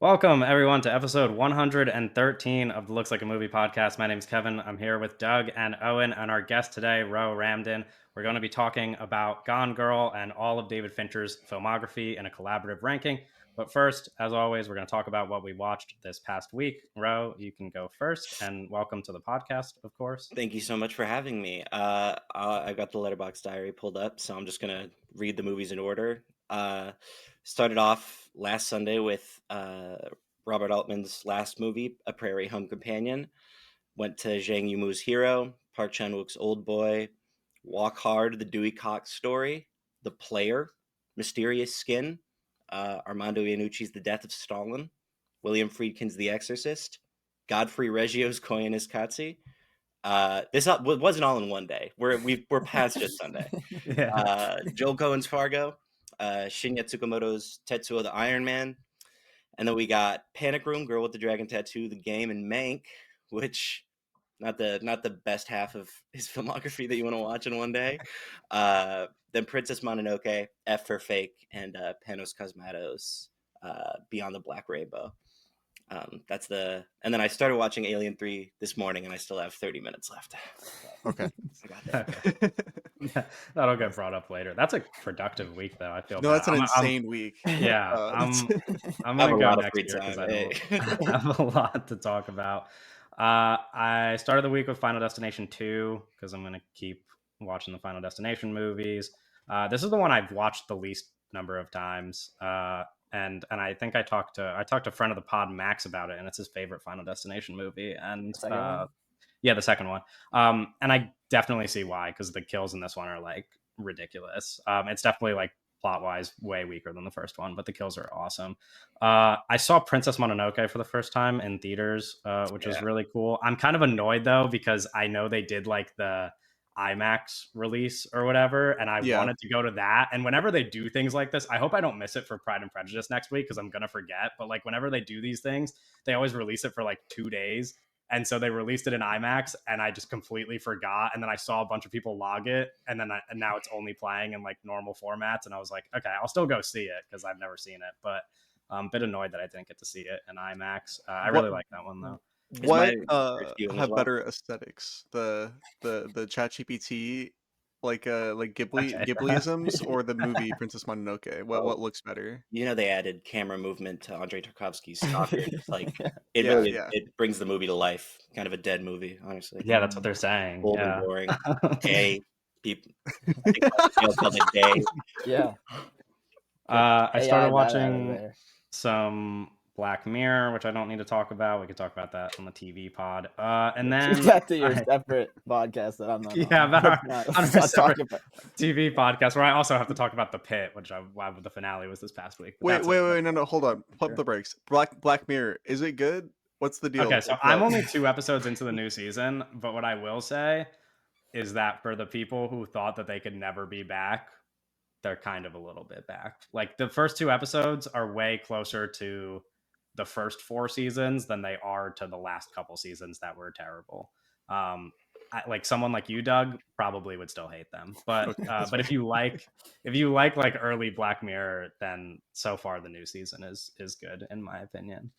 Welcome, everyone, to episode 113 of the Looks Like a Movie podcast. My name is Kevin. I'm here with Doug and Owen, and our guest today, Ro Ramdin. We're going to be talking about Gone Girl and all of David Fincher's filmography in a collaborative ranking. But first, as always, we're going to talk about what we watched this past week. Ro, you can go first, and welcome to the podcast, of course. Thank you so much for having me. I got the Letterboxd diary pulled up, so I'm just gonna read the movies in order. Started off last Sunday with Robert Altman's last movie, A Prairie Home Companion. Went to Zhang Yimou's Hero, Park Chan-wook's Old Boy, Walk Hard, The Dewey Cox Story, The Player, Mysterious Skin, Armando Iannucci's The Death of Stalin, William Friedkin's The Exorcist, Godfrey Reggio's Koyaanisqatsi. This wasn't all in one day. We're past just Sunday. Yeah. Joel Cohen's Fargo, Shinya Tsukamoto's Tetsuo the Iron Man, and then we got Panic Room, Girl with the Dragon Tattoo, The Game, and Mank, which not the best half of his filmography that you want to watch in one day. Then Princess Mononoke, F for Fake, and Panos Cosmatos, Beyond the Black Rainbow. And then I started watching Alien 3 this morning, and I still have 30 minutes left. Okay. I got that. Okay. That'll get brought up later. That's a productive week, though. I feel No, bad. that's an insane week. Yeah, I'm I have gonna a go lot of next free year because time. I have a lot to talk about. I started the week with Final Destination 2 because I'm gonna keep watching the Final Destination movies. This is the one I've watched the least number of times, and I think I talked to a friend of the pod, Max, about it, and it's his favorite Final Destination movie. And Second one? yeah, the second one. And I definitely see why, because the kills in this one are like ridiculous. It's definitely like plot wise way weaker than the first one, but the kills are awesome. I saw Princess Mononoke for the first time in theaters, which was really cool. I'm kind of annoyed though, because I know they did like the IMAX release or whatever, and I wanted to go to that. And whenever they do things like this, I hope I don't miss it for Pride and Prejudice next week, because I'm gonna forget. But like whenever they do these things, they always release it for like 2 days. And so they released it in IMAX, and I just completely forgot. And then I saw a bunch of people log it, and now it's only playing in like normal formats. And I was like, okay, I'll still go see it because I've never seen it. But I'm a bit annoyed that I didn't get to see it in IMAX. I really like that one though. What as have well. better aesthetics? The ChatGPT like Ghibliisms or the movie Princess Mononoke? What looks better? You know, they added camera movement to Andrei Tarkovsky's Stalker. It's like it Yeah, really yeah. it brings the movie to life. Kind of a dead movie, honestly. Yeah, that's what they're saying. Old and Yeah. boring. Day. People. I think I'll call it day. Yeah. I started AI that out of watching there. some Black Mirror, which I don't need to talk about. We could talk about that on the TV pod. And then Keep that to your separate podcast that I'm not on. Yeah, about Let's our not separate talk about. TV podcast, where I also have to talk about The Pit, which the finale was this past week. But Wait, no, hold on. Pump the brakes. Black Mirror, is it good? What's the deal? Okay, so I'm only 2 episodes into the new season, but what I will say is that for the people who thought that they could never be back, they're kind of a little bit back. Like the first 2 episodes are way closer to the first 4 seasons than they are to the last couple seasons that were terrible. Like someone like you, Doug, probably would still hate them. But but if you like like early Black Mirror, then so far the new season is good in my opinion.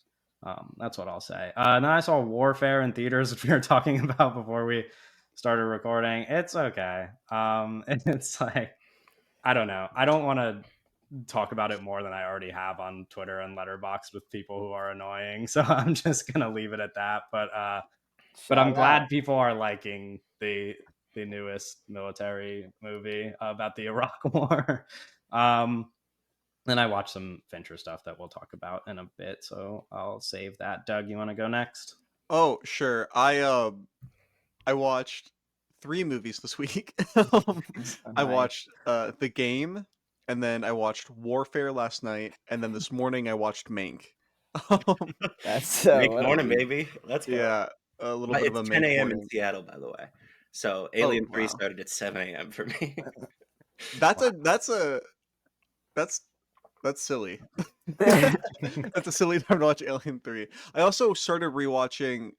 That's what I'll say. And then I saw Warfare in theaters, which we were talking about before we started recording. It's okay. It's like, I don't know. I don't want to talk about it more than I already have on Twitter and Letterboxd with people who are annoying. So I'm just gonna leave it at that. But I'm glad people are liking the newest military movie about the Iraq War. Then I watched some Fincher stuff that we'll talk about in a bit, so I'll save that. Doug, you want to go next? Oh, sure. I watched 3 movies this week. I watched The Game, and then I watched Warfare last night, and then this morning I watched Mank. That's Make morning, baby. Let's go. Yeah, a little bit of a It's 10 Mank a.m. in morning. Seattle, by the way. So Alien 3 wow. started at 7 a.m. for me. That's silly. That's a silly time to watch Alien 3. I also started rewatching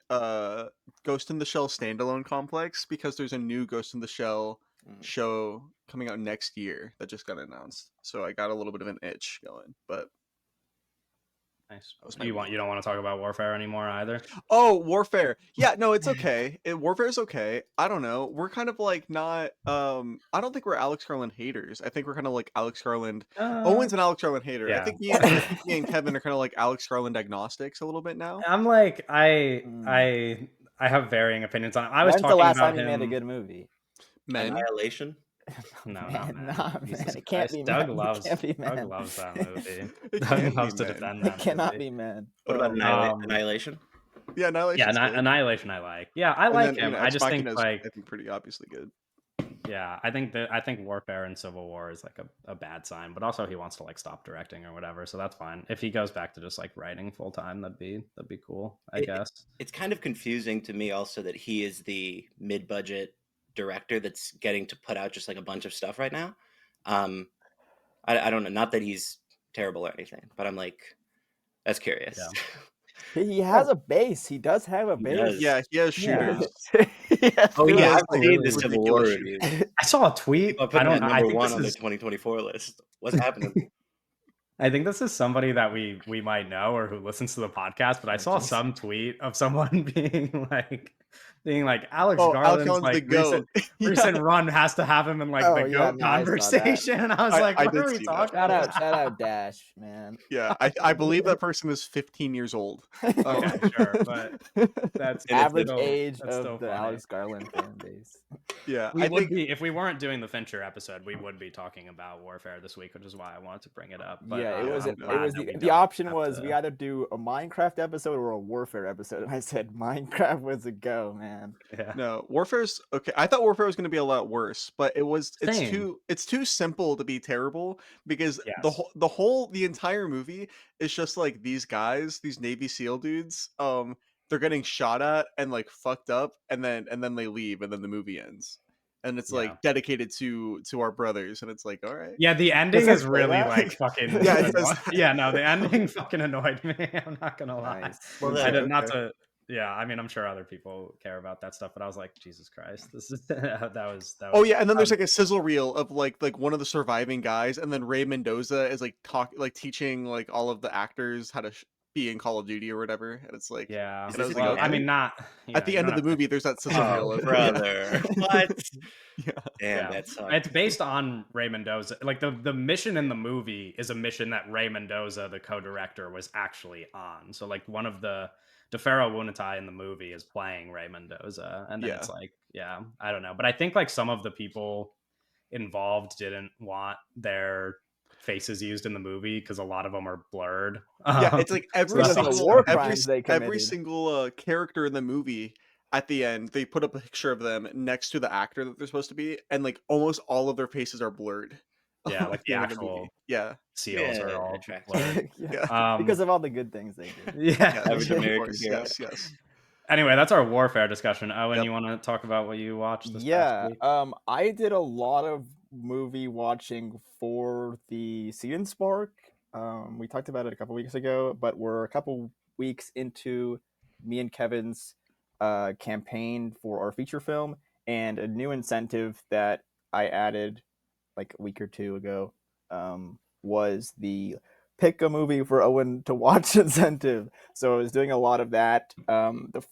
Ghost in the Shell Standalone Complex because there's a new Ghost in the Shell show coming out next year that just got announced. So I got a little bit of an itch going, but Nice. That was my You don't want to talk about Warfare anymore either? Oh, Warfare. Yeah, no, it's okay. Warfare's okay. I don't know. We're kind of like not. I don't think we're Alex Garland haters. I think we're kind of like Alex Garland. Owen's an Alex Garland hater. yeah. I think me and Kevin are kind of like Alex Garland agnostics a little bit now. I'm like I have varying opinions on it. I was When's the talking last about time he him. made a good movie? Men. Annihilation. No, Man, not nah, Man. Jesus man, it can't Christ. be Doug Man. It loves can't be Doug Man. loves that movie. It Doug can't loves be to Man. defend It that cannot movie. be Man. What about Um, Annihilation? Yeah, Annihilation. Annihilation I like. Yeah, I And like then, him. I Ex just think Machina is, like I think, pretty obviously good. yeah, I think Warfare and Civil War is like a bad sign, but also he wants to like stop directing or whatever, so that's fine. If he goes back to just like writing full time, that'd be cool, I guess. It's kind of confusing to me also that he is the mid-budget director that's getting to put out just like a bunch of stuff right now. I don't know, not that he's terrible or anything, but I'm like, that's curious. Yeah. He has a base. He does have a He base. does. Yeah, he has shooters. Oh He yeah, has, I've like, seen the Civil War ridiculous reviews. I saw a tweet. People are I putting don't that know. I number think one this on the is 2024 list. What's happening? I think this is somebody that we might know or who listens to the podcast, but I saw some tweet of someone being like Alex Oh, Alex Garland's Garland's like the GOAT. recent run has to have him in like Oh, the yeah, GOAT no, I saw that. conversation. And I was like, I what did are we see that. talking Shout about? out Dash, man. Yeah, I believe that person is 15 years old. Okay, sure, but that's Average still, age that's still of the funny. Alex Garland fan base. Yeah, We I would think be if we weren't doing the Fincher episode, we would be talking about Warfare this week, which is why I wanted to bring it up. But Yeah, it was I'm it glad was that we the don't option have was to- we either do a Minecraft episode or a Warfare episode, and I said Minecraft was a go, man. yeah. no, Warfare's okay. I thought Warfare was going to be a lot worse, but Same. it's too simple to be terrible because Yes. the entire movie is just like these guys, these Navy SEAL dudes, they're getting shot at and like fucked up, and then they leave, and then the movie ends. And it's Yeah. like dedicated to our brothers, and it's like, all right. Yeah, the ending Does it is say really that? like fucking. Yeah, it says Yeah, no, the ending fucking annoyed me. I'm not gonna lie. Nice. Well, I then, did not okay. to. Yeah, I mean, I'm sure other people care about that stuff, but I was like, Jesus Christ, this is that was. Oh yeah, and then there's like a sizzle reel of like one of the surviving guys, and then Ray Mendoza is like teaching like all of the actors how to be in Call of Duty or whatever, and it's like Yeah. Is and I this was like, Well, I okay. mean, not At the end of the movie, there's that sizzle reel. oh, Of, brother. What? Yeah. Damn, Yeah. that sucks. It's based on Ray Mendoza. Like the mission in the movie is a mission that Ray Mendoza, the co-director, was actually on. So like one of the DeFaro Wunatai in the movie is playing Ray Mendoza, and then it's like, yeah, I don't know, but I think like some of the people involved didn't want their faces used in the movie because a lot of them are blurred. Yeah, it's like every that's Because of the single war every, crimes they every committed. single character in the movie. At the end, they put up a picture of them next to the actor that they're supposed to be, and like almost all of their faces are blurred. Yeah, at like the the end of the actual movie. Yeah, seals Yeah, are all that tracks. blurred. yeah. Because of all the good things they did. Yeah. Average of American course, hero. yes. Anyway, that's our Warfare discussion. Owen, Yep. you want to talk about what you watched this Yeah, past week? I did a lot of movie watching for the Season Spark. We talked about it a couple weeks ago, but we're a couple weeks into me and Kevin's campaign for our feature film, and a new incentive that I added like a week or two ago was the pick a movie for Owen to watch incentive. So I was doing a lot of that. The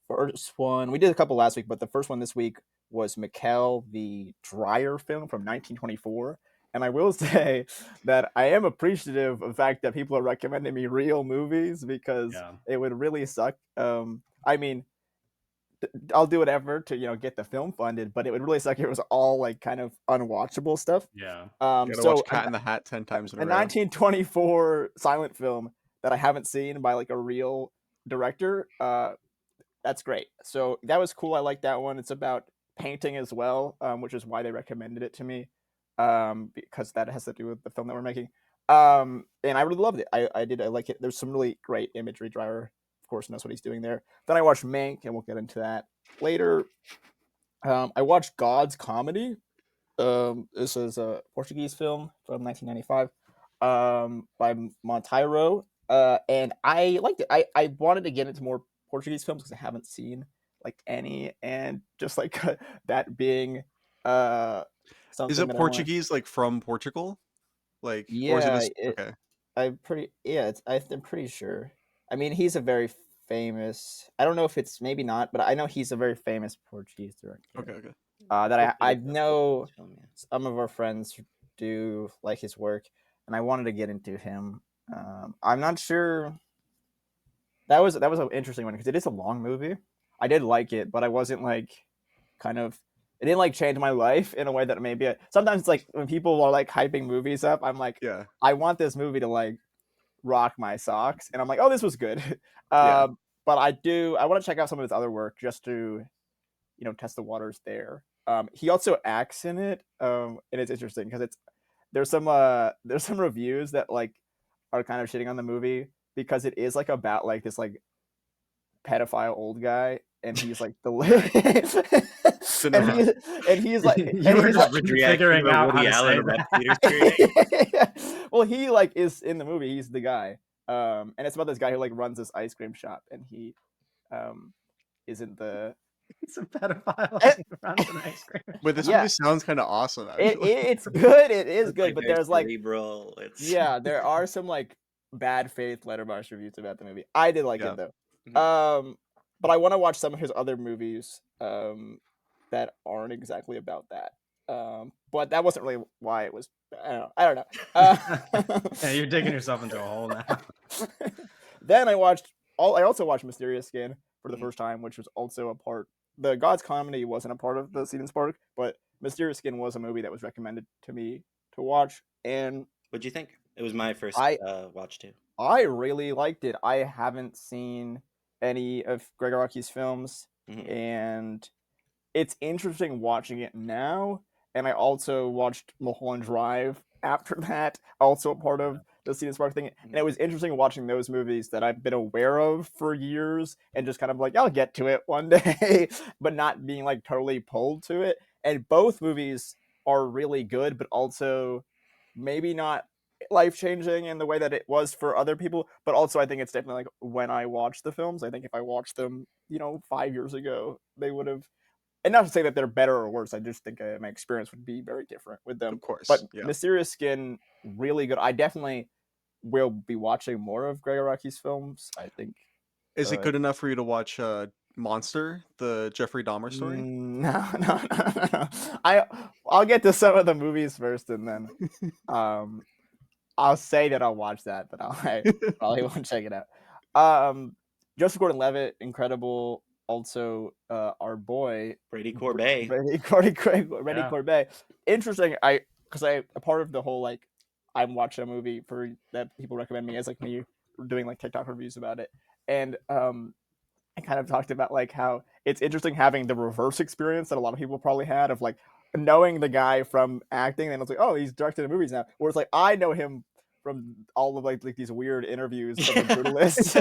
first one, we did a couple last week, but the first one this week was Mikkel, the Dreyer film from 1924. And I will say that I am appreciative of the fact that people are recommending me real movies, because Yeah. it would really suck. I mean, I'll do whatever to get the film funded, but it would really suck if it was all like kind of unwatchable stuff. Yeah. You gotta So watch Cat in the Hat 10 times in a a row. 1924 silent film that I haven't seen by like a real director, that's great. So that was cool. I like that one. It's about painting as well, which is why they recommended it to me, because that has to do with the film that we're making. And I really loved it. I like it. There's some really great imagery. Dreyer, of course, knows what he's doing there. Then I watched Mank, and we'll get into that later. I watched God's Comedy. This is a Portuguese film from 1995 by Monteiro. And I liked it. I wanted to get into more Portuguese films because I haven't seen like any, and just like that being something. Is it that Portuguese like from Portugal? Like, or is Yeah, okay. I'm pretty sure. I mean, he's a very famous. I don't know if it's maybe not, but I know he's a very famous Portuguese director. Okay. That I Portuguese know film, yeah. some of our friends do like his work, and I wanted to get into him. I'm not sure. That was an interesting one because it is a long movie. I did like it, but I wasn't like kind of. It didn't like change my life in a way that maybe sometimes it's like when people are like hyping movies up, I'm like, Yeah. I want this movie to like rock my socks, and I'm like, oh, this was good. Yeah. But I want to check out some of his other work just to test the waters there. He also acts in it, and it's interesting because there's some reviews that like are kind of shitting on the movie because it is like about like this like pedophile old guy, and he's like the and he's like You were just Reaction figuring to a out how Woody to say Allen Web that. Peters creation. well, he like is in the movie. He's the guy, and it's about this guy who like runs this ice cream shop, and he isn't the. He's a pedophile and runs an ice cream. Wait, this Yeah. movie sounds kind of awesome. Actually, It's good. It is It's, good, but very there's like cerebral. It's there are some like bad faith Letterboxd reviews about the movie. I did like Yeah. it though. Mhm. But I want to watch some of his other movies that aren't exactly about that. But that wasn't really why it was. I don't know. Yeah, you're digging yourself into a hole now. Then I also watched Mysterious Skin for the first time, which was also a part. The God's Comedy wasn't a part of the Season Spark, but Mysterious Skin was a movie that was recommended to me to watch, and What'd you think? It was my first watch too. I really liked it. I haven't seen any of Greg Araki's films, Mhm. and it's interesting watching it now. And I also watched Mulholland Drive after that, also a part of the Season Spark thing. And it was interesting watching those movies that I've been aware of for years and just kind of like, I'll get to it one day, but not being like totally pulled to it. And both movies are really good, but also maybe not life-changing in the way that it was for other people, but also I think it's definitely like when I watched the films, I think if I watched them 5 years ago, they would have. And not to say that they're better or worse, I just think my experience would be very different with them. of course. But Yeah. Mysterious Skin, really good. I definitely will be watching more of Greg Araki's films, I think. Is it good enough for you to watch Monster, the Jeffrey Dahmer story? No. I'll get to some of the movies first, and then I'll say that I'll watch that, but I probably won't check it out. Joseph Gordon-Levitt, incredible. Also, our boy Brady Corbet. Brady Yeah. Corbet. Interesting. A part of the whole like I'm watching a movie for that people recommend me as like me doing like TikTok reviews about it, and I kind of talked about like how it's interesting having the reverse experience that a lot of people probably had of like knowing the guy from acting, and it's like, oh, he's directed movies now. Whereas like I know him from all of like these weird interviews from the Brutalist.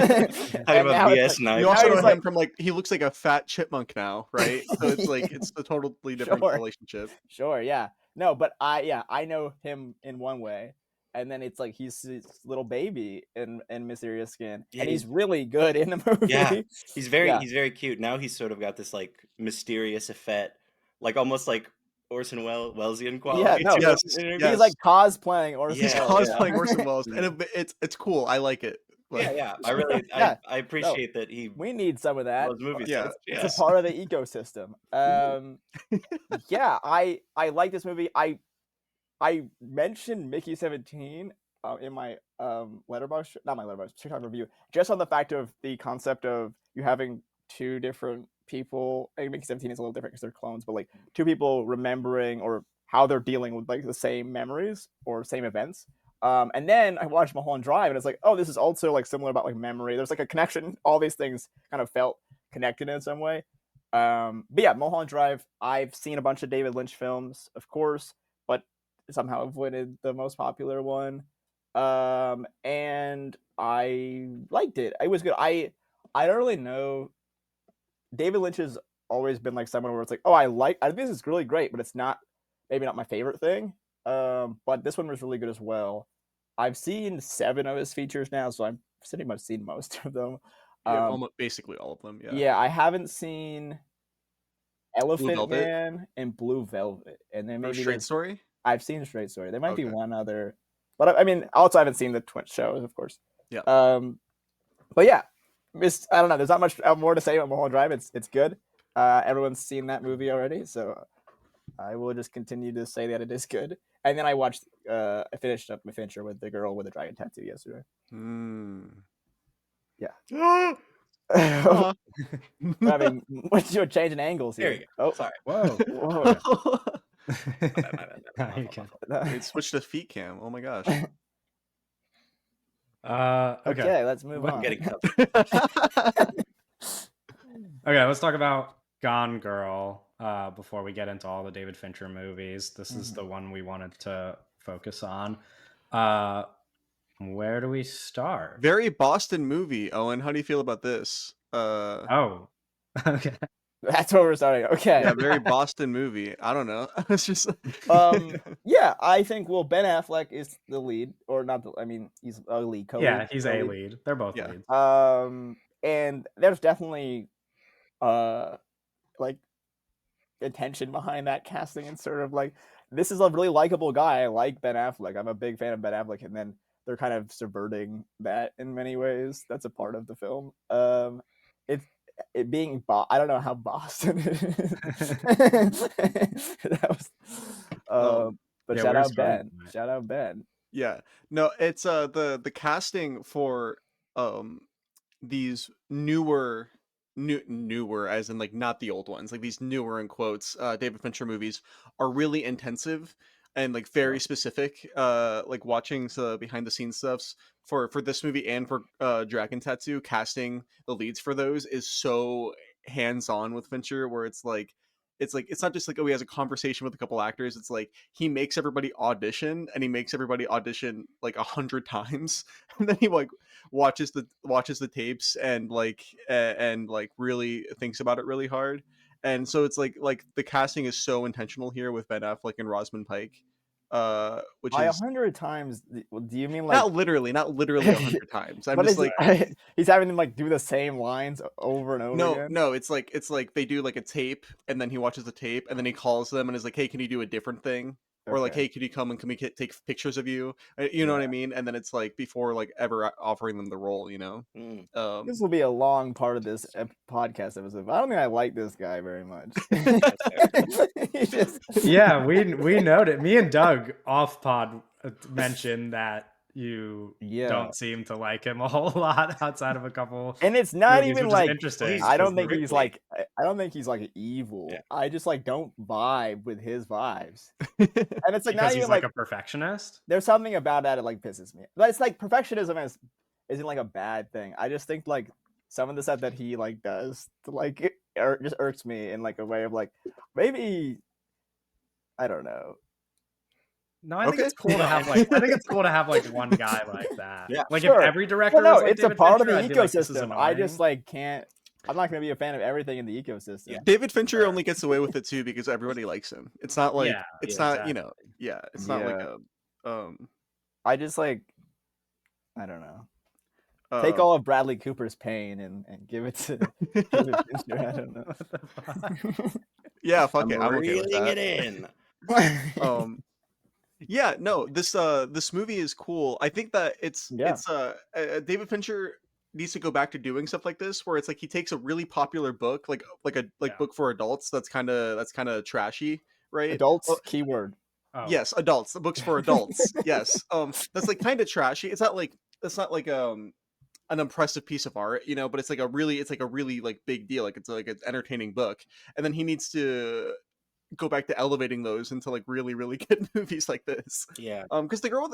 Talking about BS You Night. also Now know he's him like- from like he looks like a fat chipmunk now, right? So it's like it's a totally different Sure. relationship. Sure, yeah. No, but I know him in one way. And then it's like he's this little baby in Mysterious Skin. Yeah, and he's really good in the movie. Yeah, he's very Yeah. he's very cute. Now he's sort of got this like mysterious effect, like almost like Orson Wellesian quality. no, to Yes, him in interviews. yes. He's like cosplaying Orson Yeah, He's Welles. cosplaying Orson Welles, and it's cool. I like it. Like, yeah. I really Yeah. I appreciate that he We need some of that. loves movies. Yeah. so much. It's Yes. a part of the ecosystem. Yeah, I like this movie. I mentioned Mickey 17 in my Letterboxd, not my Letterboxd, TikTok review, just on the fact of the concept of you having two different people. I mean, Mickey 17 is a little different because they're clones, but like two people remembering or how they're dealing with like the same memories or same events. And then I watched Mulholland Drive, and it's like, oh, this is also like similar about like memory. There's like a connection. All these things kind of felt connected in some way. But yeah, Mulholland Drive. I've seen a bunch of David Lynch films, of course, but somehow avoided the most popular one. And I liked it. It was good. I don't really know. David Lynch has always been like someone where it's like, oh, I think this is really great, but it's maybe not my favorite thing. But this one was really good as well. I've seen 7 of his features now, so I've pretty much seen most of them. yeah, almost basically all of them. Yeah. Yeah, I haven't seen Elephant Velvet? Man and Blue Velvet, and then Or maybe Straight Story. I've seen Straight Story. There might be Okay. one other, But I mean, also I haven't seen the Twitch shows, of course. Yeah. But yeah, I don't know. There's not much more to say about Mulholland Drive. It's good. Everyone's seen that movie already, so I will just continue to say that it is good. And then I finished up my Fincher with the girl with the dragon tattoo yesterday. Yeah. Aw. I mean, what's your change in angles here? There you go. Oh, Sorry. Whoa. whoa. My bad. No, you can. They switched to feet cam. Oh my gosh. Okay. Okay, let's move What- on. Getting covered. Okay, let's talk about Gone Girl before we get into all the David Fincher movies. This is the one we wanted to focus on. Where do we start? Very Boston movie, Owen. How do you feel about this? Oh, okay. That's where we're starting. Okay. Yeah, very Boston movie. I don't know. It's just Yeah, I think Ben Affleck is the lead, or not the. I mean, he's a lead. Co-lead, Yeah, he's a co-lead. lead. They're both Yeah. leads. And there's definitely like intention behind that casting, and sort of like, this is a really likable guy. I like Ben Affleck. I'm a big fan of Ben Affleck, and then they're kind of subverting that in many ways. That's a part of the film. It being I don't know how Boston it is. That was, but Yeah, shout we're out starting Ben. tonight. Shout out Ben. yeah. No, it's the casting for these newer as in like not the old ones, like these newer in quotes David Fincher movies are really intensive and like very specific. Like watching the behind the scenes stuffs for this movie and for Dragon Tattoo, casting the leads for those is so hands on with Fincher, where it's not just like, oh, he has a conversation with a couple actors. It's like he makes everybody audition, and he makes everybody audition like 100 times, and then he like watches the tapes and like really thinks about it really hard. And so it's like the casting is so intentional here with Ben Affleck and Rosamund Pike, which By is 100 times, do you mean like? not literally 100 times. I'm What just is like, he's having them like do the same lines over and over again? no, it's like they do like a tape, and then he watches the tape, and then he calls them and is like, hey, can you do a different thing? Or like, Okay. hey, can you come and can we take pictures of you? You know what I mean? And then it's like before like ever offering them the role, you know. Mm. This will be a long part of this podcast episode. But I don't think I like this guy very much. He just- Yeah, we noted. Me and Doug off pod mentioned that you Yeah. don't seem to like him a whole lot outside of a couple. And it's not movies, even which is like, interesting. I don't because think he's Ripley- like, I don't think he's like evil. Yeah. I just like don't vibe with his vibes. And it's like because not he's even like like, a perfectionist. there's something about that like pisses me. But it's like perfectionism isn't like a bad thing. I just think like some of the stuff that he like does to like just irks me in like a way of like, maybe, I don't know. No, I think Okay. it's cool to have like one guy like that. Yeah, like sure. if every director Well, no, was like it's David a part Fincher, of I'd the be like, this is ecosystem. I just annoying. like can't. I'm not gonna be a fan of everything in the ecosystem. Yeah. David Fincher only gets away with it too because everybody likes him. It's not like Yeah, it's yeah, not, you know, it's not like Yeah. a I just like, I don't know. Take all of Bradley Cooper's pain and give it to David Fincher. I don't know. What the fuck? yeah, fuck it. I'm okay with reeling that. it in. Yeah, no, this movie is cool. I think that it's David Fincher needs to go back to doing stuff like this, where it's like he takes a really popular book, like Yeah. book for adults that's kind of trashy, right? Adults, Well, keyword. Oh, yes, adults, the books for adults. Yes, that's like kind of trashy. It's not like an impressive piece of art, you know, but it's like a really like big deal. Like it's like an entertaining book, and then he needs to go back to elevating those into like really really good movies like this. Yeah. Because the girl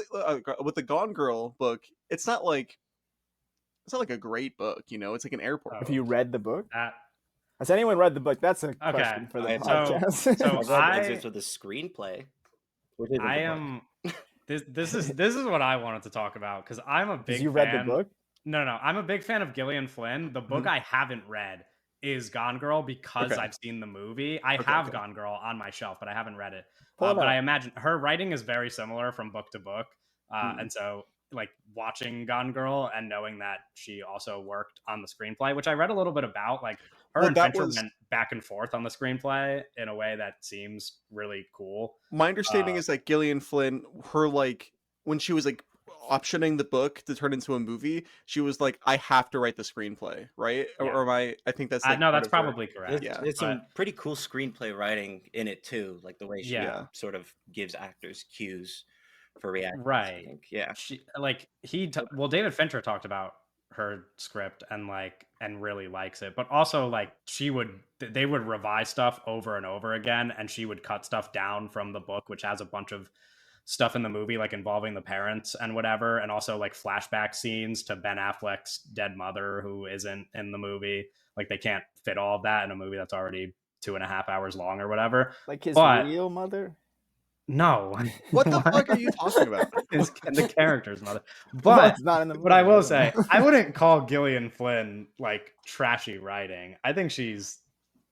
with the Gone Girl book, it's not like a great book, you know. It's like an airport. Oh. Have you read the book? that Has anyone read the book? That's a question for the I have podcast. so I've read I- excerpts of the screenplay. Which isn't I the book. am. This is what I wanted to talk about because I'm a big. Did you read the fan- book? No, I'm a big fan of Gillian Flynn. The book I haven't read is Gone Girl because Okay. I've seen the movie. I Okay, have okay. Gone Girl on my shelf, but I haven't read it. Pull it But up. I imagine her writing is very similar from book to book, Hmm. and so like watching Gone Girl and knowing that she also worked on the screenplay, which I read a little bit about, like her Well, and that Fincher was- went back and forth on the screenplay in a way that seems really cool. My understanding is that Gillian Flynn, her like when she was like optioning the book to turn into a movie, she was like, I have to write the screenplay, right? Yeah. Or am I think that's like No, part that's of her. probably correct. Yeah. There's but some pretty cool screenplay writing in it too, like the way she yeah, sort of gives actors cues for reactions. I right. think. Yeah. She like well, David Fincher talked about her script and really likes it, but also like they would revise stuff over and over again, and she would cut stuff down from the book, which has a bunch of stuff in the movie like involving the parents and whatever, and also like flashback scenes to Ben Affleck's dead mother who isn't in the movie. Like they can't fit all of that in a movie that's already 2.5 hours long or whatever. Like his But real mother? no, What the fuck are you talking about? the character's mother. Well, But it's not in the movie. but I will don't say, know. I wouldn't call Gillian Flynn like trashy writing. I think she's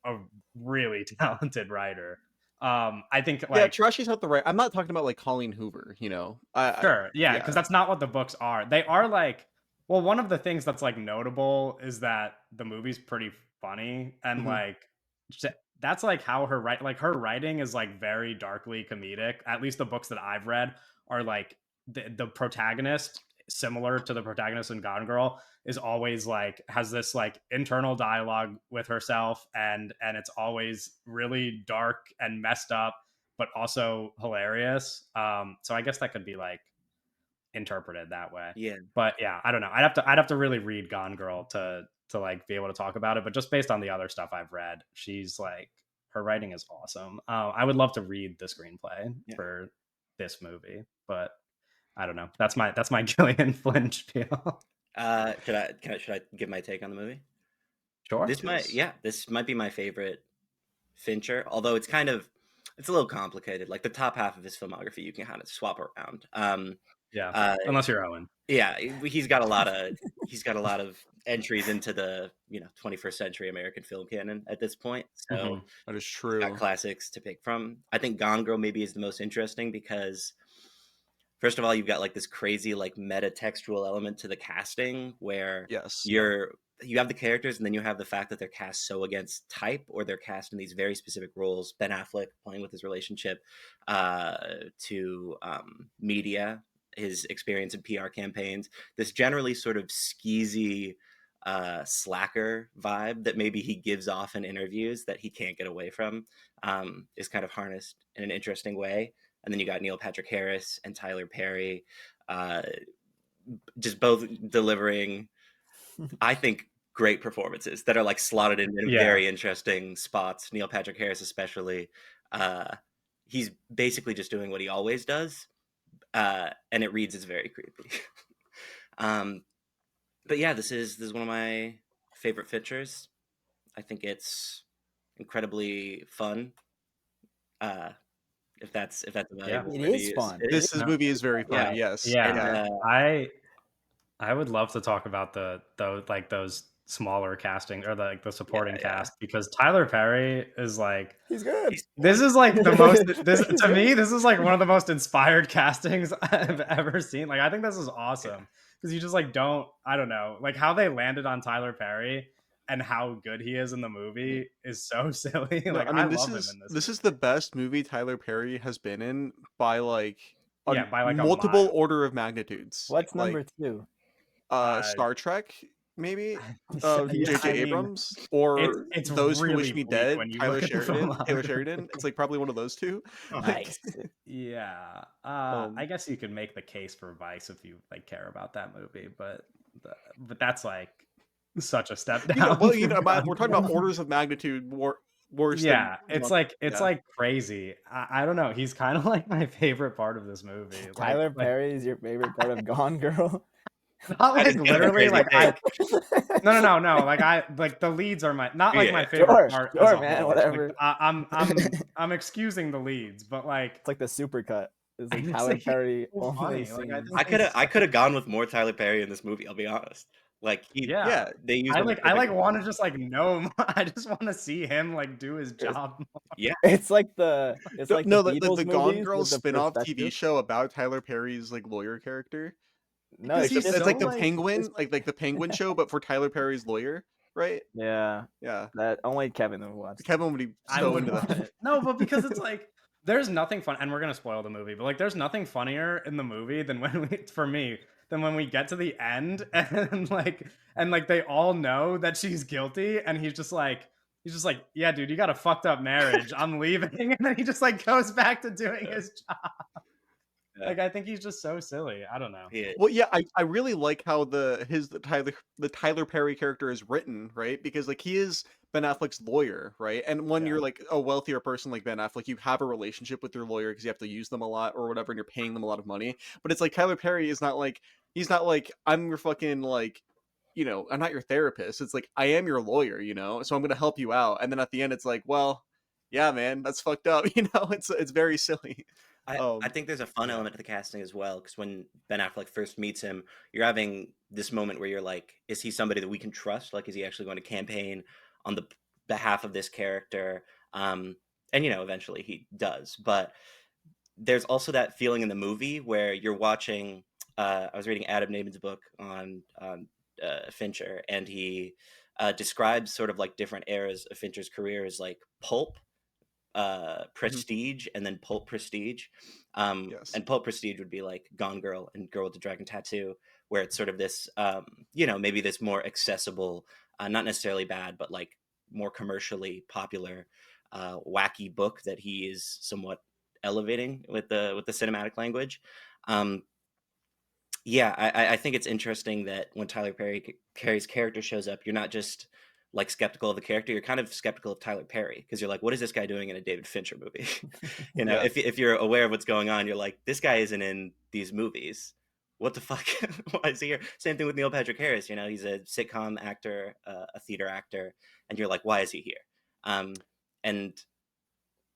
a really talented writer. I think Yeah, like trashy's not the right. I'm not talking about like Colleen Hoover, you know. sure, yeah, yeah. because that's not what the books are. They are like, well, one of the things that's like notable is that the movie's pretty funny, and Mhm. like that's like how her her writing is like very darkly comedic. At least the books that I've read are like the protagonist, similar to the protagonist in Gone Girl, is always like has this like internal dialogue with herself, and it's always really dark and messed up, but also hilarious. So I guess that could be like interpreted that way. Yeah. But yeah, I don't know. I'd have to really read Gone Girl to like be able to talk about it. But just based on the other stuff I've read, she's like her writing is awesome. I would love to read the screenplay for this movie, but I don't know. That's my Gillian Flynn spiel. Should I give my take on the movie? Sure. This might be my favorite Fincher, although it's a little complicated. Like the top half of his filmography, you can kind of swap around. Unless you're Owen. Yeah, he's got a lot of entries into the 21st century American film canon at this point. So that is true. Got classics to pick from. I think Gone Girl maybe is the most interesting because first of all, you've got like this crazy like meta-textual element to the casting where you have the characters and then you have the fact that they're cast so against type, or they're cast in these very specific roles. Ben Affleck playing with his relationship to media, his experience in PR campaigns, this generally sort of skeezy slacker vibe that maybe he gives off in interviews that he can't get away from is kind of harnessed in an interesting way. And then you got Neil Patrick Harris and Tyler Perry, just both delivering, I think, great performances that are like slotted in very interesting spots. Neil Patrick Harris especially, he's basically just doing what he always does, and it reads as very creepy. But yeah, this is one of my favorite Finchers. I think it's incredibly fun. If that's valuable. It is fun. This movie is very fun. Yes. I would love to talk about those smaller casting or the supporting cast, because Tyler Perry is like, he's good. This is like the most to me, this is like one of the most inspired castings I've ever seen. Like I think this is awesome because you just like I don't know, like how they landed on Tyler Perry and how good he is in the movie is so silly. No, like I mean, love him in this is the best movie Tyler Perry has been in by like by like multiple order of magnitudes. What's number 2? Star Trek, maybe. Yeah, J.J. Abrams, or it's Those really Who Wish Me bleak Dead. when you Taylor look at the Sheridan. It's like probably one of those two. Nice. Yeah. I guess you could make the case for Vice if you like care about that movie, but that's like such a step down. We're talking about orders of magnitude worse. Yeah, it's like crazy. I don't know. He's kind of like my favorite part of this movie. Tyler Perry is your favorite part of Gone Girl? Not like literally like no. Like the leads are my favorite part. Sure, man. Whatever. Like, I'm excusing the leads, but like it's like the supercut. It's like Tyler Perry only. I could have gone with more Tyler Perry in this movie. I'll be honest. Like they use. I want to just like know more. I just want to see him like do his job more. Yeah, it's like the Gone Girl spin-off TV show about Tyler Perry's like lawyer character. No, it's like the Penguin, like the Penguin show, but for Tyler Perry's lawyer, right? Yeah. That only Kevin would watch. Kevin would be so into that. No, but because it's like there's nothing fun, and we're gonna spoil the movie, but like there's nothing funnier in the movie than for me, than when we get to the end and like they all know that she's guilty, and he's just like, yeah, dude, you got a fucked up marriage. I'm leaving, and then he just like goes back to doing his job. Like, I think he's just so silly. I don't know. Well, yeah, I really like how the Tyler Perry character is written, right? Because like he is Ben Affleck's lawyer, right? And when you're like a wealthier person like Ben Affleck, you have a relationship with your lawyer because you have to use them a lot or whatever, and you're paying them a lot of money. But it's like Tyler Perry is not like, he's not like, I'm your fucking like, I'm not your therapist. It's like, I am your lawyer, so I'm gonna help you out. And then at the end, it's like, well, yeah, man, that's fucked up. It's very silly. I think there's a fun element to the casting as well, because when Ben Affleck first meets him, you're having this moment where you're like, is he somebody that we can trust? Like, is he actually going to campaign on the behalf of this character? And eventually he does. But there's also that feeling in the movie where you're watching. I was reading Adam Nabin's book on Fincher, and he describes sort of like different eras of Fincher's career as like pulp, Prestige, and then Pulp Prestige. Yes. And Pulp Prestige would be like Gone Girl and Girl with the Dragon Tattoo, where it's sort of this, maybe this more accessible, not necessarily bad, but like more commercially popular, wacky book that he is somewhat elevating with the cinematic language. I think it's interesting that when Tyler Perry's character shows up, you're not just like skeptical of the character, you're kind of skeptical of Tyler Perry, because you're like, what is this guy doing in a David Fincher movie? If you're aware of what's going on, you're like, this guy isn't in these movies. What the fuck? Why is he here? Same thing with Neil Patrick Harris. He's a sitcom actor, a theater actor, and you're like, why is he here? And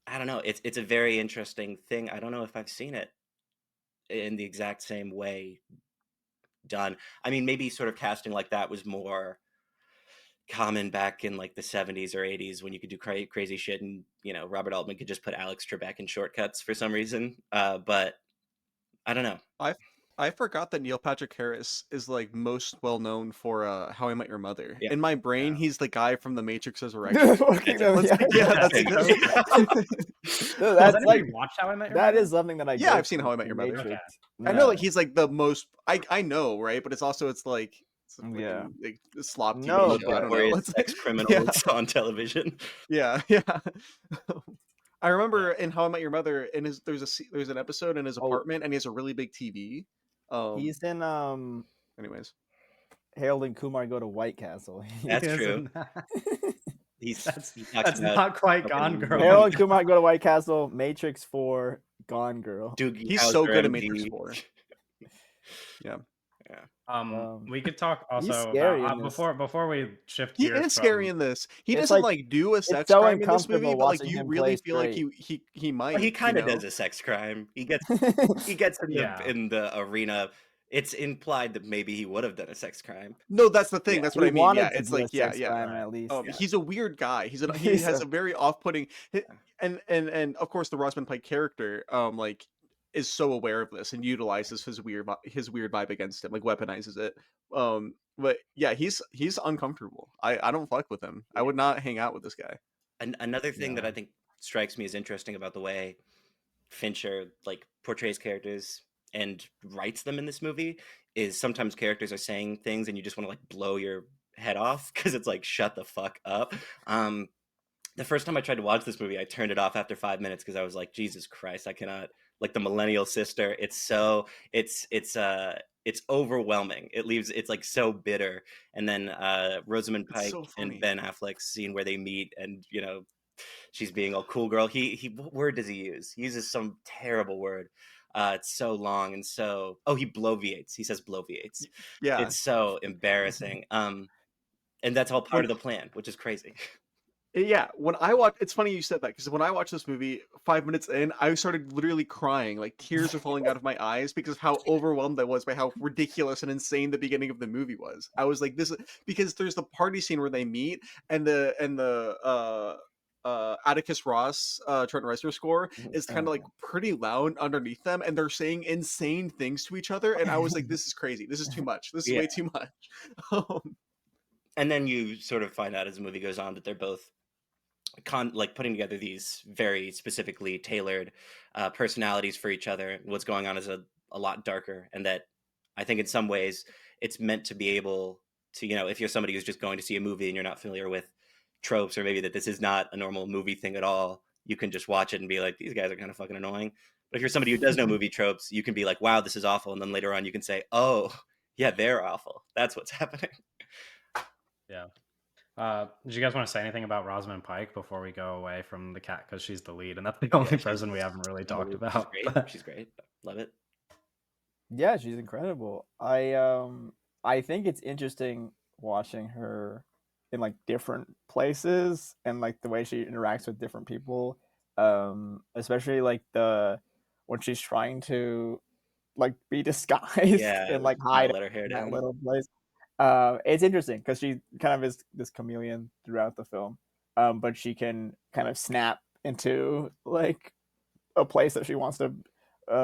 I don't know. It's a very interesting thing. I don't know if I've seen it in the exact same way done. I mean, maybe sort of casting like that was more common back in like the 70s or 80s when you could do crazy shit, and Robert Altman could just put Alex Trebek in Shortcuts for some reason. But I don't know. I forgot that Neil Patrick Harris is like most well known for How I Met Your Mother. Yeah. In my brain, he's the guy from The Matrix Resurrection. That's like watch How I Met Your Mother? That is something that I've seen How I Met Your Mother. Okay. I know, like he's like the most. I know, right? But it's like like slop TV show. I don't know. Sex criminals on television. Yeah. I remember in How I Met Your Mother, there's an episode in his apartment, and he has a really big TV. He's in Anyways, Harold and Kumar Go to White Castle. That's true. That's not quite Gone Girl. Harold and Kumar Go to White Castle, Matrix 4, Gone Girl. Dude, he's so good at Matrix 4. Yeah. We could talk also before we shift gears. He is scary in this. He doesn't like do a sex crime in this movie, but like you really feel like he might. Well, he kind of does a sex crime. He gets in the arena. It's implied that maybe he would have done a sex crime. No, that's the thing. That's what I mean. Yeah, it's like crime, at least. He's a weird guy. He has a very off-putting, and of course the Rosamund Pike character is so aware of this and utilizes his weird vibe against him, like weaponizes it. But yeah, he's uncomfortable. I don't fuck with him. I would not hang out with this guy. Another thing that I think strikes me as interesting about the way Fincher like portrays characters and writes them in this movie is sometimes characters are saying things and you just want to like blow your head off because it's like, shut the fuck up. The first time I tried to watch this movie, I turned it off after 5 minutes because I was like, Jesus Christ, I cannot. Like the millennial sister, it's overwhelming. It's like so bitter. And then Rosamund Pike and Ben Affleck's scene where they meet, and she's being all cool girl. He what word does he use? He uses some terrible word. It's so long and so he bloviates. He says bloviates. Yeah, it's so embarrassing. And that's all part of the plan, which is crazy. Yeah, when I watch, it's funny you said that, because when I watched this movie 5 minutes in, I started literally crying, like tears are falling out of my eyes because of how overwhelmed I was by how ridiculous and insane the beginning of the movie was. I was like, this, because there's the party scene where they meet, and the Atticus Ross Trent Reznor score is kind of like pretty loud underneath them, and they're saying insane things to each other, and I was like, this is crazy, this is too much, this is way too much. And then you sort of find out as the movie goes on that they're both like putting together these very specifically tailored personalities for each other. What's going on is a lot darker, and that I think in some ways it's meant to be able to, if you're somebody who's just going to see a movie and you're not familiar with tropes, or maybe that this is not a normal movie thing at all, you can just watch it and be like, these guys are kind of fucking annoying. But if you're somebody who does know movie tropes, you can be like, wow, this is awful, and then later on you can say, oh yeah, they're awful, that's what's happening. Yeah. Did you guys want to say anything about Rosamund Pike before we go away from the cat? Because she's the lead, and that's the only person we haven't really talked about. She's great. Love it. Yeah, she's incredible. I think it's interesting watching her in like different places and like the way she interacts with different people. Especially like when she's trying to like be disguised and like hide let her hair in that down. little place. It's interesting because she kind of is this chameleon throughout the film. But she can kind of snap into like a place that she wants to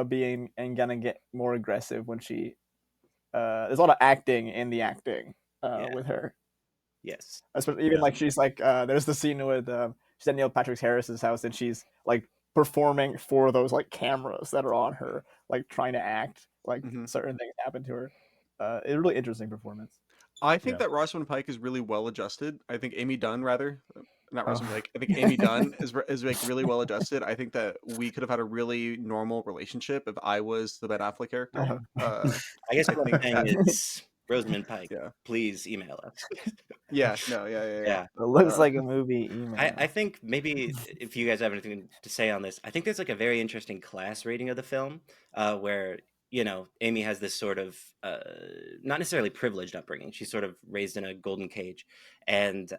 be in, and gonna get more aggressive when she there's a lot of acting in the acting with her. Yes. Especially even like she's like there's the scene with she's at Neil Patrick Harris's house and she's like performing for those like cameras that are on her, like trying to act like certain things happen to her. It's a really interesting performance. I think that Rosamund Pike is really well adjusted. I think Amy Dunn, rather, not Rosamund Pike. I think Amy Dunn is like really well adjusted. I think that we could have had a really normal relationship if I was the Ben Affleck character. I guess what I'm saying is Rosamund Pike. Yeah. Please email us. Yeah. It looks like a movie email. I think maybe if you guys have anything to say on this, I think there's like a very interesting class rating of the film, where Amy has this sort of not necessarily privileged upbringing. She's sort of raised in a golden cage, and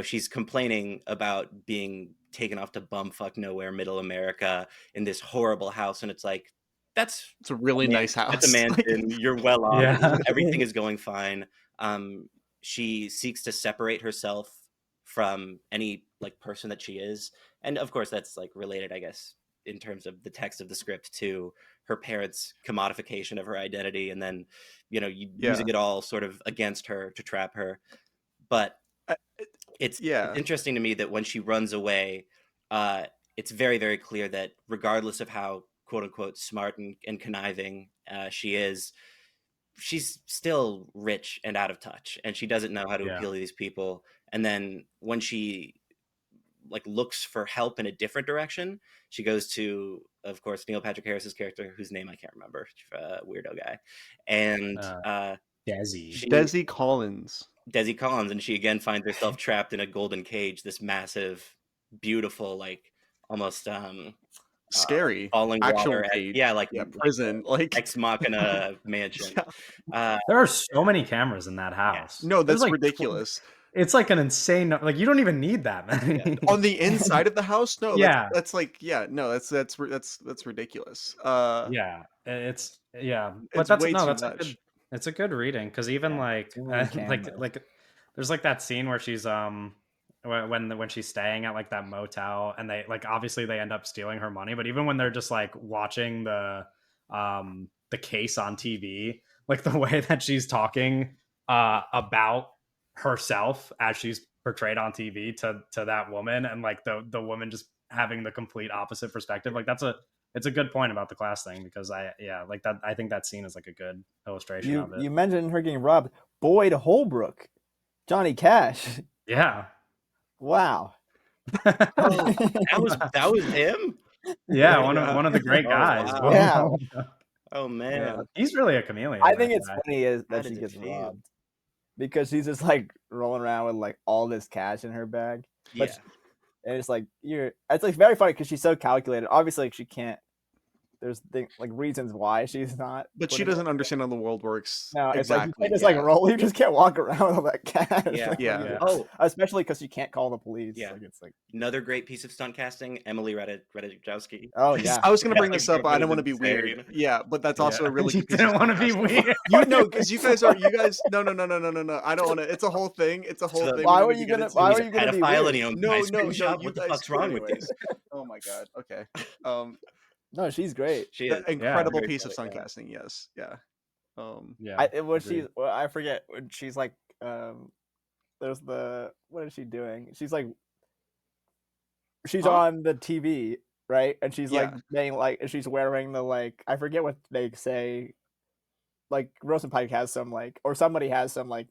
she's complaining about being taken off to bumfuck nowhere middle America in this horrible house, and it's like, it's a really nice house. It's a mansion. You're well off. Yeah. Everything is going fine. She seeks to separate herself from any like person that she is, and of course that's like related, I guess, in terms of the text of the script to her parents' commodification of her identity, and then using it all sort of against her to trap her. But it's interesting to me that when she runs away, it's very, very clear that regardless of how quote unquote smart and conniving she is, she's still rich and out of touch, and she doesn't know how to appeal to these people. And then when she like looks for help in a different direction, she goes to, of course, Neil Patrick Harris's character, whose name I can't remember, weirdo guy, and Desi Collins, and she again finds herself trapped in a golden cage, this massive, beautiful, like almost scary falling actual water cage. Prison, like Ex Machina mansion. There are so many cameras in that house. No, that's like ridiculous. It's like an insane, like you don't even need that many. On the inside of the house. No, that's like that's ridiculous. It's but it's that's way too that's much. It's a good reading, because even like there's like that scene where she's when she's staying at like that motel, and they like obviously they end up stealing her money, but even when they're just like watching the case on TV, like the way that she's talking about herself as she's portrayed on TV to that woman, and like the woman just having the complete opposite perspective, like it's a good point about the class thing, because I think that scene is like a good illustration of it. You mentioned her getting robbed. Boyd Holbrook, Johnny Cash. Yeah. Wow. that was him. Yeah, one of the great guys. Wow. Yeah. Oh man, yeah. He's really a chameleon. I think it's funny that she gets robbed, because she's just like rolling around with like all this cash in her bag. And it's like it's like very funny because she's so calculated. Obviously, like she can't. There's like reasons why she's not. But she doesn't understand how the world works. No, it's like you can't just like roll. You just can't walk around with all that cash. Yeah. Oh, especially because you can't call the police. Yeah. Like, it's like another great piece of stunt casting, Emily Ratajkowski. Oh yeah. I was gonna bring this up, but I don't want to be weird. Yeah, but that's also a really good piece of want to be weird. Because you guys no. I don't want to. It's a whole thing. It's a whole thing. Why were you gonna be weird? No. What the fuck's wrong with you? Oh my god. Okay. No, she's great. She is incredible piece of stunt casting. Yes. Yeah. I forget when she's like there's what is she doing? She's like she's Huh? on the TV, right? And she's like Yeah. being like, and she's wearing the like, I forget what they say. Like Rosenpike has some like, or somebody has some like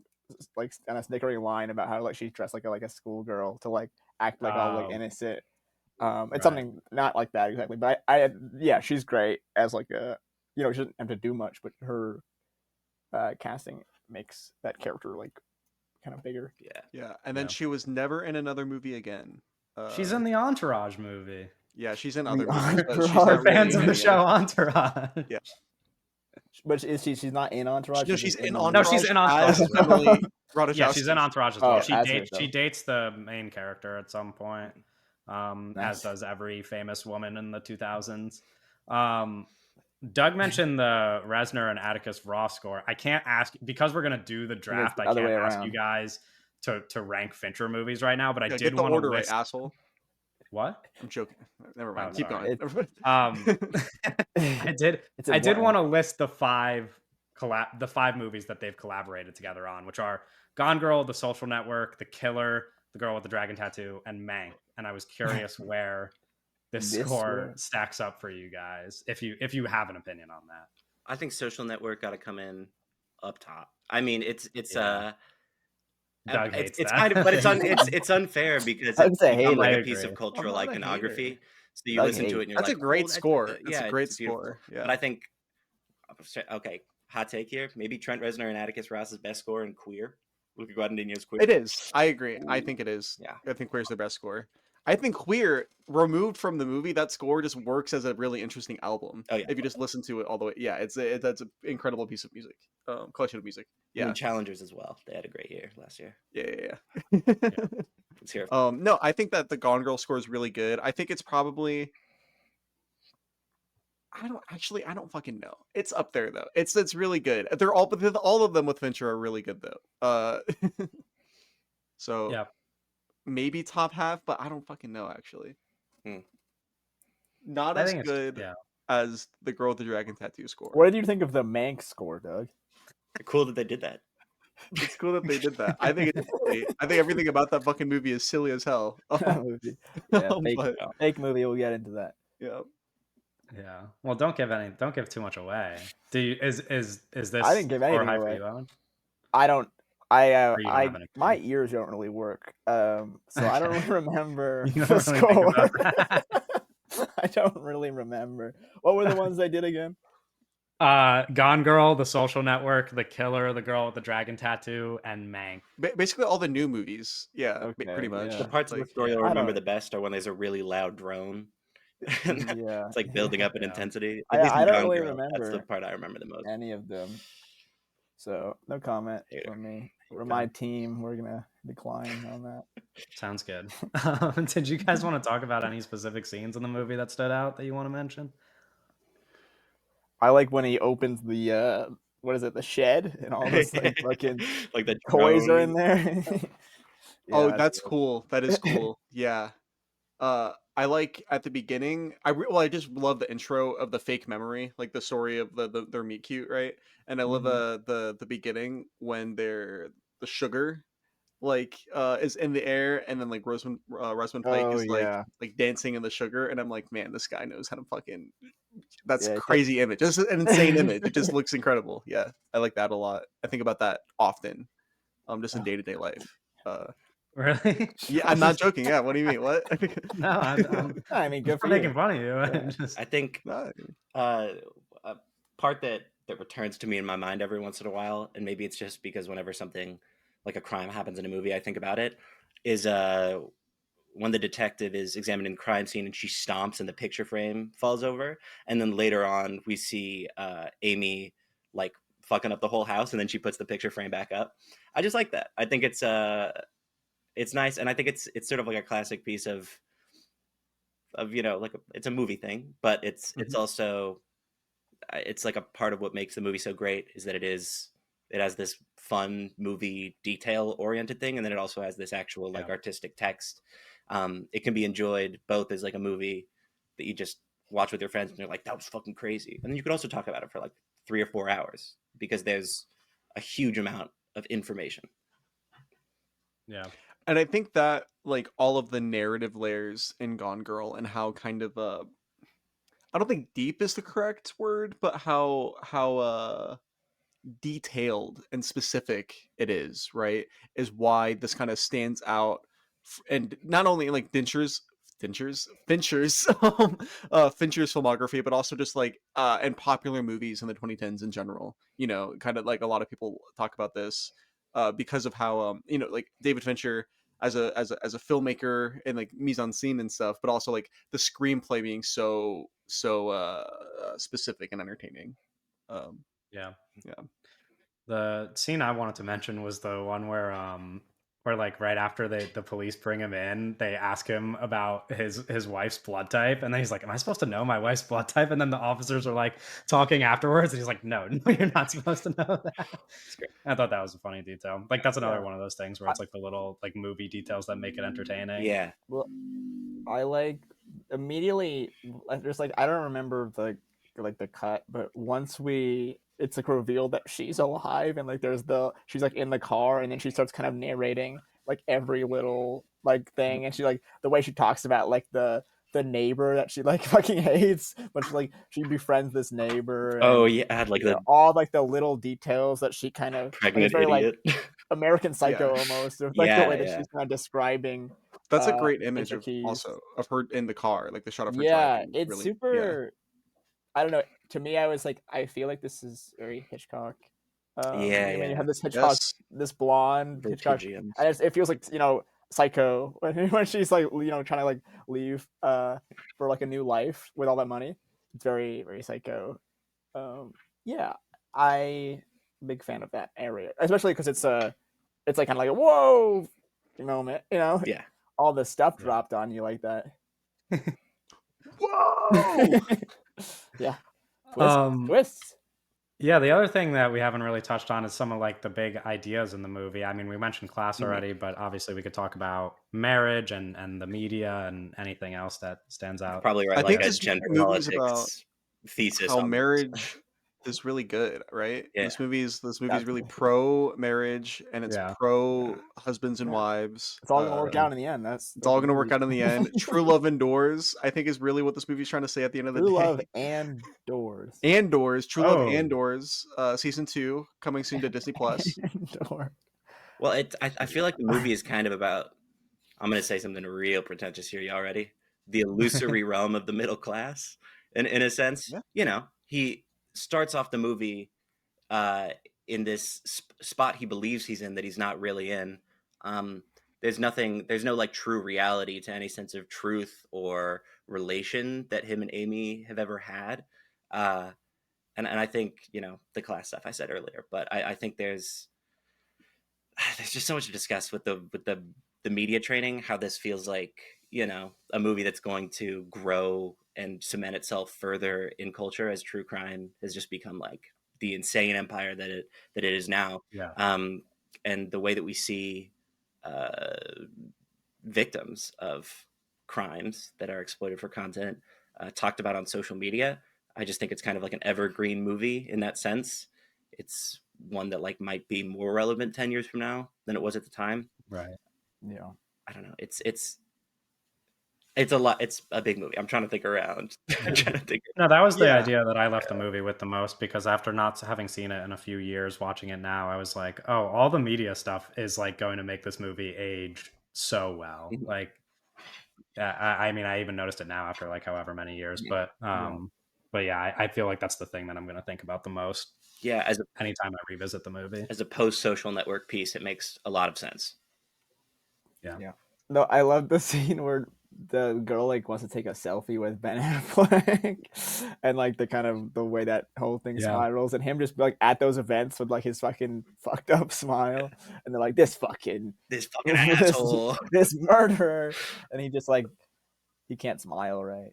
kind of snickering line about how like she's dressed like a schoolgirl to like act like all like Oh, innocent. It's right. something not like that exactly, but I yeah, she's great as like a, you know, she doesn't have to do much, but her casting makes that character like kind of bigger. Yeah. Yeah, and then Yeah. she was never in another movie again. She's in the Entourage movie. Yeah, she's in The other movies, but she's Entourage. not For really fans in of the any show other. Entourage. Yeah. But is she's not in Entourage? No, She's she's just in the Entourage No, she's in Entourage as as well. Emily Ratajkowski. Yeah, she's in Entourage as Oh, well. as herself. She dates the main character at some point, as Nice. does every famous woman in the 2000s. Doug mentioned the Reznor and Atticus Ross score. I can't ask because we're gonna do the draft. the I other can't way ask you around. guys to rank Fincher movies right now, but I Yeah, did get the want to order right, list asshole. what. I'm joking. Never mind. Oh, Keep sorry. going. I did It's I did important. want to list the five movies that they've collaborated together on, which are Gone Girl, The Social Network, The Killer, The Girl with the Dragon Tattoo, and Mank. And I was curious where this score stacks up for you guys, if you have an opinion on that. I think Social Network got to come in up top. I mean, it's Yeah. Doug hates it's that. kind of, but it's unfair because I'd it's say become like I a piece agree. of cultural I'm not a iconography. hater. So you Doug listen to it hate. and you're That's like, a great oh, score. That's yeah, a great it's beautiful. score. Yeah. But I think, okay, hot take here. Maybe Trent Reznor and Atticus Ross's best score in Queer. Luca Guadagnino's Queer. It is. I agree. I think it is. Yeah. I think Queer's the best score. I think Queer, removed from the movie, that score just works as a really interesting album. Oh, yeah. If you just listen to it all the way. Yeah, that's an incredible piece of music. Collection of music. I Yeah. mean, Challengers as well. They had a great year last year. Yeah. Let's hear it. No, I think that the Gone Girl score is really good. I think it's probably I don't fucking know. It's up there though. It's really good. They're all of them with Fincher are really good though. So Yeah. maybe top half, but I don't fucking know actually. Not I as think good as the Girl with the Dragon Tattoo score. What did you think of the Mank score, Doug? Cool that they did that. It's cool that they did that. I think it's silly. I think everything about that fucking movie is silly as hell. Movie. Yeah, But, fake movie. We'll get into that. yeah. Yeah. Well, don't give too much away. Is this I didn't give anything high away. for you, Owen? I don't. Or you don't have an My opinion? ears don't really work, so I don't Okay. remember You the don't really think score. about that. I don't really remember. What were the ones they did again? Gone Girl, The Social Network, The Killer, The Girl with the Dragon Tattoo, and Mank. Basically all the new movies. Yeah, Okay, pretty much. yeah. The parts of the Like, story yeah. I'll I remember don't- the best are when there's a really loud drone. Yeah, It's like building up in Yeah. intensity. I At least in don't Gone really Girl, that's the remember part I remember the most. any of them. So no comment Hater. from me. For Okay. my team, we're gonna decline on that. Sounds good. Did you guys want to talk about any specific scenes in the movie that stood out that you want to mention? I like when he opens the what is it, the shed, and all this like fucking Like the toys are drone. in there. oh, Yeah, that's good. cool. That is cool. Yeah. I like at the beginning. I just love the intro of the fake memory, like the story of their meet cute, right? And I love the beginning when the sugar is in the air, and then like Rosamund Pike Oh is yeah. like dancing in the sugar, and I'm like, man, this guy knows how to fucking. That's Yeah, crazy image. Just an insane image. It just looks incredible. Yeah, I like that a lot. I think about that often, just in day-to-day life. Really? Yeah, I'm not joking. Yeah, what do you mean? What? No, I'm I mean, good for making you. fun of you. Yeah. Just, I think No, a part that returns to me in my mind every once in a while, and maybe it's just because whenever something like a crime happens in a movie, I think about it, is when the detective is examining the crime scene and she stomps and the picture frame falls over, and then later on we see Amy like fucking up the whole house, and then she puts the picture frame back up. I just like that. I think it's nice, and I think it's sort of like a classic piece of like it's a movie thing, but it's also it's like a part of what makes the movie so great is that it has this fun movie detail oriented thing, and then it also has this actual like artistic text. It can be enjoyed both as like a movie that you just watch with your friends and you're like, that was fucking crazy, and then you could also talk about it for like 3 or 4 hours because there's a huge amount of information. Yeah. And I think that like all of the narrative layers in Gone Girl and how kind of I don't think deep is the correct word, but how detailed and specific it is, right? Is why this kind of stands out, and not only like Fincher's Fincher's filmography, but also just like and popular movies in the 2010s in general. You know, kind of like a lot of people talk about this because of how you know, like David Fincher as a filmmaker and like mise en scene and stuff, but also like the screenplay being so specific and entertaining. Um, Yeah. yeah. The scene I wanted to mention was the one where like right after the police bring him in, they ask him about his wife's blood type, and then he's like, "Am I supposed to know my wife's blood type?" And then the officers are like talking afterwards, and he's like, "No, no, you're not supposed to know that." It's great. I thought that was a funny detail. Like that's another Yeah. one of those things where it's like the little like movie details that make it entertaining. Yeah. Well, I like immediately. There's like I don't remember the cut, but once it's like revealed that she's alive, and like she's like in the car, and then she starts kind of narrating like every little like thing, and she like the way she talks about like the neighbor that she like fucking hates, but she befriends this neighbor, Oh and yeah, I had like the all like the little details that she kind of like it's pregnant very like idiot. American Psycho Yeah. almost, or like the way that Yeah. she's kind of describing That's a great image Mr. of Keys. also of her in the car, like the shot of her Yeah, driving. it's Really, super. I don't know. To me, I was like, I feel like this is very Hitchcock. Yeah, You yeah. have this Hitchcock, yes, this blonde Hitchcock, Vertigians. and it feels like Psycho when she's like trying to like leave for like a new life with all that money. It's very very Psycho. Yeah, I big fan of that area, especially because it's like kind of like a whoa moment, Yeah. all the stuff Yeah. dropped on you like that. whoa, Yeah, Um, twists. Yeah, the other thing that we haven't really touched on is some of like the big ideas in the movie. I mean, we mentioned class Mhm. already, but obviously we could talk about marriage and the media and anything else that stands out. Probably I write think like a this gender movie's about politics thesis how on this. marriage is really good, right? Yeah. This movie's That's really pro marriage, and it's Yeah. pro husbands and Yeah. wives. It's all gonna work out in the end. That's It's all gonna work out in the end. True love indoors, I think, is really what this movie's trying to say at the end of the True day. love and doors. And doors, True Love Oh. and Doors, season 2 coming soon to Disney Plus. Door. Well, I feel like the movie is kind of about. I'm going to say something real pretentious here. Y'all ready? The illusory realm of the middle class, in a sense. Yeah. He starts off the movie in this spot he believes he's in that he's not really in. There's no like true reality to any sense of truth or relation that him and Amy have ever had. And I think the class stuff I said earlier, but I think there's just so much to discuss with the media training, how this feels like a movie that's going to grow and cement itself further in culture as true crime has just become like the insane empire that it is now. Yeah. And the way that we see victims of crimes that are exploited for content talked about on social media, I just think it's kind of like an evergreen movie in that sense. It's one that like might be more relevant 10 years from now than it was at the time. Right. Yeah. I don't know. It's a lot. It's a big movie. I'm trying to think around. I'm trying to think. No, that was the Yeah. idea that I left the movie with the most, because after not having seen it in a few years, watching it now, I was like, oh, all the media stuff is like going to make this movie age so well. Mhm. Like, I mean, I even noticed it now after like however many years, Yeah. but yeah, I feel like that's the thing that I'm going to think about the most. Yeah, Anytime I revisit the movie. as a post-social network piece, it makes a lot of sense. Yeah. No, I love the scene where the girl like wants to take a selfie with Ben Affleck, and like the kind of the way that whole thing Yeah. spirals, and him just like at those events with like his fucking fucked up smile, and they're like this fucking asshole. this murderer, and he just like he can't smile right.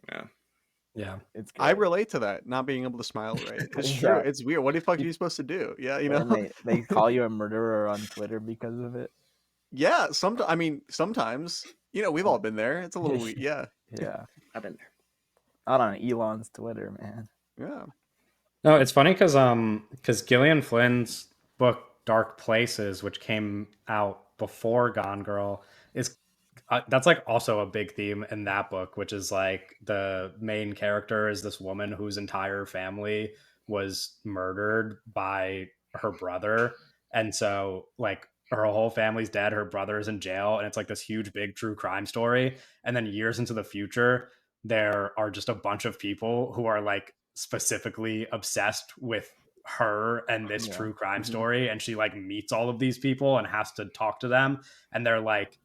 Yeah. It's I great. relate to that, not being able to smile right. It's Yeah. true. It's weird. What the fuck are you supposed to do? Yeah, you know. And they call you a murderer on Twitter because of it. Yeah, sometimes, we've all been there. It's a little weird. Yeah. Yeah, I've been there. not on Elon's Twitter, man. Yeah. No, it's funny because Gillian Flynn's book Dark Places, which came out before Gone Girl is that's like also a big theme in that book, which is like the main character is this woman whose entire family was murdered by her brother, and so like her whole family's dead, her brother is in jail, and it's like this huge big true crime story. And then years into the future, there are just a bunch of people who are like specifically obsessed with her and this true crime story, and she like meets all of these people and has to talk to them, and they're like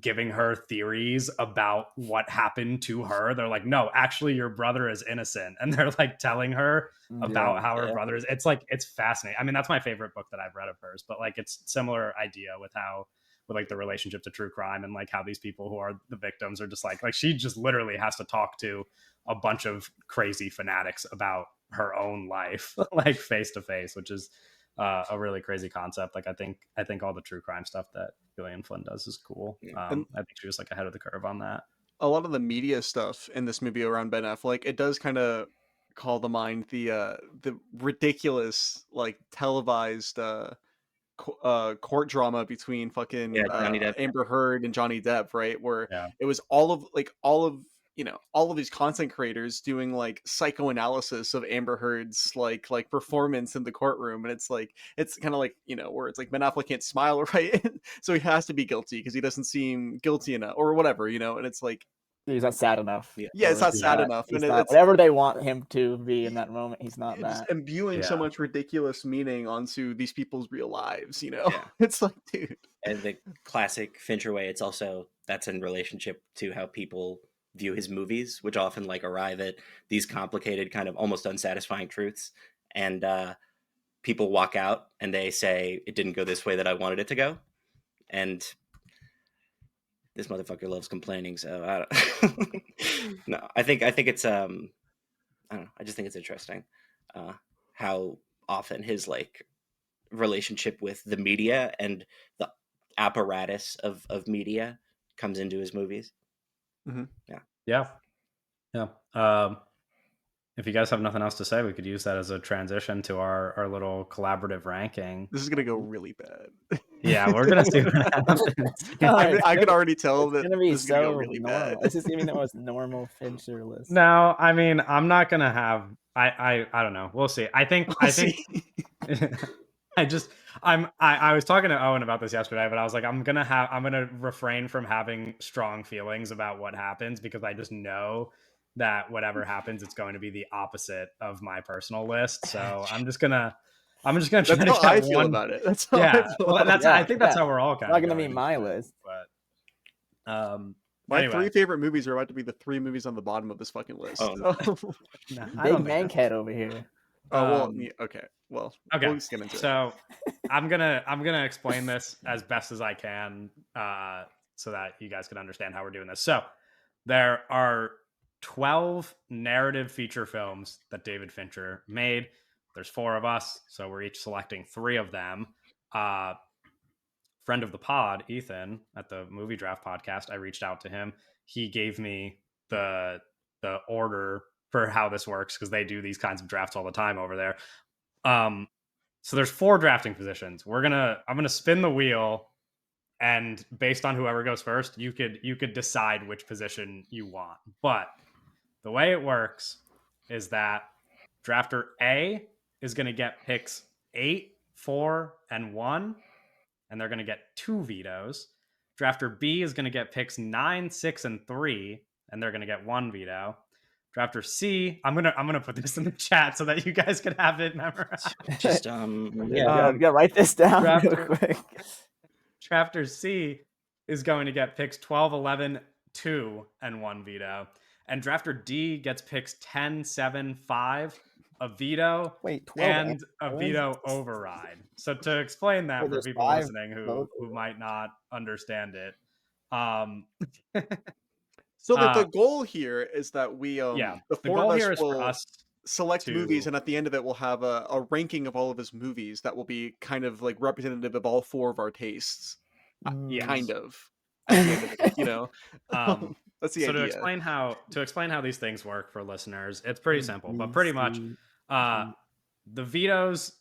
giving her theories about what happened to her. They're like, no, actually your brother is innocent, and they're like telling her about how her brother is. It's like, it's fascinating. I mean, that's my favorite book that I've read of hers, but like it's similar idea with how with like the relationship to true crime, and like how these people who are the victims are just like she just literally has to talk to a bunch of crazy fanatics about her own life like face to face, which is a really crazy concept. Like I think all the true crime stuff that Gillian Flynn does is cool. I think she was like ahead of the curve on that. A lot of the media stuff in this movie around Ben Affleck, it does kind of call to mind the ridiculous like televised court drama between fucking Johnny Depp. Amber Heard and Johnny Depp, right? Where Yeah. it was all of these content creators doing like psychoanalysis of Amber Heard's like performance in the courtroom, and it's kind of like, where it's like Ben Affleck can't smile, right? So he has to be guilty because he doesn't seem guilty enough or whatever, and it's like he's not sad enough. Yeah, it's not sad enough, and it's whatever they want him to be in that moment, he's not that. Just imbuing so much ridiculous meaning onto these people's real lives, Yeah. It's like, dude. And the classic Fincher way, it's also that's in relationship to how people view his movies, which often like arrive at these complicated kind of almost unsatisfying truths, and people walk out and they say it didn't go this way that I wanted it to go, and this motherfucker loves complaining. So I don't no, I think it's I don't know, I just think it's interesting how often his like relationship with the media and the apparatus of media comes into his movies. Mm-hmm. Yeah. If you guys have nothing else to say, we could use that as a transition to our little collaborative ranking. This is gonna go really bad. Yeah, we're gonna see what happens. I can already tell that gonna be this is gonna go so really normal. bad. This is gonna be the most normal Fincher list. No, I mean, I'm not gonna have. I don't know. We'll see. I think. I was talking to Owen about this yesterday, but I was like, I'm gonna refrain from having strong feelings about what happens, because I just know that whatever happens, it's going to be the opposite of my personal list. So I'm just gonna try That's to how get I feel about it. That's how I feel about it. I think that's how we're all kind It's of. not gonna be my list. But my three favorite movies are about to be the three movies on the bottom of this fucking list. Oh. Big Mankhead over here. Okay. Well, okay. we'll just get into it. So I'm gonna explain this as best as I can, so that you guys can understand how we're doing this. So there are 12 narrative feature films that David Fincher made. There's 4 of us, so we're each selecting 3 of them. Friend of the pod, Ethan, at the Movie Draft podcast, I reached out to him. He gave me the order for how this works, because they do these kinds of drafts all the time over there. So there's 4 drafting positions. I'm gonna spin the wheel, and based on whoever goes first, you could decide which position you want. But the way it works is that drafter A is going to get picks 8, 4, and 1, and they're going to get 2 vetoes. Drafter B is going to get picks 9, 6, and 3, and they're going to get 1 veto. Drafter C, I'm gonna put this in the chat so that you guys can have it memorized. Just gotta write this down real quick. Drafter C is going to get picks 12, 11, 2, and 1 veto. And drafter D gets picks 10, 7, 5, a veto, 12 and a veto override. So to explain that for people listening who might not understand it, so the goal here is that we the 4 goal of us here is will for us select movies, and at the end of it we'll have a ranking of all of his movies that will be kind of like representative of all 4 of our tastes. Yes. Kind of. At the end of it, that's the idea. To explain how these things work for listeners, it's pretty simple, but pretty much The vetoes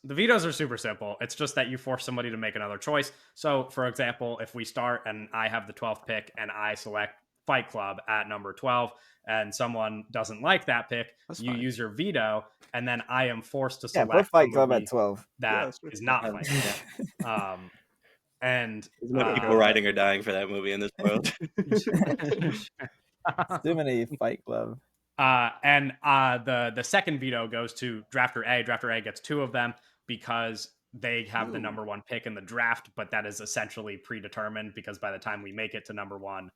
are super simple. It's just that you force somebody to make another choice. So, for example, if we start and I have the 12th pick and I select Fight Club at number 12 and someone doesn't like that pick, you fine. use your veto and then I am forced to Yeah, select put a Fight Club movie at 12. that is not Yeah. Fight Club. And There's no people riding or dying for that movie in this world. Too many Fight Club. The second veto goes to drafter A. Drafter A gets 2 of them because they have the number 1 pick in the draft, but that is essentially predetermined because by the time we make it to number 1,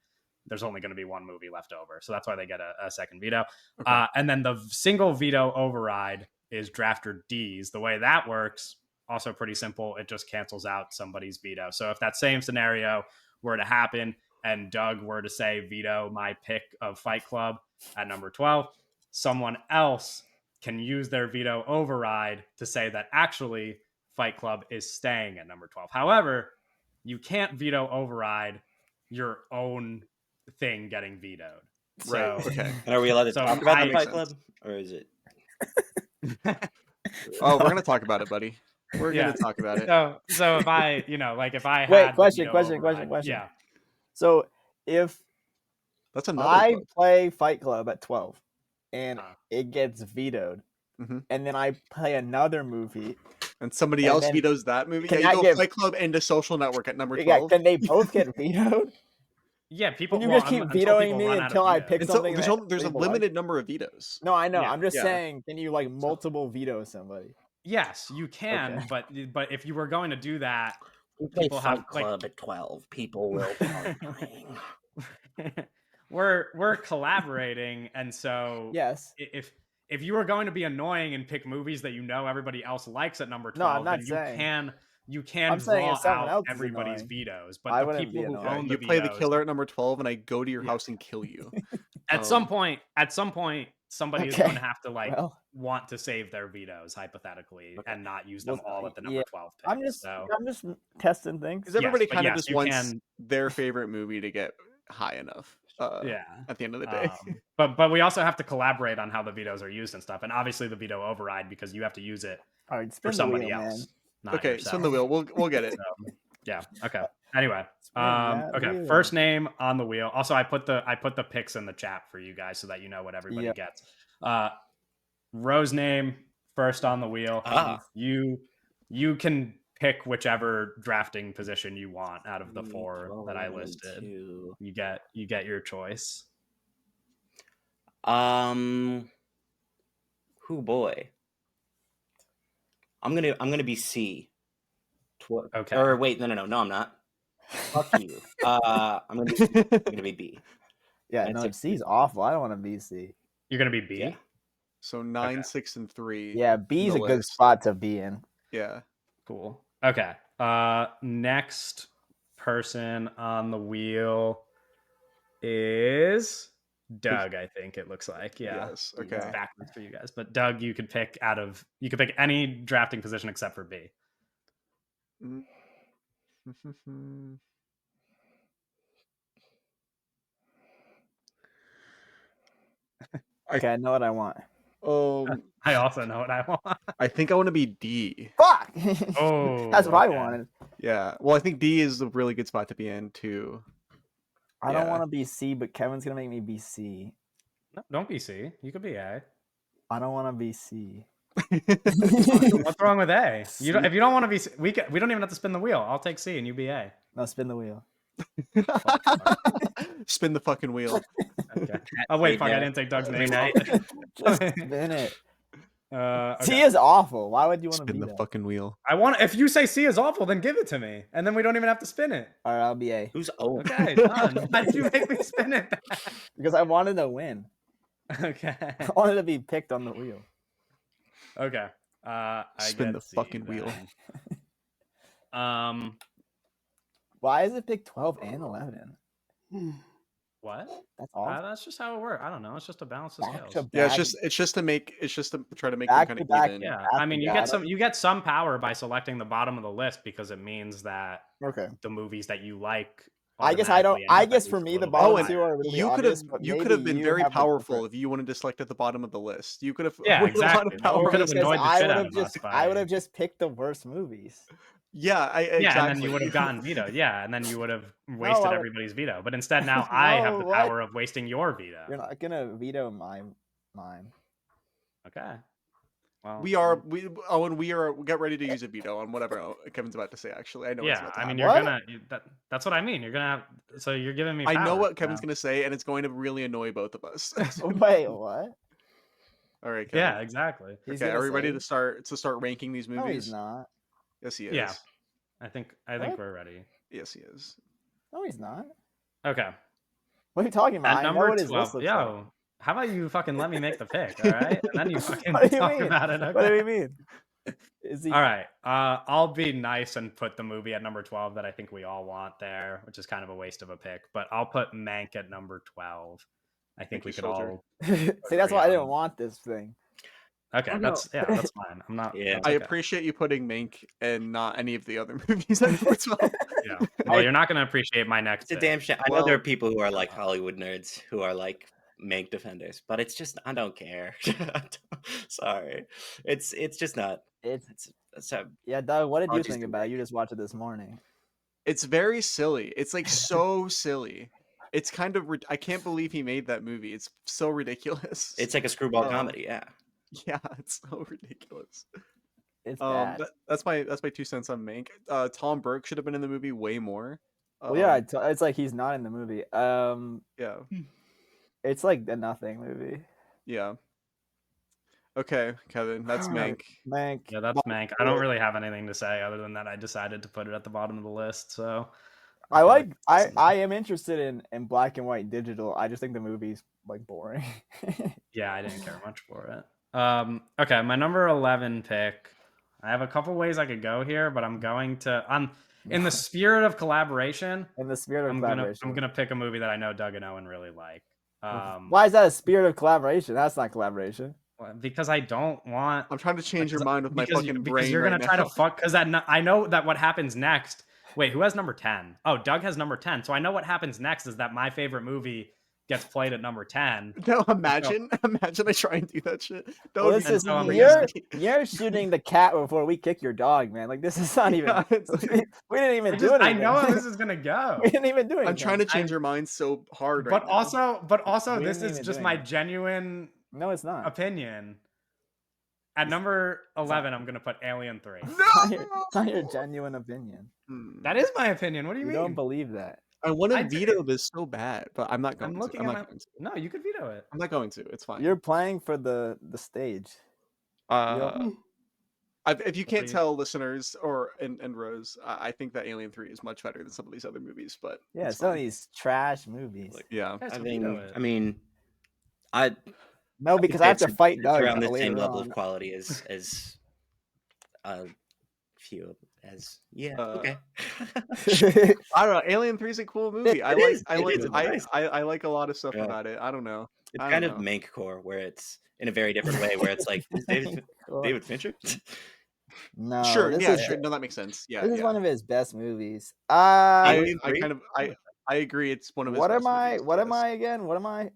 there's only going to be 1 movie left over. So that's why they get a second veto. Okay. And then the single veto override is drafter D's. The way that works, also pretty simple. It just cancels out somebody's veto. So if that same scenario were to happen and Doug were to say veto my pick of Fight Club at number 12, someone else can use their veto override to say that actually Fight Club is staying at number 12. However, you can't veto override your own thing getting vetoed. Right. So, Okay. And are we allowed to talk about the Fight Club? Or is it? Oh, we're gonna talk about it, buddy. We're gonna talk about it. So if I, if I Wait, had question. Yeah. So if That's another I book. play Fight Club at 12 and it gets vetoed, and then I play another movie and somebody and else then- vetoes that movie, can yeah, I you go get- Fight Club and The Social Network at number yeah, 12. can they both get vetoed? Yeah, people. Can you well, just keep until vetoing people me run out of until I vetoes. pick And so something? there's a people limited number of vetoes. No, I know. Yeah. I'm just Yeah. saying, can you like multiple veto somebody? Yes, you can, Okay. but if you were going to do that, We play people Fight have Club at 12. People will start playing. we're collaborating, and so Yes. if you were going to be annoying and pick movies that everybody else likes at number 12, No, I'm not then saying. you can I'm saying draw if someone out else is everybody's annoying, vetoes. I But the wouldn't be people who annoyed. own You the play the vetoes, killer at number 12 and I go to your Yeah. house and kill you. at some point, somebody is Okay. going to have to Well, want to save their vetoes hypothetically and not use them Well, all at the number yeah, 12 pick. I'm just testing things. Because everybody but kind of yes, just you wants can- their favorite movie to get high enough. Yeah. At the end of the day. But we also have to collaborate on how the vetoes are used and stuff, and obviously the veto override because you have to use it All right, for spin the somebody wheel, else. man. Not Okay, yourself. spin the wheel. We'll get it. So, yeah. Okay. Anyway. Spin that Okay. wheel. First name on the wheel. Also, I put the picks in the chat for you guys so that you know what everybody Yep. gets. Ro's name first on the wheel. You can pick whichever drafting position you want out of the 4 that I listed. You get your choice. Who boy? I'm gonna be C. Okay. Or wait, no, I'm not. Fuck you. I'm gonna be B. Yeah, That's no, it. C's awful. I don't want to be C. You're gonna be B. Yeah. So 9, Okay. 6, and 3. Yeah, B's the a good list. spot to be in. Yeah. Cool. Okay. Next person on the wheel is Doug, I think it looks like. Yeah. Yes. It's Okay. backwards for you guys. But Doug, you could pick any drafting position except for B. Okay, I know what I want. I also know what I want. I think I want to be D. Fuck! Oh, That's what I okay. wanted. Yeah. Well, I think D is a really good spot to be in too. I don't Yeah. want to be C, but Kevin's gonna make me be C. No, don't be C. You could be A. I don't want to be C. What's wrong with A? If you don't want to be C, we don't even have to spin the wheel. I'll take C and you be A. No, spin the wheel. Spin the fucking wheel. Okay. Oh wait, fuck! I didn't take Doug's name. Just spin it. Okay. C is awful. Why would you want to Spin be the that? fucking wheel. If you say C is awful, then give it to me, and then we don't even have to spin it. All right, I'll be A. Who's O? Okay, done. Why did you make me spin it? Because I wanted to win. Okay. I wanted to be picked on the wheel. Okay. Spin the fucking wheel. Why is it pick 12 and 11? What? That's awful. That's just how it works. I don't know. It's just a balance of Back scales. to Yeah, back. it's just to try to make Back them to kind back. of even. Yeah, Back I to mean, you back. get some power by selecting the bottom of the list because it means that Okay. the movies that you like I guess I don't. automatically I end up guess at for least a me, the little bit bottom and two higher. are really you could have obvious, but you maybe could have been you very have a powerful different. if you wanted to select at the bottom of the list. You could have Yeah, with a lot exactly. of No, you power. could have Because annoyed the I shit would out have of us just by I would have just picked the worst movies. Yeah, yeah, and then exactly. you would have gotten veto. Yeah, and then you would have No, wasted I would. everybody's veto. But instead, now I have No, the what? power of wasting your veto. You're not gonna veto mine. Okay. Well, Owen, we get ready to use a veto on whatever Kevin's about to say. Actually, I know what's yeah. about to I mean, happen. you're What? gonna. That's what I mean. You're gonna have. So you're giving me. I know power, what Kevin's now. gonna say, and it's going to really annoy both of us. Wait, what? All right, Kevin. Yeah, exactly. He's Okay, gonna are we ready say- to start ranking these movies? No, he's not. Yes, he is. Yeah. I think What? we're ready. Yes, he is. No, he's not. Okay. What are you talking about? At I know number what his 12. list looks Yo, how about you fucking let me make the pick, all right? And then you fucking What do you talk mean? about it. What do Okay. you mean? Is he? All right. I'll be nice and put the movie at number 12 that I think we all want there, which is kind of a waste of a pick. But I'll put Mank at number 12. I think Thank we you, could soldier. all. See, that's why I agree didn't on- want this thing. Okay, Oh, that's no. that's fine. I'm not. Yeah. that's I okay. appreciate you putting Mank and not any of the other movies at number 12. Yeah. Well, you're not gonna appreciate my next. It's a pick. damn shame. I know there are Well, people who are like Hollywood nerds who are like Mank defenders, but it's just I don't care. Sorry, it's just not. It's It's a yeah, Doug. What did you Apologies think to about it? Mike. You just watched it this morning. It's very silly. It's like so silly. It's kind of I can't believe he made that movie. It's so ridiculous. It's like a screwball Oh. comedy. Yeah. yeah, it's so ridiculous. It's bad. That's my 2 cents on Mank. Tom Burke should have been in the movie way more. Well, yeah, it's like he's not in the movie. Yeah. It's like a nothing movie. Yeah. Okay, Kevin, that's Mank. Mank. Yeah, that's Mank. I don't really have anything to say other than that I decided to put it at the bottom of the list. So I feel like. that's I am interested in black and white digital. I just think the movie's like boring. yeah, I didn't care much for it. Okay, my number 11 pick. I have a couple ways I could go here, but I'm going to. I'm in the spirit of collaboration. In the spirit of collaboration. I'm gonna pick a movie that I know Doug and Owen really like. Why is that a spirit of collaboration? That's not collaboration. Because I don't want. I'm trying to change your mind with my because fucking brain. you're gonna right try now. to fuck. Because I know that what happens next. Wait, who has number 10? Oh, Doug has number 10. So I know what happens next is that my favorite movie gets played at number 10. No, imagine I try and do that shit. That Well, would this be is crazy. you're shooting the cat before we kick your dog, man. Like this is not even. Yeah, it's like- we didn't even I do just- I anything. know how this is gonna go. We didn't even do anything. I'm trying to change your mind so hard right But now. also, We this didn't is even just do my anything. genuine No, it's not. opinion. At number 11, I'm gonna put Alien 3. It's not your genuine opinion. That is my opinion. What do you You mean? don't believe that. I want I to do. veto this so bad, but I'm not going I'm to. looking I'm at not my. going to. No, you could veto it. I'm not going to. It's fine. You're playing for the stage. If you can't Please. tell listeners and Rose, I think that Alien 3 is much better than some of these other movies, but Yeah, it's some of fine. these trash movies. Yeah. Guys, I veto mean, it. I No, because I have to fight it's Doug around the later same level on. of quality as a few as okay. I don't know. Alien 3 is a cool movie. I It like is. I It like is. It's I, nice. I like a lot of stuff Yeah. about it. I don't know. It's I kind don't of know. Mank core where it's in a very different way where it's like is David Fincher? No, Sure, this yeah, is, sure. No, that makes sense. Yeah, This is yeah. one of his best movies. Alien I 3? kind of I agree. It's one of his. What best am I? movies, What am yes. I again? What am I?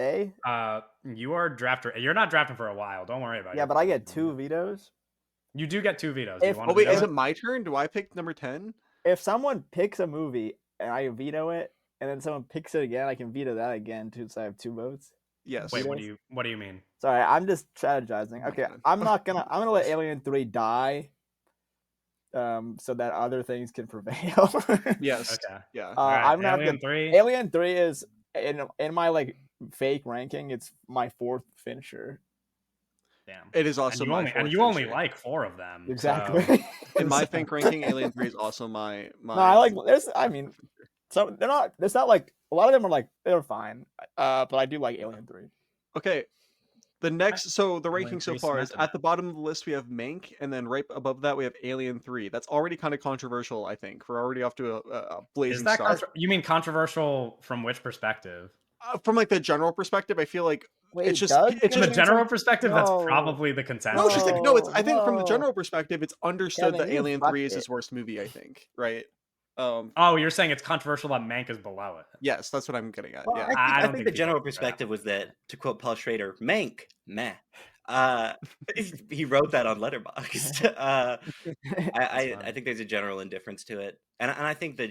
A? You are drafter. You're not drafting for a while. Don't worry about it. Yeah, but I get 2 vetoes. You do get 2 vetoes. If- You want Oh wait, veto is it? it my turn? Do I pick number 10? If someone picks a movie and I veto it, and then someone picks it again, I can veto that again too. So I have 2 votes. Yes. Wait, vetoes? what do you mean? Sorry, I'm just strategizing. Oh my Okay, God. I'm gonna let Alien 3 die. So that other things can prevail. Yes. Okay. Yeah. All right, I'm not Alien gonna- 3. Alien 3 is in my like fake ranking. It's my 4th Fincher. Damn. It is also And my you only Fincher. like 4 of them. so- Exactly. In my think ranking, Alien 3 is also my. No, I like. There's. I mean, so they're not. It's not like a lot of them are like they're fine. But I do like Alien 3. Okay. The next, so the Alien ranking so 3 far is smacking. at the bottom of the list we have Mank, and then right above that we have Alien 3. That's already kind of controversial, I think. We're already off to a blazing Is that start. you mean controversial from which perspective? From like the general perspective, I feel like Wait, it's just Doug? it's From the just general perspective, that's No. probably the consensus. no, it's just like no. It's I think from the No. general perspective, it's understood Kevin, that you Alien fucked 3 is it. his worst movie. I think, right? Oh, you're saying it's controversial that Mank is below it. Yes, that's what I'm getting at. Well, Yeah. I I don't think think the people general are fair. perspective was that, to quote Paul Schrader, Mank, meh. Uh, he wrote that on Letterboxd. I think there's a general indifference to it, and I think that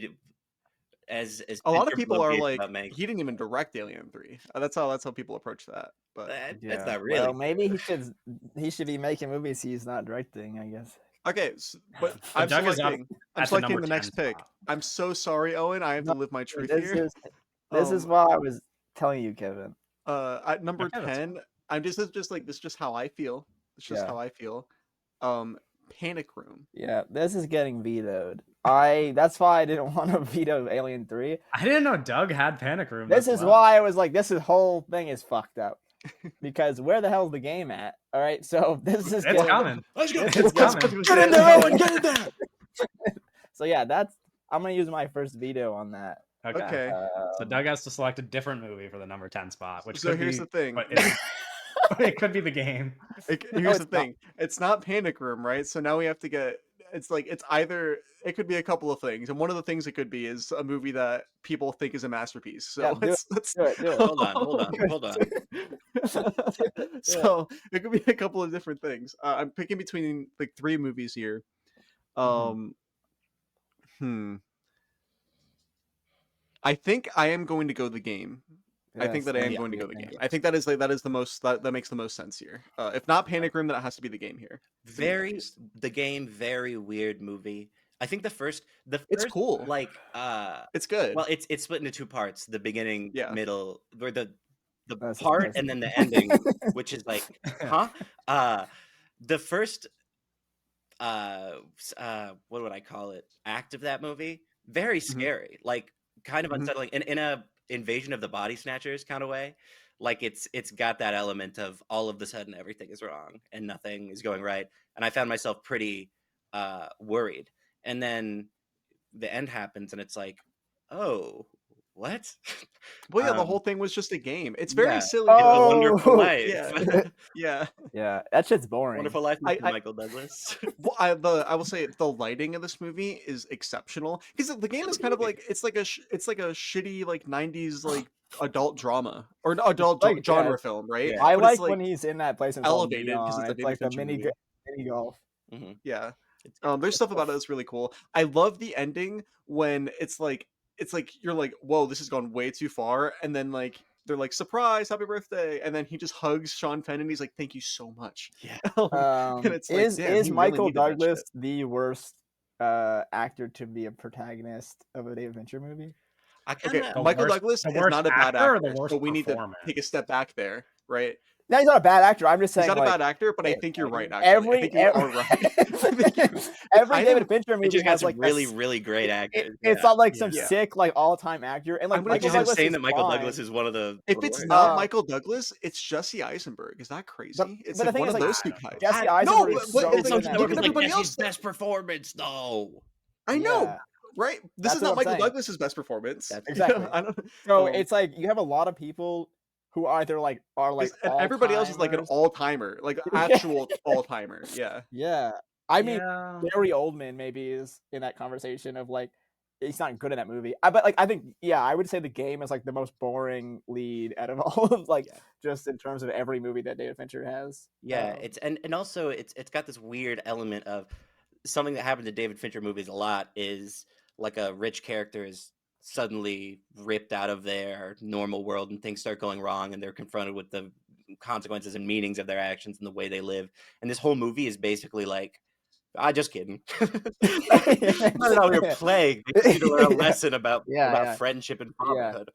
as A lot of Fincher people are bloviates like, about Mank, he didn't even direct Alien 3. That's how people approach that. But that's not Well, really. maybe he should be making movies he's not directing, I guess. okay, but So I'm Doug is up selecting. I'm at the selecting number the next 10 pick. spot. I'm so sorry, Owen. I have to No, live my truth This here. is what I was telling you, Kevin. At number Okay, that's 10, I'm just like this is just how I feel. It's just Yeah. how I feel. Panic Room. Yeah, this is getting vetoed. That's why I didn't want to veto Alien 3. I didn't know Doug had Panic Room. This as is well. why I was like, this whole thing is fucked up. Because where the hell's the game at? All right, so this is It's getting- coming. Let's go. It's coming. Get in there, Owen. Get in there. So yeah, I'm gonna use my first veto on that. Okay. So Doug has to select a different movie for the number 10 spot, which So could here's be, the thing. but it could be the game. Here's the it's not. thing. It's not Panic Room, right? So now we have to get. It's like it's either. It could be a couple of things, and one of the things it could be is a movie that people think is a masterpiece. So Yeah, let's do it. Hold on. So it could be a couple of different things. I'm picking between like 3 movies here. I think I am going to go The Game. I think that I am going to go The Game. I think that is the most that makes the most sense here. If not Panic Room, then it has to be The Game here. The Game, very weird movie. I think the first It's cool. like It's good. well, it's split into 2 parts: the beginning, Yeah. middle, or the That's part, disgusting. and then the ending, which is like, huh? The first what would I call it? Act of that movie, very scary, like kind of unsettling, in a Invasion of the Body Snatchers kind of way. Like it's got that element of all of the sudden everything is wrong and nothing is going right, and I found myself pretty worried. And then the end happens, and it's like, oh, what? Well, yeah, the whole thing was just a game. It's very yeah. silly. It's Oh, a Wonderful Life. Yeah. Yeah. Yeah, that shit's boring. Wonderful Life, Mr. I- Michael Douglas. Well, I will say the lighting of this movie is exceptional because the game is kind of like it's like a shitty like 90s like adult drama or an adult like, genre yeah, film, right? yeah. I But like it's, when he's in that place and it's all elevated because neon. it's a It's David like the Fincher mini golf. Yeah. It's There's stuff about it that's really cool. I love the ending when it's like you're like, whoa, this has gone way too far, and then like they're like, surprise, happy birthday, and then he just hugs Sean Penn and he's like, thank you so much. Yeah. And it's like, damn, Is he really Michael needed that Douglas shit. the worst actor to be a protagonist of a David Fincher movie? I Okay, kind of Michael worst- Douglas the is worst not a bad actor or actor, the worst so we need to performance? take a step back there, right? No, he's not a bad actor. I'm just saying He's not a like, bad actor, but I think you're right. Actually, I think you are right. every I David am- Fincher it movie just got has some like really, really great actors. it's not like some Yeah. sick like all-time actor, and like I'm gonna Michael just I'm Douglas saying is that Michael fine. Douglas is one of the. If one of the it's worst. not Michael Douglas, it's Jesse Eisenberg. Is that crazy? It's but the like thing one is, of like, those two I guys. Jesse No, Eisenberg but is so it's good like, in that look at movie. everybody else. Best performance, though. I know, Yeah. right? This That's is what not I'm Michael saying. Douglas's best performance. That's- Exactly. I don't. So it's like you have a lot of people who either like are like and everybody else is like an all-timers. all-timer, like actual all-timer. Yeah. Yeah, I mean Yeah. Gary Oldman maybe is in that conversation of like he's not good in that movie. But like I think I would say The Game is like the most boring lead out of all of like just in terms of every movie that David Fincher has. Yeah, it's and also it's got this weird element of something that happened to David Fincher movies a lot is like a rich character is suddenly ripped out of their normal world and things start going wrong and they're confronted with the consequences and meanings of their actions and the way they live. And this whole movie is basically like, just kidding. Not how you're plagued. You need to learn a lesson about friendship and fatherhood.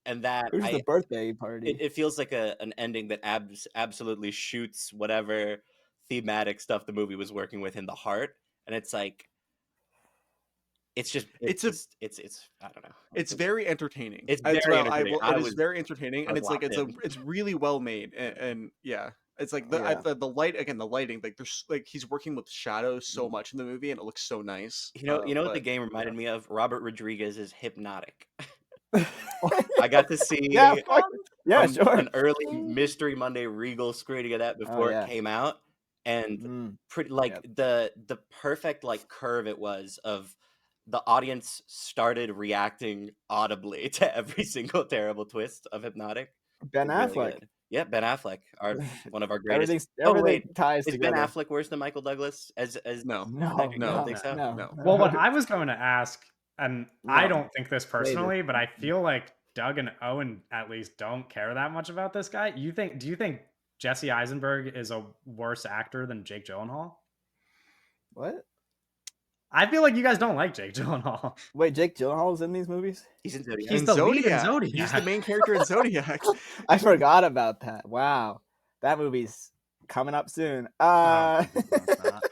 And that Who's the birthday party? It feels like an ending that absolutely shoots whatever thematic stuff the movie was working with in the heart, and it's like it's I don't know. It's very entertaining. It's very entertaining. It is very entertaining, and it's like it's really well made, and yeah. It's like the light again, the lighting. Like there's like he's working with shadows so much in the movie, and it looks so nice. You know what The Game reminded me of? Robert Rodriguez is Hypnotic. I got to see an early Mystery Monday Regal screening of that before it came out, and pretty like the perfect like curve it was of the audience started reacting audibly to every single terrible twist of Hypnotic. Ben Really Affleck. good. Yeah, Ben Affleck, one of our greatest. Everything ties is together. Ben Affleck worse than Michael Douglas? No. You don't think so? No. Well, what I was going to ask, and I No. don't think this personally, but I feel like Doug and Owen at least don't care that much about this guy. Do you think Jesse Eisenberg is a worse actor than Jake Gyllenhaal? What? I feel like you guys don't like Jake Gyllenhaal. Wait, Jake Gyllenhaal's in these movies? He's in Zodiac. He's In the lead in Zodiac. Zodiac. He's the main character in Zodiac. I forgot about that. Wow, that movie's coming up soon. Oh, it's not.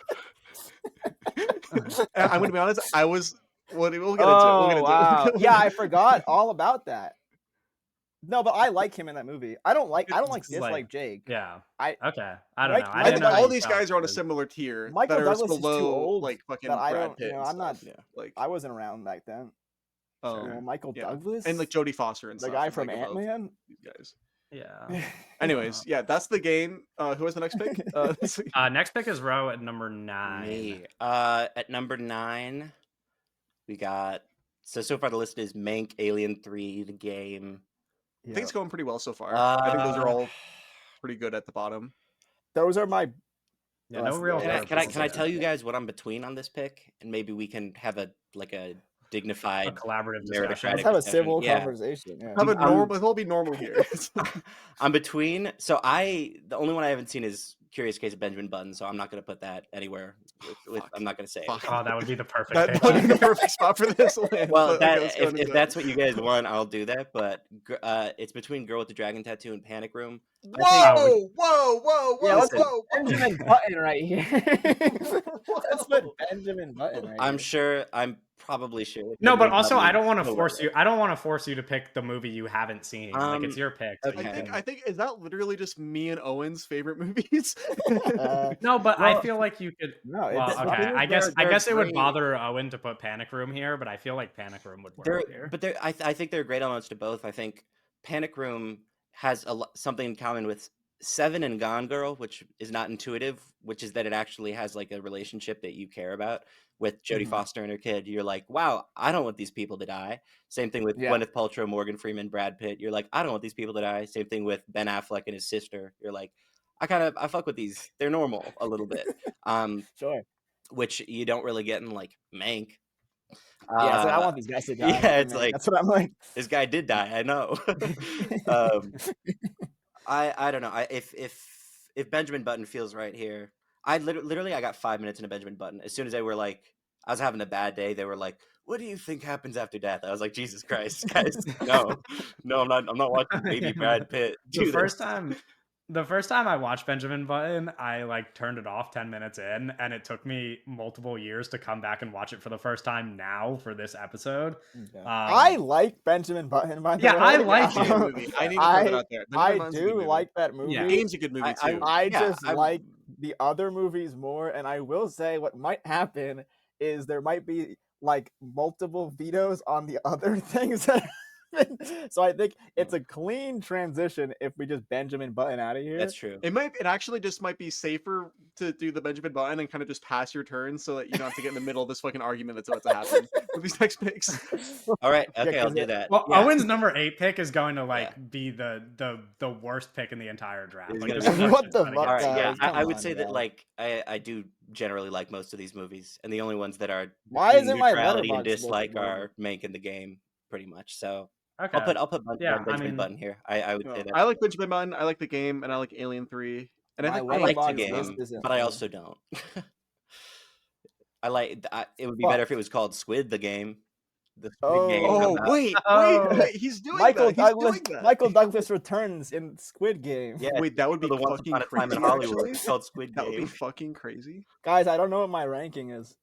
I'm gonna be honest. I was. We'll get into it. Oh, We'll get into wow. it. Yeah, I forgot all about that. No, but I like him in that movie. I don't It's dislike like- Jake. Yeah. I Okay. I don't Mike- know. I I didn't think know all you these felt guys are on a this. similar tier. Michael that are Douglas is too below, old, like fucking but I Brad don't- Pitt. you know, and I'm not- stuff. Yeah, like I wasn't around back then. Michael yeah. Douglas and like Jodie Foster and the stuff. guy is, from like, above Ant-Man. These guys. Yeah. Anyways, yeah, that's the game. Who has the next pick? Next pick is Ro at number 9. Me. At number 9, we got. So far the list is Mank, Alien 3, The Game. I think it's going pretty well so far. I think those are Uh, all pretty good at the bottom. Those are my. Yeah, Oh, no that's real. the- Can I, hard can I picks can I there. tell you guys what I'm between on this pick, and maybe we can have a a dignified collaborative meritocratic discussion? Let's have a discussion. civil Yeah. conversation. Yeah. Have a I'm- normal. It'll be normal here. I'm between. So the only one I haven't seen is Curious Case of Benjamin Button. So I'm not going to put that anywhere. Fuck. I'm not going to say. Fuck. It. Oh, that would be the perfect that pick. would be the perfect spot for this one. Well, but, okay, let's go if into that's what you guys want, I'll do that. But it's between Girl with the Dragon Tattoo and Panic Room. Whoa, whoa, Yeah, let's whoa. Benjamin Button right here. Let's put Benjamin Button right I'm here. sure. I'm probably sure. No, but Benjamin also Button I don't want to will force work. you. I don't want to force you to pick the movie you haven't seen. Like it's your pick. So you okay. can- I think is that literally just me and Owen's favorite movies? No, but Well, I feel like you could. No, Well, it's okay. I they're- guess they're it would great. bother Owen to put Panic Room here, but I feel like Panic Room would work here. I think there are great elements to both. I think Panic Room has something in common with Seven and Gone Girl, which is not intuitive, which is that it actually has like a relationship that you care about with Jodie Mhm. Foster and her kid. You're like, wow, I don't want these people to die. Same thing with Yeah. Gwyneth Paltrow, Morgan Freeman, Brad Pitt. You're like, I don't want these people to die. Same thing with Ben Affleck and his sister. You're like, I fuck with these. They're normal a little bit. Sure. Which you don't really get in like Mank. Yeah, so I want these guys to die. yeah, it's like- that's what I'm like. This guy did die. I know. I don't know. If Benjamin Button feels right here, I literally I got 5 minutes into Benjamin Button. As soon as they were like, I was having a bad day. They were like, "What do you think happens after death?" I was like, "Jesus Christ, guys, no, I'm not watching baby Brad Pitt." The first time I watched Benjamin Button, I like turned it off 10 minutes in, and it took me multiple years to come back and watch it for the first time now for this episode. Okay. I like Benjamin Button. By the way. I like It's a it. good movie. I need to put it out there. I Benjamin Button's a good do movie. like that movie. Yeah. Game's a good movie too. I Yeah, just like the other movies more, and I will say what might happen is there might be like multiple vetoes on the other things that happen. So I think it's a clean transition if we just Benjamin Button out of here. That's true. It actually just might be safer to do the Benjamin Button and kind of just pass your turn so that you don't have to get in the middle of this fucking argument that's about to happen with these next picks. All right, Yeah, okay, I'll 'cause do that. Well, Yeah. Owen's number 8 pick is going to like be the worst pick in the entire draft. It's Like, gonna there's be- no What chance the that it fuck, All gets- right, yeah, guys, come I would on, say that guys. like I do generally like most of these movies, and the only ones that are Why between isn't my neutrality and Letterboxd list dislike loading? are Mank in The Game, pretty much. So Okay. I'll put Yeah, I Benjamin mean- Button here. I would say that. I like Benjamin Button. I like The Game, and I like Alien 3. And I My think I like The Letterboxd Game, list isn't but I full. also don't. It would be Fuck. better if it was called Squid the Game. The Squid Oh. Game. Oh, not- wait, Oh. wait, he's doing Michael that. He's Douglas. doing that. Michael Douglas returns in Squid Game. Yeah, Wait, that would be the Once fucking Upon a Time crazy. in Hollywood. Actually. It's called Squid That would be Game. fucking crazy. Guys, I don't know what my ranking is.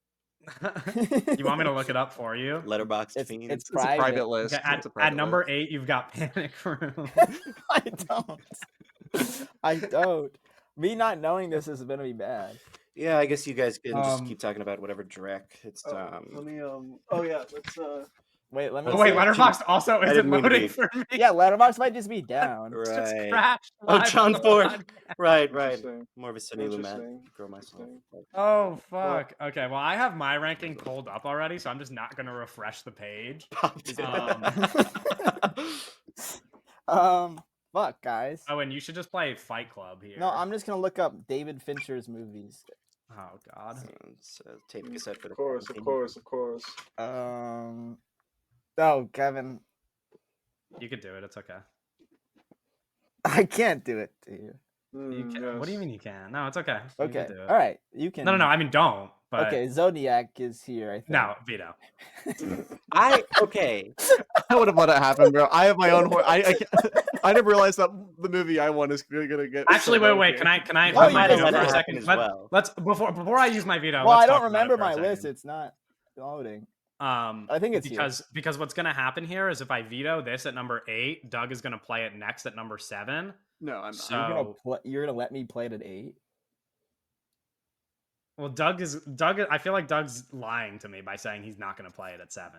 You want me to look it up for you? Letterboxd It's fiend. It's a private list. Okay, It's a at private number list. 8, you've got Panic Room. I don't. I don't. Me not knowing this is gonna be bad. Yeah, I guess you guys can just Um, keep talking about whatever Drek. It's Let me. Oh yeah, let's. Wait, let me. Oh wait, see. Letterboxd also I isn't didn't mean to loading be- for me. Yeah, Letterboxd might just be down. It's just Right. crashed. Oh, live John on the Ford. podcast. Right. Interesting. More of a Sunny Lumet Interesting. girl myself. Oh fuck. Okay, well I have my ranking pulled up already, so I'm just not gonna refresh the page. Fuck, guys. Oh, and you should just play Fight Club here. No, I'm just gonna look up David Fincher's movies. Oh god. It's a tape cassette for the Of course. Oh, Kevin, You could do it. It's okay. I can't do it to you. You can. What do you mean you can? No, it's okay. You Okay, can do it. all right, you can. No. I mean, don't. But Okay, Zodiac is here. I think. no, veto. Okay. I would have let it happen, bro. I have my own. I never realized that the movie I want is gonna get. Actually, so wait. okay. Can I Oh, use you my might veto have let for a it second? happen as well. Let's before I use my veto. Well, let's I don't talk about it remember for a my list. second. It's not loading. I think it's here. because what's gonna happen here is if I veto this at number 8, Doug is gonna play it next at number 7. No, I'm not. So You're gonna let me play it at 8? well, Doug. I feel like Doug's lying to me by saying he's not gonna play it at 7.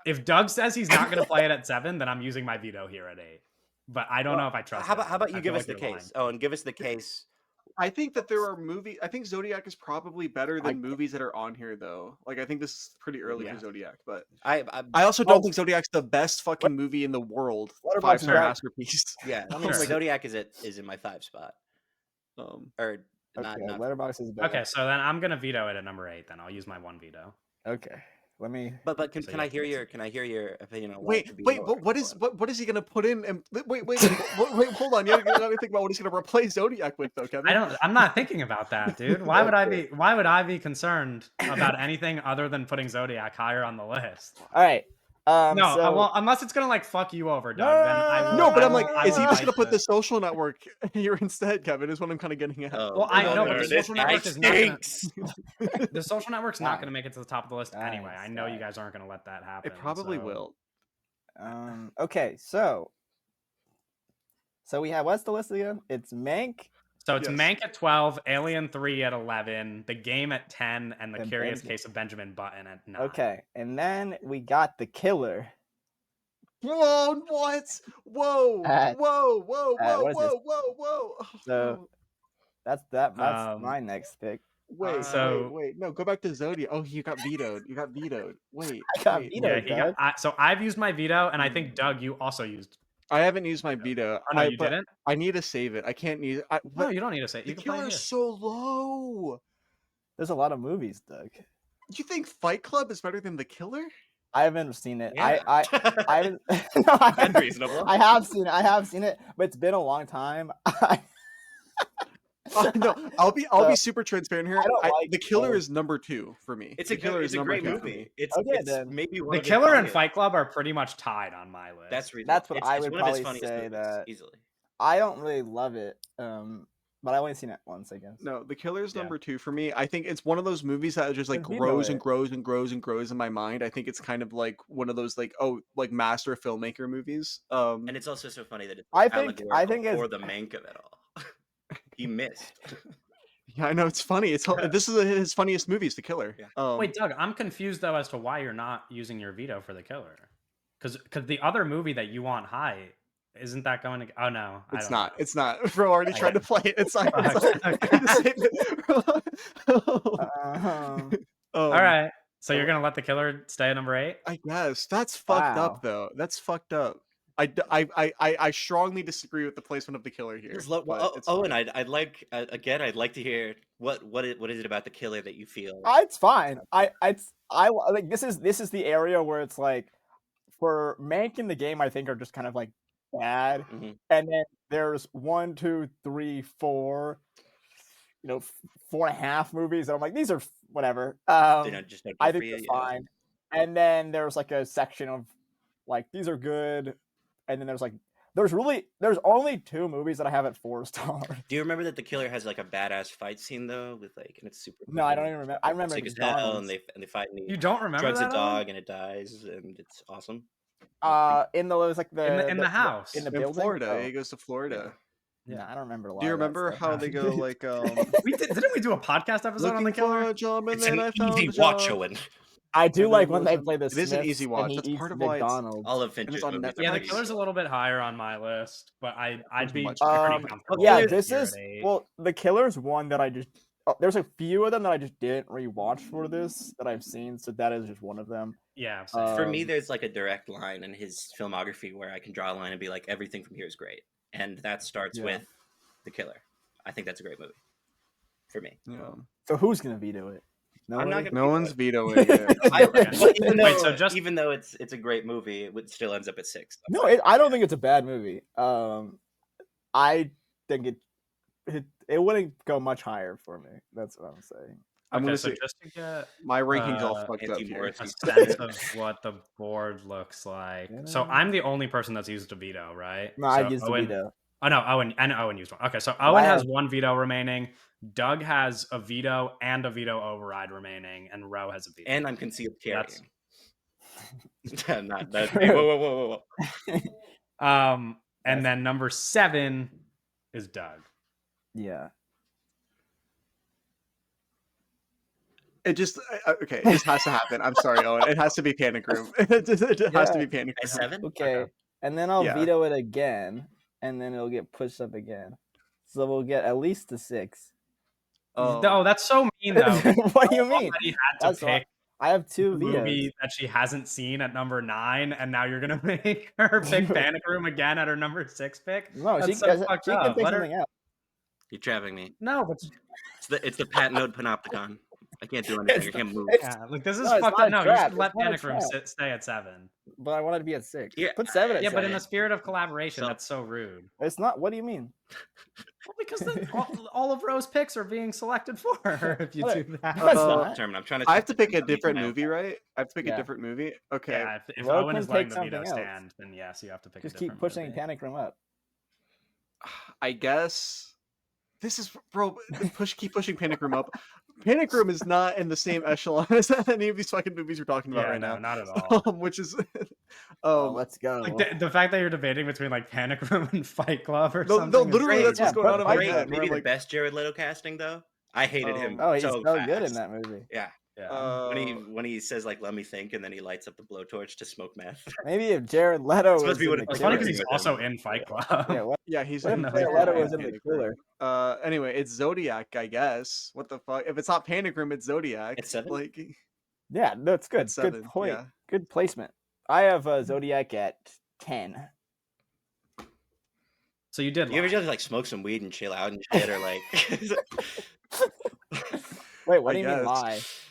If Doug says he's not gonna play it at 7, then I'm using my veto here at 8. But I don't know if I trust. How him. about you I give feel us the like you're case? lying. Oh, and give us the case. I think that there are movies. I think Zodiac is probably better than movies that are on here, though. Like, I think this is pretty early Yeah. for Zodiac, but I also don't think Zodiac's the best fucking movie in the world. Letterboxd 5-star got- masterpiece. yeah. I I mean, mean, Sure. Zodiac is in my 5 spot. Or not. Okay, not Letterboxd is better. Okay, so then I'm gonna veto it at number 8. Then I'll use my 1 veto. Okay, let me. But can, So can you I have hear to your opinion on why it Wait, should be wait, lower? but what is he gonna put in? And wait, hold on. You gotta think about what he's gonna replace Zodiac with, though, Kevin. I'm not thinking about that, dude. Why would I be concerned about anything other than putting Zodiac higher on the list? All right. No, so, well, unless it's gonna like fuck you over, Doug. No, then I will, No, but I I'm will- like, I is he will just gonna fight put the this. Social Network here instead, Kevin? Is what I'm kind of getting at. Oh, Well, I know, but no, the this Social guy Network is not gonna. stinks. The Social Network's not Guys. gonna make it to the top of the list anyway. I know you Guys. guys aren't gonna let that happen. It probably so- will. Okay, so we have, what's the list again? It's Mank. So it's Yes. Mank at 12, Alien 3 at 11, The Game at 10, and The And Curious Benjamin. Case of Benjamin Button at 9. Okay, and then we got The Killer. Whoa! What? Whoa! At- Whoa! what is this? Whoa! So that's Um, my next pick. Wait, so- wait. No, go back to Zodiac. Oh, you got vetoed. Wait. I got wait. vetoed. Yeah, so I've used my veto, and I think Mm. Doug, you also used. I haven't used my veto. Oh no, you but didn't. I need to save it. I can't use. No, But you don't need to say it. the You can play it Killer here. is so low. There's a lot of movies, Doug. Do you think Fight Club is better than The Killer? I haven't seen it. Yeah. I haven't. No, I That's haven't- reasonable. I have seen it, but it's been a long time. No, I'll be So, super transparent here. I don't like The Killer both. is number 2 for me. It's The a Killer good, is it's a number great 2 for movie. me. It's, Okay, it's then. maybe one The of his Killer and funniest. Fight Club are pretty much tied on my list. That's reasonable. That's what I It's would one of his probably funniest say movies, that- easily. I don't really love it, but I've only seen it once, I guess. No, The Killer is Yeah. number 2 for me. I think it's one of those movies that just like Then veto grows and it. grows and grows and grows in my mind. I think it's kind of like one of those like master filmmaker movies. And it's also so funny that it's I think it's- for the Mank of it all. He missed. Yeah, I know it's funny. This is his funniest movies, The Killer. Yeah. Wait, Doug, I'm confused though as to why you're not using your veto for The Killer. Because the other movie that you want high, isn't that going to? Oh no, I It's don't not. know. It's not. Bro already tried to play it. It's not. Okay, Um, All right, so you're gonna let The Killer stay at number 8? I guess that's fucked Wow. up, though. That's fucked up. I strongly disagree with the placement of The Killer here. Just lo- but well, it's Owen, fine. I'd like again. I'd like to hear what is it about the Killer that you feel? it's fine. I like this is the area where it's like for Mank and The Game, I think are just kind of like bad, Mhm. and then there's 1, 2, 3, 4, 4.5 movies that I'm like, these are whatever. Just not I good for think you, they're yeah. fine. And then there's like a section of like these are good, and then there's only 2 movies that I have at 4 stars. Do you remember that the Killer has like a badass fight scene though, with like, and it's super? No, I don't cool. even remember. I remember Sick the as hell, guns. and they fight and he You don't remember drugs that? a Owen? dog and it dies, and it's awesome. In the like the In the house. in the In building. Florida, Oh, he goes to Florida. yeah, I don't remember a lot. Do you of that remember stuff. how they go like Didn't we do a podcast episode on The looking for Killer? a job and It's then an I found easy a watch, job? Owen. I do And like then when what they was play it? the It is an Smiths easy and watch. he That's eats part of why it's McDonald's. All of Fincher's on movies. Yeah, the Netflix. Killer's a little bit higher on my list, but I'd be much pretty higher. comfortable. Yeah, with this here is at 8. well, the Killer's one that I just there's a few of them that I just didn't rewatch for this that I've seen, so that is just one of them. Yeah, same. For me, Um, there's like a direct line in his filmography where I can draw a line and be like, everything from here is great, and that starts Yeah. with The Killer. I think that's a great movie for me. Yeah. So who's gonna veto it? I'm not Nobody? gonna No veto one's it. vetoing it. But even though, Wait, so just- even though it's a great movie, it still ends up at 6. No, I don't think it's a bad movie. I think it wouldn't go much higher for me. That's what I'm saying. I'm Okay, gonna so say just to get my rankings all fucked up Anti here. Morrissey. a sense of what the board looks like. So I'm the only person that's used a veto, right? No, so I used the veto. Oh no, Owen used one. Okay, so Well, Owen I has have- one veto remaining. Doug has a veto and a veto override remaining, and Ro has a veto. And I'm concealed That's- carrying. Not that. Hey, whoa. And then number 7 is Doug. Yeah. It just okay. It just has to happen. I'm sorry, Owen. It has to be Panic Room. It just has to be Panic At Room. 7? Okay. And then I'll Yeah. veto it again, and then it'll get pushed up again. So we'll get at least a 6. Oh, that's so mean though. What do you mean? Already had to That's why pick I have 2 a vetoes. movie that she hasn't seen at number 9, and now you're gonna make her pick Panic Room again at her number 6 pick. No, That's she so fucked can up. pick Let her- something else. You're trapping me. No, but It's the Pat Node Panopticon. I can't do anything. I can't move. yeah, look, this is No, it's fucked not up. a No, you trap. should let It's not a Panic Room trap. stay at 7. But I want it to be at 6. Yeah, Put 7 at Yeah, 7. but in the spirit of collaboration, So- that's so rude. It's not. What do you mean? Well, because then all of Ro's picks are being selected for her if you What? do that. That's Uh, not. Determined. I'm trying to. I have to pick a something different from my movie, own- right? I have to pick Yeah. a different movie. Okay. Yeah, if Ro Owen can is letting pick the veto something else. stand, then yes, you have to pick Just a keep different pushing movie. Panic Room up. I guess this is keep pushing Panic Room up. Panic Room is not in the same echelon as any of these fucking movies we're talking about Yeah, right no, now. not at all. Which is Let's go. Like the fact that you're debating between like Panic Room and Fight Club or No, something. is literally, crazy. that's what's going on in my Great. head. where Maybe I'm the like, best Jared Leto casting though. I hated him. Oh, he's so so fast. good in that movie. Yeah. Yeah. When he says like "let me think" and then he lights up the blowtorch to smoke meth. Maybe if Jared Leto It's supposed was to be in what the it- It's It's funny Killer. because he's also in Fight Club. Yeah, what? yeah, he's What if No, Jared he's Leto not was in the Panic Room. Killer? Anyway, it's Zodiac, I guess. What the fuck? If it's not Panic Room, it's Zodiac. It's 7? Like, Yeah, that's good. it's 7. Good point. Yeah. Good placement. I have Zodiac at 10. So you did. You ever lie. just like smoke some weed and chill out and shit, or like? Wait, what I do you mean guess.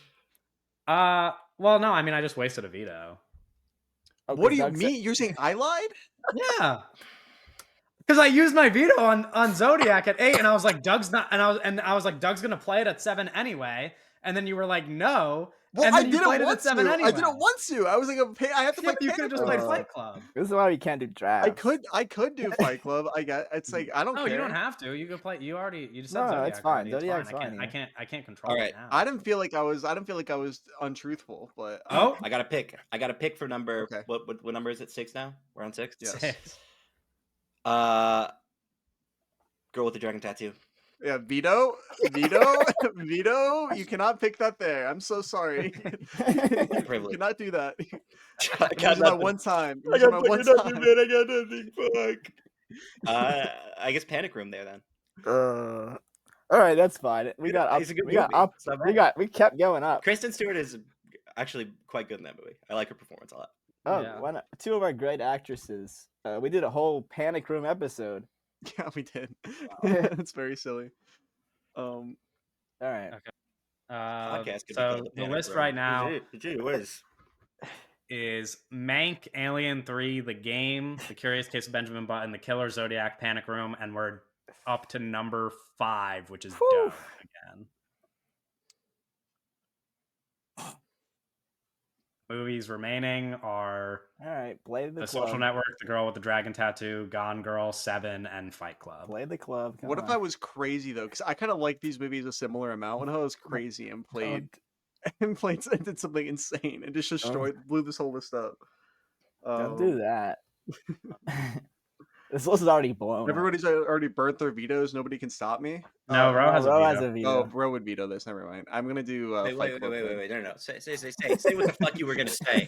lie? Well, no, I mean I just wasted a veto. Oh, What 'cause do you Doug said- mean? You're saying I lied? Yeah. Because I used my veto on Zodiac at 8, and I was like, Doug's not, and I was like, Doug's gonna play it at 7 anyway. And then you were like, no. Well, and I then you didn't played it want at 7 to. anyway. I didn't want to. I was like, I have to Yeah, play. you could have just played Fight Club. This is why we can't do drafts. I could do Fight Club. I get. It's like I don't No, care. you don't have to. You could play. You just said No, Zodiac. it's fine. already. It's Zodiac's fine. fine, I can't control All it right. now. I didn't feel like I was. I didn't feel like I was untruthful, but Oh, I got to pick. I got to pick for number. Okay. What number is it? 6 now. We're on 6. Yes. 6. Girl with the dragon tattoo. yeah, veto. Veto. You cannot pick that there. I'm so sorry. You Privilege. cannot do that. I Use it my one time. Use it my one nothing, time. man. I got nothing. Fuck. I guess Panic Room there then. All right, that's fine. We got up. It's a good We got movie. up. It's not We bad. we kept going up. Kristen Stewart is actually quite good in that movie. I like her performance a lot. Oh, Yeah. two of our great actresses. We did a whole Panic Room episode. Yeah, we did. It's very silly. All right. Podcast could be So called the Panic list Room. right now Gee whiz. is Mank, Alien 3, The Game, The Curious Case of Benjamin Button, The Killer, Zodiac, Panic Room, and we're up to number 5, which is Whew. Doe again. Movies remaining are All right. Blade the The Club. Social Network, The Girl with the Dragon Tattoo, Gone Girl, 7, and Fight Club. Blade the Club. Come What if on. I was crazy though? Because I kind of like these movies a similar amount. What if I was crazy and played and did something insane and just destroyed, blew this whole list up? Don't do that. This list is already blown up. Everybody's already burnt their vetoes. Nobody can stop me. No, Ro has a Ro veto. has a veto. Oh, Ro would veto this. Never mind. I'm gonna do. Wait, Fight Club then. wait. No. Say what the fuck you were gonna say.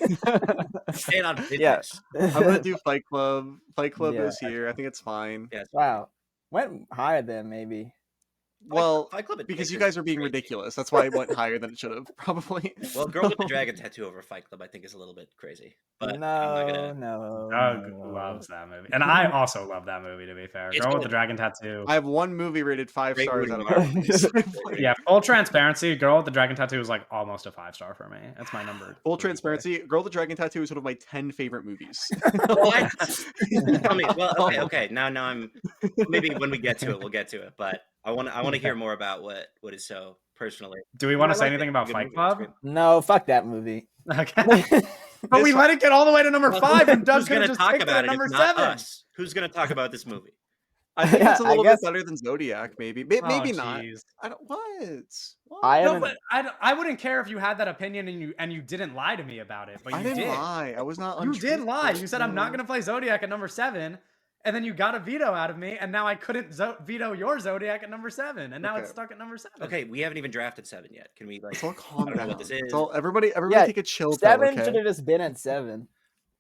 Say it on business. Yes. I'm gonna do Fight Club. Fight Club Yeah. is here. I think it's fine. Yes. Wow. Went higher than maybe. Well, Fight Club because you takes guys are being crazy. ridiculous. That's why it went higher than it should have, probably. Well, Girl with the Dragon Tattoo over Fight Club, I think, is a little bit crazy. But I'm not gonna. No. Doug loves that movie, and I also love that movie. To be fair, It's Girl with good. the Dragon Tattoo. I have one movie rated 5 Great stars movie. out of everything. Yeah, full transparency. Girl with the Dragon Tattoo is like almost a 5-star for me. That's my number. Full 3 transparency, Girl with the Dragon Tattoo is one of my 10 favorite movies. What? Tell me. Well, okay. Now I'm. Maybe when we get to it, we'll get to it. But I want to hear more about what is so personally. Do we want I to say like anything it. about Good Fight movie. Club? It's No, fuck that movie. Okay. But we let it get all the way to number 5, and Doug's Who's gonna gonna just talk pick it about at it? number It's not 7. us. Who's gonna talk about this movie? I think it's a I little guess- bit better than Zodiac, maybe. Oh, Maybe not. jeez. I don't. What? I No, haven't. but I wouldn't care if you had that opinion and you didn't lie to me about it. But I you didn't did. lie. I was not. You did lie. untruthful. You said I'm not No. going to play Zodiac at number 7, and then you got a veto out of me, and now I couldn't veto your Zodiac at number 7, and now it's Okay. stuck at number 7. Okay, we haven't even drafted 7 yet. Can we like? It's all calm I don't know down. what this is. It's all everybody. Yeah, Take a chill pill. 7 Okay. should have just been at 7.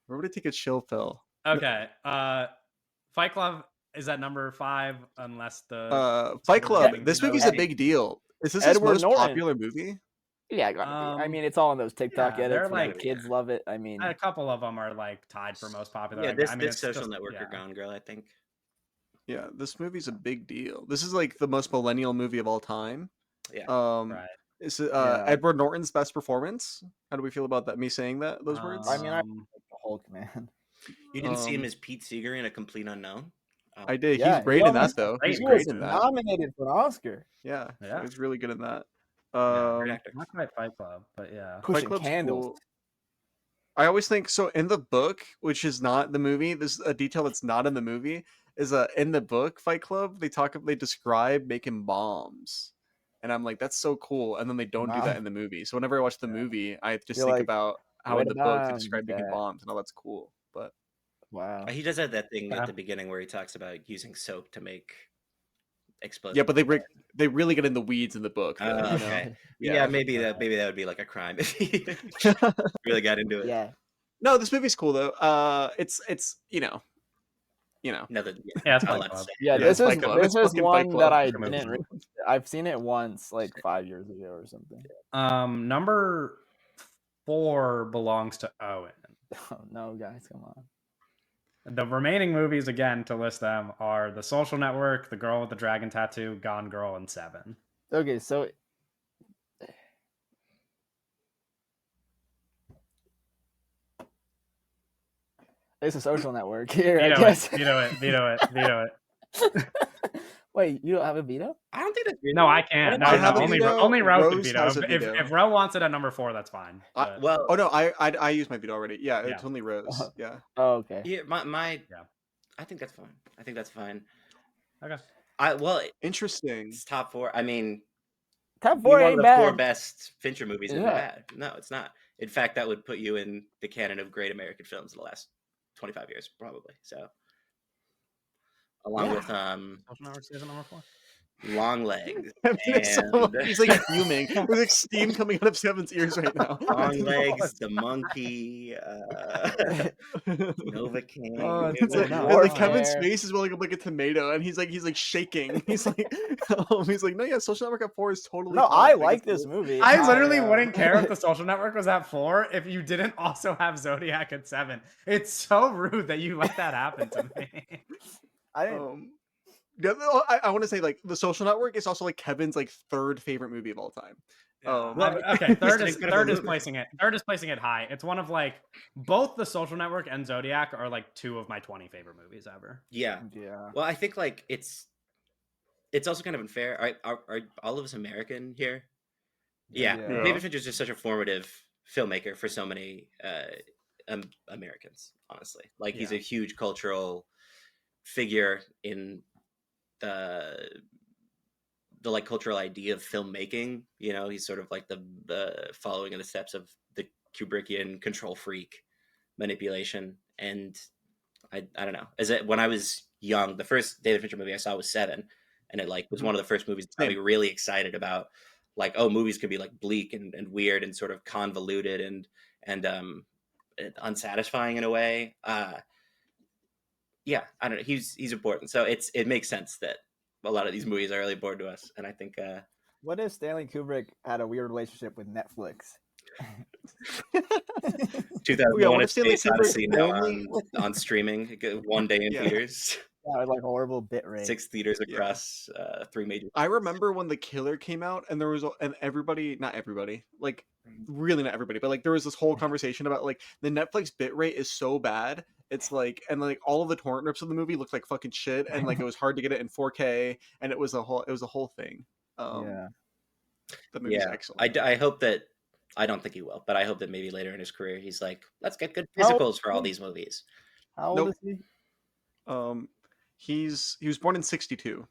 Everybody take a chill pill. Okay. Fight Club is at number 5, unless the Fight we're Club. getting This to movie's know- a big deal. Is this Edward his most Norton. popular movie? Yeah, gotta be. I Um, mean, it's all in those TikTok yeah, edits. they're When like- the kids love it. I mean, A couple of them are like tied for most popular. Yeah, I this mean, it's social just- network yeah. or Gone Girl, I think. Yeah, this movie's a big deal. This is like the most millennial movie of all time. Yeah. Right. Is it Yeah. Edward Norton's best performance? How do we feel about that? Me saying those words? I mean, I- Um, the Hulk, man. You didn't see him Um, as Pete Seeger in A Complete Unknown? I did. Yeah, He's great he in that almost- though. He's He great was in that. nominated for an Oscar. Yeah, Yeah. he was really good in that. Great actor. not quite Fight Club, but yeah. Fight Pushing Club's candles. cool. I always think so. In the book, which is not the movie, this is a detail that's not in the movie. Is in the book Fight Club, they describe making bombs, and I'm like, that's so cool. And then they don't do Wow. that in the movie. So whenever I watch the Yeah. movie, I just You're think like, about how "Where in the the book they bombs describe making at?" bombs, and all that's cool. But Wow. He does have that thing Yeah. at the beginning where he talks about using soap to make explosives. yeah, but they really get in the weeds in the book. though, you know? Okay. Yeah, maybe that would be like a crime if he really got into it. Yeah. No, this movie's cool though. It's Nothing. Yeah, it's not a Fight lot to Club. say. Yeah, Yeah, this it's is Fight Club. this It's is fucking Fight one Club. that I Good movie. didn't. I've seen it once, like 5 years ago or something. Number 4 belongs to Owen. Oh no, guys, come on. The remaining movies, again, to list them, are The Social Network, The Girl with the Dragon Tattoo, Gone Girl, and 7. Okay, so it's a social network here. I Veto guess. it, veto it, veto it, veto it. Wait, you don't have a veto? I don't think that's weird. No, I can't. No, I no, have a only veto. only Ro can Rose veto. has a If veto. if Ro wants it at number 4, that's fine. but- Well, Oh no, I used my veto already. Yeah, it's Yeah. only Rose. Yeah. Oh, okay. yeah, my Yeah. I think that's fine. I think that's fine. Okay. Well, Interesting. it's top 4. I mean, Top one 4 of ain't the 4 bad. best Fincher movies that we've Yeah. had. No, it's not. In fact, that would put you in the canon of great American films in the last 25 years, probably. So, along Yeah. with Social Network season number 4. Long Legs, He's like fuming. There's like steam coming out of Seven's ears right now. Long Legs, The Monkey, Nova King. Oh, It's it's like, no, it's like no. Kevin's Hair. face is welling up like a tomato, and he's like shaking. He's like, no, yeah, Social Network at 4 is totally. No, fine. I Like, like it's this cool. movie. I literally wouldn't care if The Social Network was at 4 if you didn't also have Zodiac at 7. It's so rude that you let that happen to me. I didn't. Yeah, I want to say like The Social Network is also like Kevin's like 3rd favorite movie of all time. Okay, third an is incredible movie. placing it. Third is placing it high. It's one of like both The Social Network and Zodiac are like 2 of my 20 favorite movies ever. Yeah. Yeah. Well, I think like it's also kind of unfair. Are all of us American here? Yeah. Yeah. David Fincher is just such a formative filmmaker for so many Americans. Honestly, like he's a huge cultural figure in the like cultural idea of filmmaking. You know, he's sort of like the following in the steps of the Kubrickian control freak manipulation, and I don't know. Is it when I was young, the first David Fincher movie I saw was Seven, and it like was one of the first movies that got me really excited about like, oh, movies could be like bleak and weird and sort of convoluted and unsatisfying in a way. Yeah, I don't know. He's important, so it makes sense that a lot of these movies are really bored to us, and I think. What if Stanley Kubrick had a weird relationship with Netflix? 2001: A Stanley Space Odyssey Kubrick now only- on streaming, one day in Yeah. theaters, Yeah, with like horrible bit rate. 6 theaters across 3 major. I remember when The Killer came out, and there was and everybody, not everybody, like really not everybody, but like there was this whole conversation about like the Netflix bitrate is so bad. It's like, and like all of the torrent rips of the movie looked like fucking shit, and like it was hard to get it in 4K, and it was a whole thing. Yeah. The movie's excellent. I hope that, I don't think he will, but I hope that maybe later in his career he's like, let's get good How old physicals for all these movies. How old is he? He was born in 62,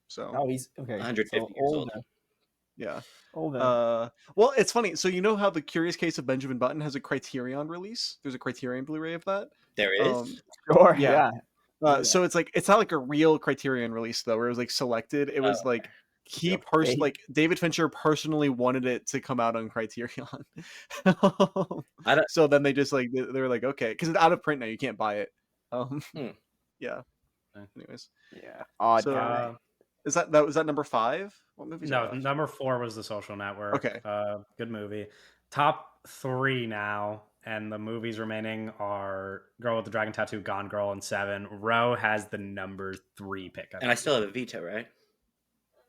so Oh, he's okay. 150 so years old. yeah. Older. Well, it's funny. So you know how The Curious Case of Benjamin Button has a Criterion release? There's a Criterion Blu-ray of that. There is. Sure. yeah. Yeah. So it's like, it's not like a real Criterion release though, where it was like selected. It was like he like David Fincher personally wanted it to come out on Criterion. So then they just like they were like, okay, because it's out of print now, you can't buy it. Yeah. Anyways. Yeah. Odd. So, was that number 5? What movie? No, number 4 was The Social Network. Okay. Good movie. Top 3 now, and the movies remaining are Girl with the Dragon Tattoo, Gone Girl, and Seven. Ro has the number 3 pick. And I still have a veto, right?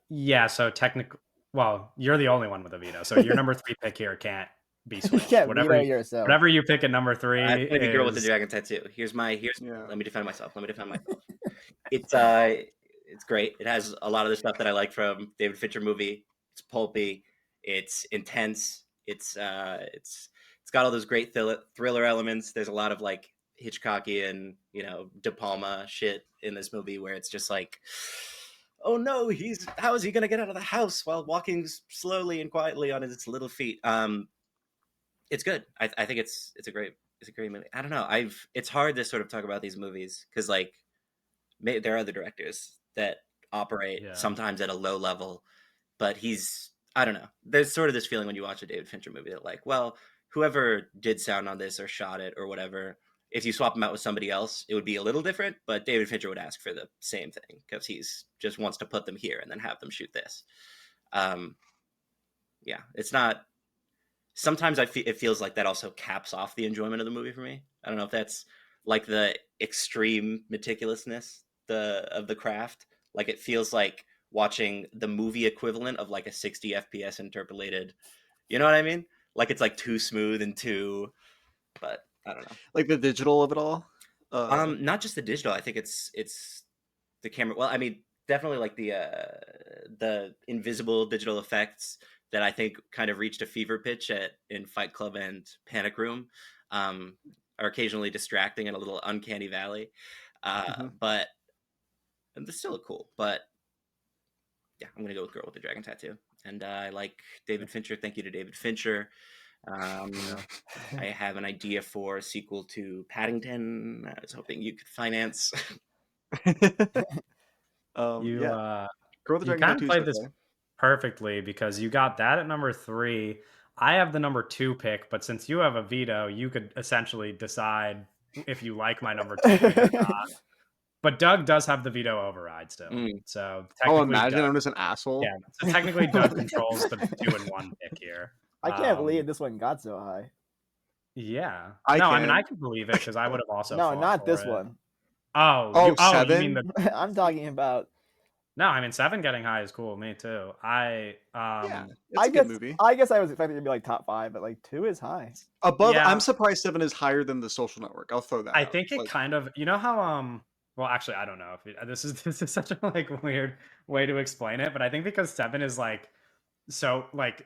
Yeah, so technically, well, you're the only one with a veto, so your number 3 pick here can't be switched. You can't veto yourself. Whatever you pick at number 3 I'm gonna be Girl with the is... Dragon Tattoo. Let me defend myself. It's great. It has a lot of the stuff that I like from David Fincher movie. It's pulpy. It's intense. It's got all those great thriller elements. There's a lot of like Hitchcockian, De Palma shit in this movie where it's just like, oh no, how is he gonna get out of the house while walking slowly and quietly on his little feet? It's good. I think it's a great movie. I don't know. It's hard to sort of talk about these movies because like there are other directors that operate sometimes at a low level, but I don't know. There's sort of this feeling when you watch a David Fincher movie that like, well, whoever did sound on this or shot it or whatever, if you swap him out with somebody else, it would be a little different, but David Fincher would ask for the same thing because he's just wants to put them here and then have them shoot this. It's not. Sometimes it feels like that also caps off the enjoyment of the movie for me. I don't know if that's like the extreme meticulousness of the craft. Like it feels like watching the movie equivalent of like a 60 FPS interpolated. You know what I mean? Like it's like too smooth and too, but I don't know. Like the digital of it all. Not just the digital. I think it's the camera. Well, I mean, definitely like the invisible digital effects that I think kind of reached a fever pitch in Fight Club and Panic Room, are occasionally distracting and a little uncanny valley. But they're still cool. But yeah, I'm gonna go with Girl with the Dragon Tattoo. And I like David Fincher. Thank you to David Fincher. I have an idea for a sequel to Paddington. I was hoping you could finance. You kind of played this perfectly because you got that at number 3. I have the number 2 pick, but since you have a veto, you could essentially decide if you like my number 2 pick or not. But Doug does have the veto override still. So technically, imagine I'm just an asshole. Yeah, so technically Doug controls the 2 and 1 pick here. I can't believe this one got so high. Yeah. I mean, I can believe it because I would have also. No, not this one. Oh, 7? You mean I'm talking about. No, I mean 7 getting high is cool. Me too. It's a good movie. I guess I was expecting it to be like top 5, but like 2 is high. Above, I'm surprised 7 is higher than The Social Network. I'll throw that. I think it kind of. You know how Well, actually, I don't know if this is such a like weird way to explain it, but I think because 7 is like so like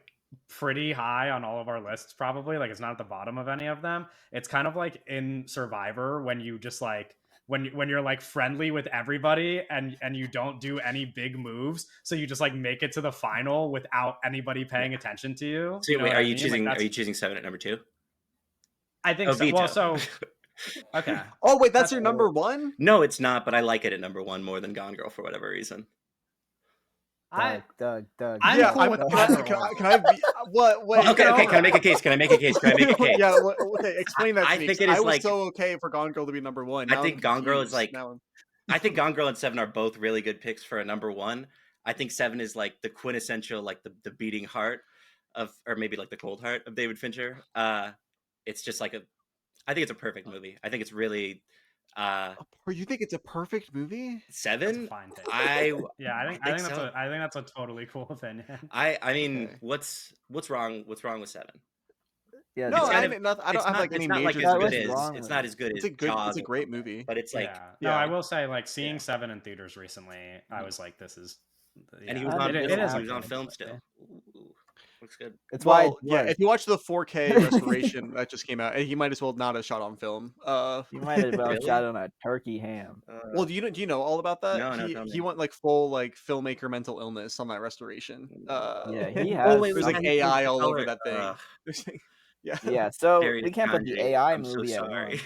pretty high on all of our lists, probably like it's not at the bottom of any of them. It's kind of like in Survivor when you just like when you're like friendly with everybody and you don't do any big moves, so you just like make it to the final without anybody paying attention to you. So wait, are you choosing 7 at number 2? I think so. Well, so Okay. Oh wait, that's That's your cool. number one? No, it's not, but I like it at number one more than Gone Girl for whatever reason. Doug. I'm Yeah, cool with can either can one. can I be what? Wait, Well, okay, can can I make a case? Can I make a case? yeah, okay. Explain that to I me. think 'Cause it is I was like- so okay for Gone Girl to be number one. I Now think I'm Gone Girl is confused. like- Now I'm- I think Gone Girl and Seven are both really good picks for a number one. I think Seven is like the quintessential, like the beating heart of, or maybe like the cold heart of David Fincher. It's just like I think it's a perfect movie. I think it's really, Or you think it's a perfect movie? That's a Seven. fine take. Yeah, I think so. that's a totally cool opinion. I mean, Okay. what's wrong? What's wrong with Seven? Yeah, No, It's kind I of- mean, I don't It's have not, like any it's not like major. as Yeah, good what's as wrong it's with not it? as good It's as a good. Jaws It's a or great something, movie. but it's like, No, Yeah. I will say, like, seeing Seven in theaters recently, I was like, this is. and he yeah, was I on mean, film. is He a was on good film movie. still. Ooh, looks good. It's why. Well, yeah. If you watch the 4K restoration that just came out, he might as well not have shot on film. You might as well Really? shot on a turkey ham. Well, do you know all about that? No, tell He me. went like full like filmmaker mental illness on that restoration. Yeah, he Oh, has. wait, There's like some- AI all over color- that thing. Ugh. There's, like- yeah. Yeah, so Terry we can't put the Kanji, AI I'm so movie at sorry.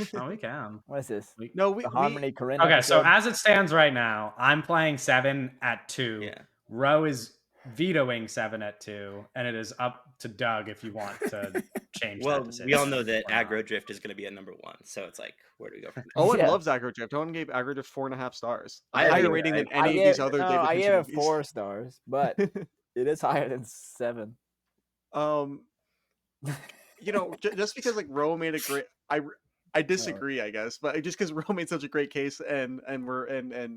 one. Oh, we can. What is this? No, we The Harmony Corinne Okay, so episode? as it stands right now, I'm playing Seven at 2. Yeah. Ro is vetoing Seven at 2, and it is up to Doug if you want to change Well, that decision. we all know that or not. Aggro Drift is going to be at number one, so it's like, where do we go from there? Owen Yeah. loves Aggro Drift. Owen gave Aggro Drift 4.5 stars. I Higher agree. rating than I any of these other David I Fincher gave it movies. 4 stars, but it is higher than 7. You know, just because like Ro made a great, I disagree, I guess, but just because Ro made such a great case, and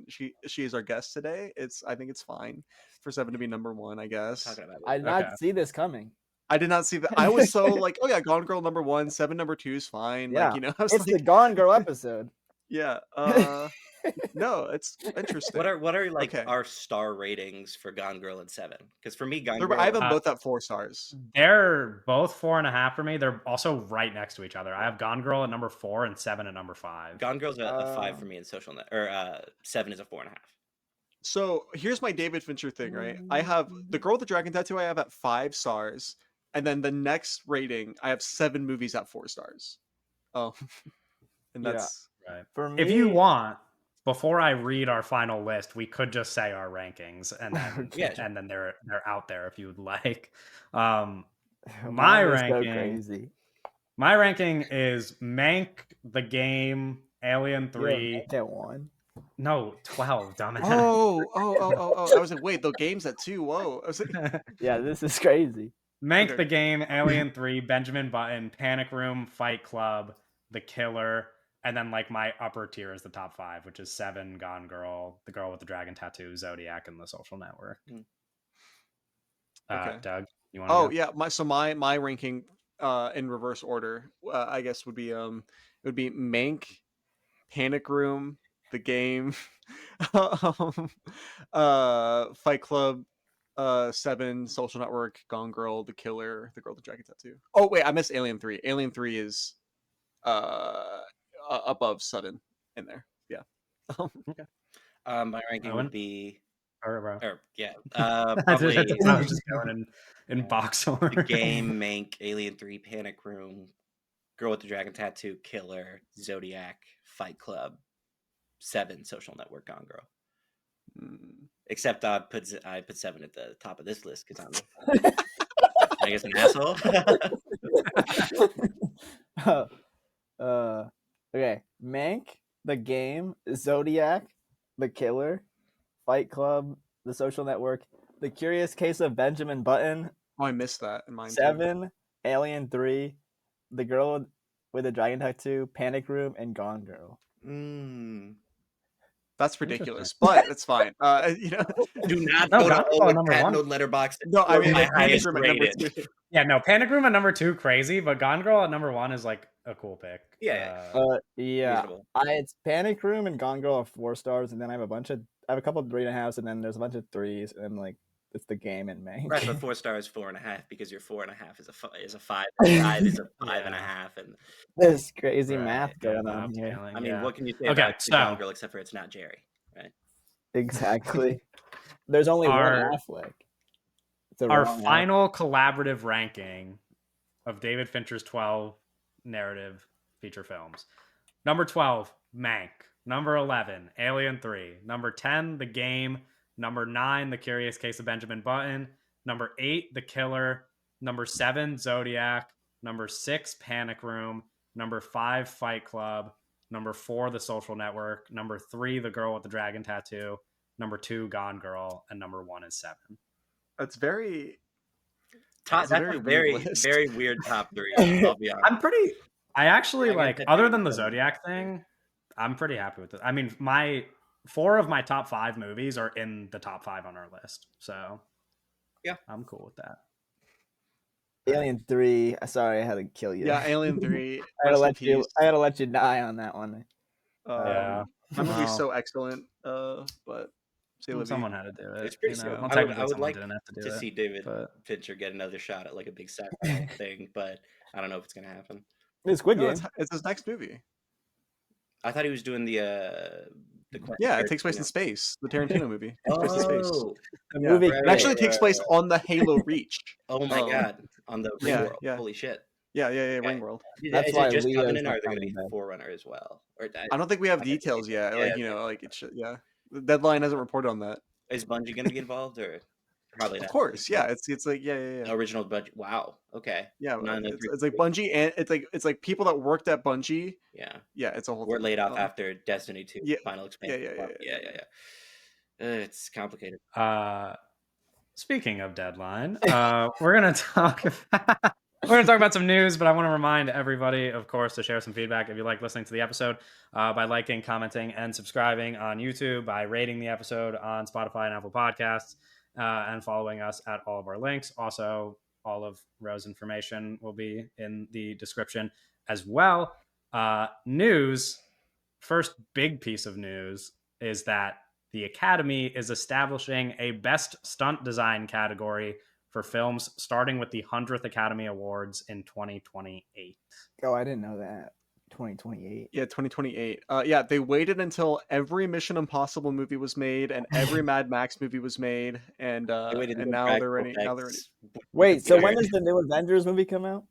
she is our guest today, I think it's fine for Seven to be number one, I guess. Talking about I did not Okay. see this coming. I did not see that. I was so like, oh yeah, Gone Girl number one, Seven number two is fine. Yeah, Like, you know, I was It's like, the Gone Girl episode. yeah. No, it's interesting. what are like Okay. our star ratings for Gone Girl and Seven? Because for me, Gone They're- Girl, I have them Uh, both at 4 stars. They're both 4.5 for me. They're also right next to each other. I have Gone Girl at number 4 and Seven at number 5. Gone Girl's a 5 for me in Social Net, or Seven is a 4.5. So here's my David Fincher thing, right? I have the Girl with the Dragon Tattoo. I have at 5 stars, and then the next rating, I have 7 movies at 4 stars. Oh, and Yeah. that's Right. For me, If you want, before I read our final list, we could just say our rankings, and then Yeah, sure. and then they're out there if you would like. mine My is so ranking. crazy. My ranking is Mank, The Game, Alien You have 3. Mank at 1. No, 12, dumbass. oh. I was like, wait, the game's at 2. Whoa. I was like, Yeah, this is crazy. Mank, Okay. The Game, Alien 3, Benjamin Button, Panic Room, Fight Club, The Killer, and then like my upper tier is the top 5, which is Seven, Gone Girl, The Girl with the Dragon Tattoo, Zodiac, and The Social Network. Okay. Doug, you want to oh go? yeah, my ranking in reverse order, I guess would be Mank, Panic Room, The Game, Fight Club, Seven, Social Network, Gone Girl, The Killer, The Girl with the Dragon Tattoo. Oh wait, I missed Alien 3. Alien 3 is above 7 in there. Yeah. My ranking Owen? would be, Or probably I was just going in box order. The Game, Mank, Alien 3, Panic Room, Girl with the Dragon Tattoo, Killer, Zodiac, Fight Club, Seven, Social Network, Gone Girl. Except I put Seven at the top of this list because I'm, I guess, an asshole. Okay, Mank, The Game, Zodiac, The Killer, Fight Club, The Social Network, The Curious Case of Benjamin Button, Oh, I missed that in mine. too. 7, Alien 3, The Girl with the Dragon Tattoo, Panic Room, and Gone Girl. That's ridiculous, but it's fine. You know, Do not No, go Gone to Girl Owen number Patton one. Letterboxd. no, I mean my Panic highest Room at number rated. 2. Yeah, no, Panic Room at number 2, crazy, but Gone Girl at number 1 is like a cool pick. Yeah. Yeah, Reasonable. it's Panic Room and Gone Girl are 4 stars, and then I have a couple of 3.5s, and then there's a bunch of 3s, and like it's The Game and Mank. Right, but 4 stars, 4.5, because your 4.5 is a 5, is a 5 is a 5.5, and There's crazy Right, math going yeah, on here. I mean, yeah. what can you say Okay, about the Gone so- Girl except for it's not Jerry, right? Exactly. There's only Our- one Affleck. It's a Our wrong final collaborative ranking of David Fincher's 12 narrative feature films. Number 12, Mank. Number 11, Alien 3. Number 10, The Game. Number 9, The Curious Case of Benjamin Button. Number 8, The Killer. Number 7, Zodiac. Number 6, Panic Room. Number 5, Fight Club. Number 4, The Social Network. Number 3, The Girl with the Dragon Tattoo. Number 2, Gone Girl. And number 1 is 7. That's very. That's a very very, weird list. very weird top 3. I'll be honest. I actually Dragon like, Tattoo other than the is Zodiac thing, I'm pretty happy with it. I mean, 4 of my top 5 movies are in the top 5 on our list. So yeah, I'm cool with that. Alien 3. Sorry, I had to kill you. Yeah, Alien 3. I had to let you die on that one. Yeah. That movie's Wow. so excellent. But Someone had to do it. It's pretty you know? cool. Well, I technically would someone like didn't have to do to it, see David but Fincher get another shot at like a big sci-fi thing, but I don't know if it's gonna happen. It's Squid no, Game. it's his next movie. I thought he was doing the Yeah, it takes place in space. The Tarantino movie takes place in space. Oh, The Yeah. movie It actually takes place on the Halo Reach. oh my Oh. god, on the Yeah, Ring World. yeah. Holy shit. Yeah, Okay. Ring World. That's Is why it just Leo's Covenant, or not are there going to coming be back. Forerunner as well? Or I don't think we have details yet. Yeah, Like, you know, like it should. Yeah, the deadline hasn't reported on that. is Bungie going to be involved, or probably Of not? course, yeah. It's like yeah. Original budget. Wow. Okay. Yeah, None of it's like Bungie, and it's like people that worked at Bungie. Yeah. Yeah, it's a whole. We're thing. laid off after Destiny 2 yeah, final expansion. yeah. It's complicated. Speaking of deadline, we're gonna talk. We're gonna talk about some news, but I want to remind everybody, of course, to share some feedback if you like listening to the episode by liking, commenting, and subscribing on YouTube, by rating the episode on Spotify and Apple Podcasts, and following us at all of our links. Also, all of Ro's information will be in the description as well. News. First big piece of news is that the Academy is establishing a Best Stunt Design category for films starting with the 100th Academy Awards in 2028. Oh, I didn't know that. 2028. Yeah, 2028. Yeah, they waited until every Mission Impossible movie was made and every Mad Max movie was made, and now they're ready. Now they're ready. Wait, so when does the new Avengers movie come out?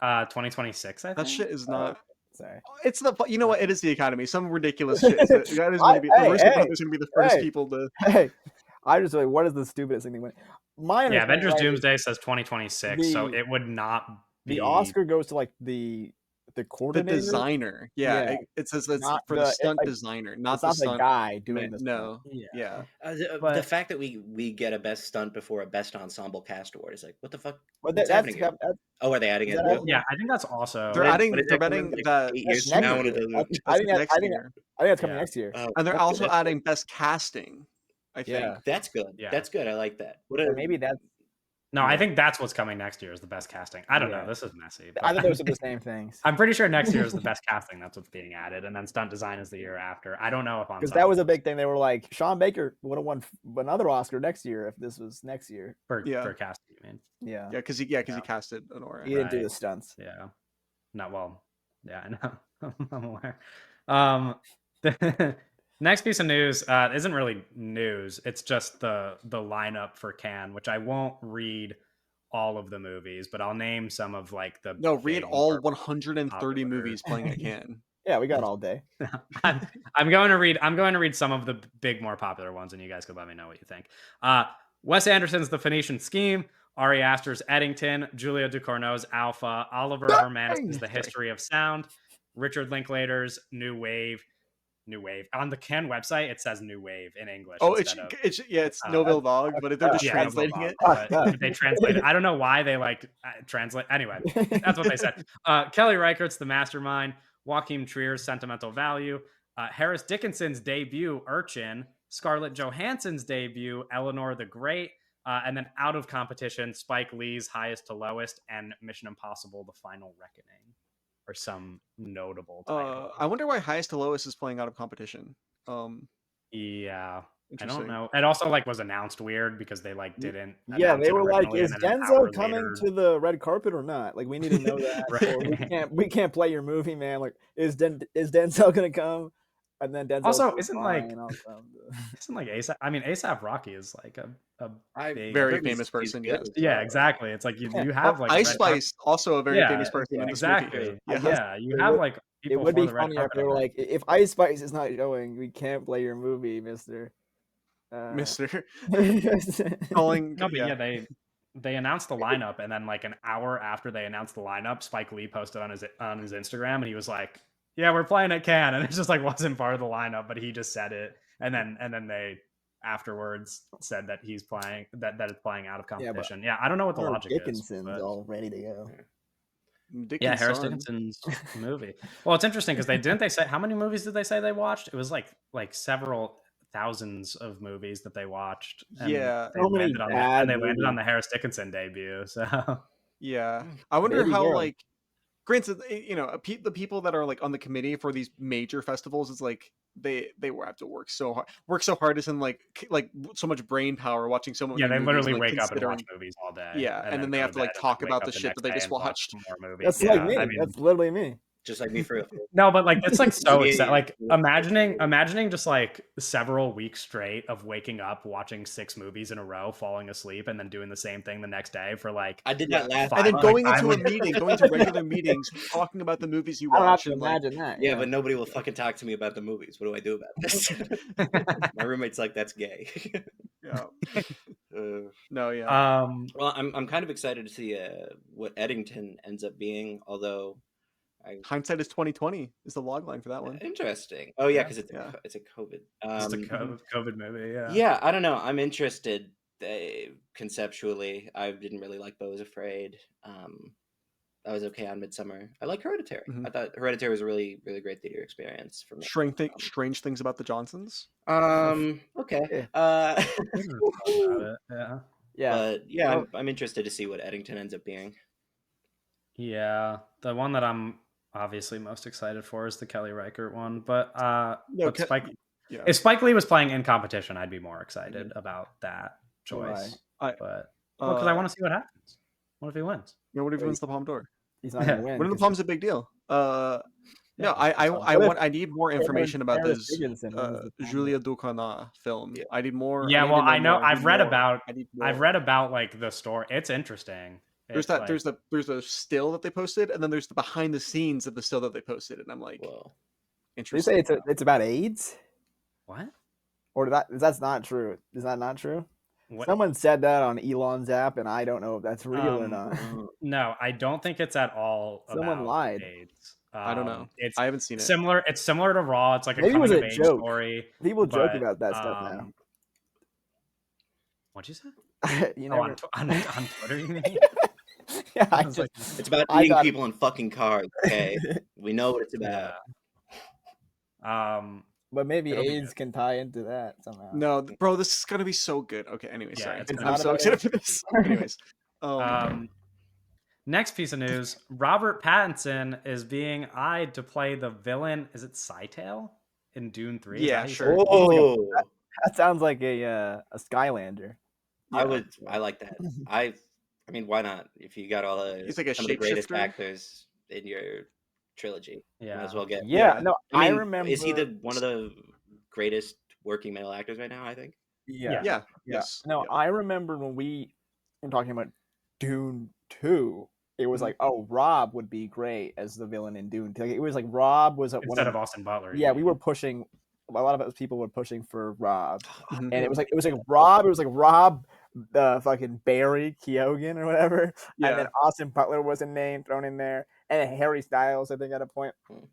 2026, I think. That shit is not. Sorry. It's the. You know what? It is the Academy. Some ridiculous shit. That is going to be. The Royce Brothers is going to be the first people to. Hey, I just like, what is the stupidest thing they went? Yeah, Avengers Doomsday says 2026, so it would not be. The Oscar goes to like the coordinator, the designer. Yeah, it says it's Not for the stunt designer, not it's the not stunt the guy doing man. this. No, Yeah. The fact that we get a best stunt before a best ensemble cast award is like, what the fuck? But What's that's happening here? Oh, are they adding it? Yeah, I think that's also. they're adding. They're betting that. 8 years That's from now, next one of year. those. I think next I think year. that's coming Yeah. next year. And they're That's also good. adding best casting. I think. Yeah. That's good. Yeah. That's good. I like that. What Or maybe that's. No, I think that's what's coming next year is the best casting. I don't Yeah. know. This is messy. I but think those are the same things. I'm pretty sure next year is the best casting. That's what's being added, and then stunt design is the year after. I don't know if Because that was a big thing. They were like, Sean Baker would have won another Oscar next year if this was next year. for Yeah. casting. You mean? Yeah. Yeah, because he casted Honora. He didn't do Right. the stunts. Yeah. Not well. Yeah, I know. I'm aware. The next piece of news isn't really news. It's just the lineup for Cannes, which I won't read all of the movies, but I'll name some of like the. No, read big, all more 130 popular. movies playing at Cannes. Yeah, we got all day. I'm going to read some of the big, more popular ones, and you guys could let me know what you think. Wes Anderson's The Phoenician Scheme, Ari Aster's Eddington, Julia Ducournau's Alpha, Oliver Hermanus' The History of Sound, Richard Linklater's New Wave. On the Cannes website, it says New Wave in English. Oh, instead of, it's Nouvelle Vague, but they're just yeah, translating Nouvelle it. Vague, but they translate it. I don't know why they translate. Anyway, that's what they said. Kelly Reichardt's The Mastermind, Joachim Trier's Sentimental Value, Harris Dickinson's debut, Urchin, Scarlett Johansson's debut, Eleanor the Great, and then out of competition, Spike Lee's Highest to Lowest and Mission Impossible: The Final Reckoning, or some notable title. I wonder why Highest to Lowest is playing out of competition. Yeah. I Interesting. don't know. It also was announced weird because they didn't. Yeah, announce they it were like, originally, "Is and then an hour Denzel coming later- to the red carpet or not? Like, we need to know that. Or Right. we can't play your movie, man. Like, is Denzel gonna come?" And then Denzel's Also, so isn't fine, also. ASAP? I mean, ASAP Rocky is like a big, Very heard he's- famous he's person, good yes. as yeah, well. exactly. It's like you have like Ice red carpet- Spice, also a very Yeah, famous person in this exactly. movie. I Yeah. guess You it have would- like It people would for be the red funnier if carpet they were event. like, if Ice Spice is not showing, we can't play your movie, Mister. Mister Yeah, calling. No, but yeah, they announced the lineup, and then like an hour after they announced the lineup, Spike Lee posted on his Instagram, and he was like, "Yeah, we're playing at Cannes," and it just like wasn't part of the lineup, but he just said it, and then they afterwards said that he's playing that it's playing out of competition. Yeah, I don't know what the logic is. Dickinson's But... all ready to go. Yeah, Harris Dickinson. Dickinson's movie. Well, it's interesting because they say how many movies did they say they watched? It was like several thousands of movies that they watched. And Yeah. they So many landed on bad they landed on movies. the Harris Dickinson debut. So Yeah. I wonder Baby how girl. like granted, the people that are like on the committee for these major festivals, it's like they have to work so hard as in like so much brain power watching so many yeah, they movies, literally like, wake up and watch considering- movies all day. Yeah, and then they go have to like bed and talk wake about up the shit next that they day just and watch watched. more movies. That's Yeah, like me. I mean, That's literally me. Just like me for real. no, but like it's like so Yeah, exciting. yeah, Like yeah. imagining just like several weeks straight of waking up, watching 6 movies in a row, falling asleep, and then doing the same thing the next day for like I did that last And then like, going I into would- a meeting, going to regular meetings, talking about the movies you I don't have watch, to and like, imagine that. Yeah, but nobody will fucking talk to me about the movies. What do I do about this? My roommate's like, "That's gay." yeah, Uh, no, yeah, well, I'm kind of excited to see what Eddington ends up being. Although, hindsight is 2020 is the log line for that one. interesting. Oh yeah, Yeah, because it's yeah. it's a COVID. just a COVID movie. Yeah. Yeah, I don't know. I'm interested conceptually. I didn't really like Beau is Afraid. I was okay on Midsummer. I like Hereditary. Mhm. I thought Hereditary was a really, really great theater experience for me. Strange things about the Johnsons. Okay. About it, yeah. Yeah. But yeah, I'm interested to see what Eddington ends up being. Yeah, the one that I'm obviously most excited for is the Kelly Reichardt one. But Yeah. if Spike Lee was playing in competition, I'd be more excited about that choice. Right. But because I want to see what happens. What if he wins? What if he wins the Palme d'Or? He's not gonna win. Winning the 'cause Palme's a big deal. No, Yeah, I need more information about Harris this Dickinson wins the Palme Julia Ducournau film. Yeah. I need more. Yeah, I need well, to know I know more. I I've need read more. about I need I've more. read about like the story. It's interesting. There's It's that. like, There's a still that they posted, and then there's the behind the scenes of the still that they posted, and I'm like, Well, They interesting. say it's about AIDS, what? or that's not true. Is that not true? What? Someone said that on Elon's app, and I don't know if that's real or not. No, I don't think it's at all Someone about lied. AIDS. I don't know. It's I haven't seen it. similar. It's similar to Raw. It's like a Maybe it was coming a of age joke. story. People joke but, about that stuff now. What'd you say? You Oh, never... on Twitter, you mean? yeah, I was just, like, it's about I eating thought- people in fucking cars. Okay, we know what it's about. Yeah. but maybe It'll be AIDS good. can tie into that somehow. No, bro, this is gonna be so good. Okay, anyway, Yeah, sorry. it's I'm not so about excited it. for this. Anyways, Next piece of news: Robert Pattinson is being eyed to play the villain. Is it Cytail in Dune 3? Yeah, Is that sure. how you say it? Oh, That sounds like a Skylander. yeah. I like that. I mean, why not? If you got all the He's like a some of the greatest shapeshifter? actors in your trilogy, might Yeah. as well get. Yeah. No, I I mean, remember. is he one of the greatest working male actors right now? I think. Yeah. Yeah. Yes. No, yeah. I remember when we were talking about Dune 2, it was Mhm. like, oh, Rob would be great as the villain in Dune 2. Like, it was like Rob was one Instead of Austin Butler. yeah, you we mean. were pushing. A lot of us people were pushing for Rob, Mhm. and it was like Rob. It was like Rob, the fucking Barry Keoghan or whatever, Yeah. and then Austin Butler was a name thrown in there, and then Harry Styles, I think, at a point. Hmm.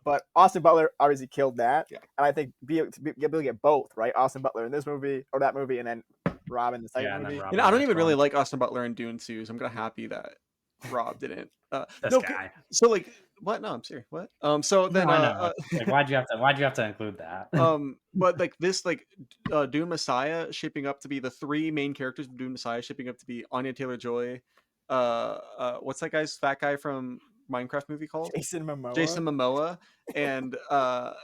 But Austin Butler obviously killed that, Yeah. and I think be able to get both, right? Austin Butler in this movie or that movie, and then Rob in the second Yeah, and then movie. Rob You know, in I the don't next even really one. like Austin Butler in Dune 2, so I'm kind of happy that Rob didn't. This no, guy. So like, what? No, I'm serious. What? So then, No, I know. Like, why'd you have to include that? but like this, like, Dune Messiah shaping up to be the 3 main characters of Dune Messiah shaping up to be Anya Taylor-Joy, what's that guy's fat guy from Minecraft movie called? Jason Momoa. Jason Momoa and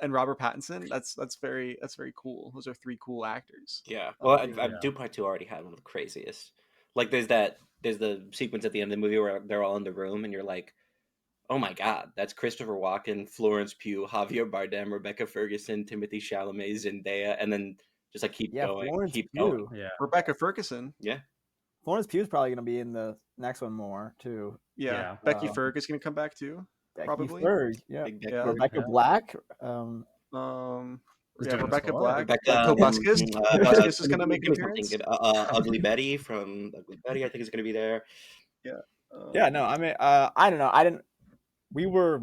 Robert Pattinson. That's very cool. Those are 3 cool actors. Yeah. Well, Yeah. Dune Part 2 already had one of the craziest. Like, there's the sequence at the end of the movie where they're all in the room, and you're like, Oh my God, that's Christopher Walken, Florence Pugh, Javier Bardem, Rebecca Ferguson, Timothy Chalamet, Zendaya, and then just like keep going, Florence keep going. Pugh. Yeah. Rebecca Ferguson. Yeah. Florence Pugh's probably gonna be in the next one more too. Yeah. Becky Um, Ferg is gonna come back too. Becky Probably. Ferg, yeah. Big Becky. Yeah. Rebecca Yeah. Black. Who's Yeah, doing Rebecca score? Black. Rebecca Tobuscus. Tobuscus is gonna make an give me something appearance. good. Ugly Betty from Ugly Betty, I think is gonna be there. Yeah. Yeah, no, I mean, I don't know. We were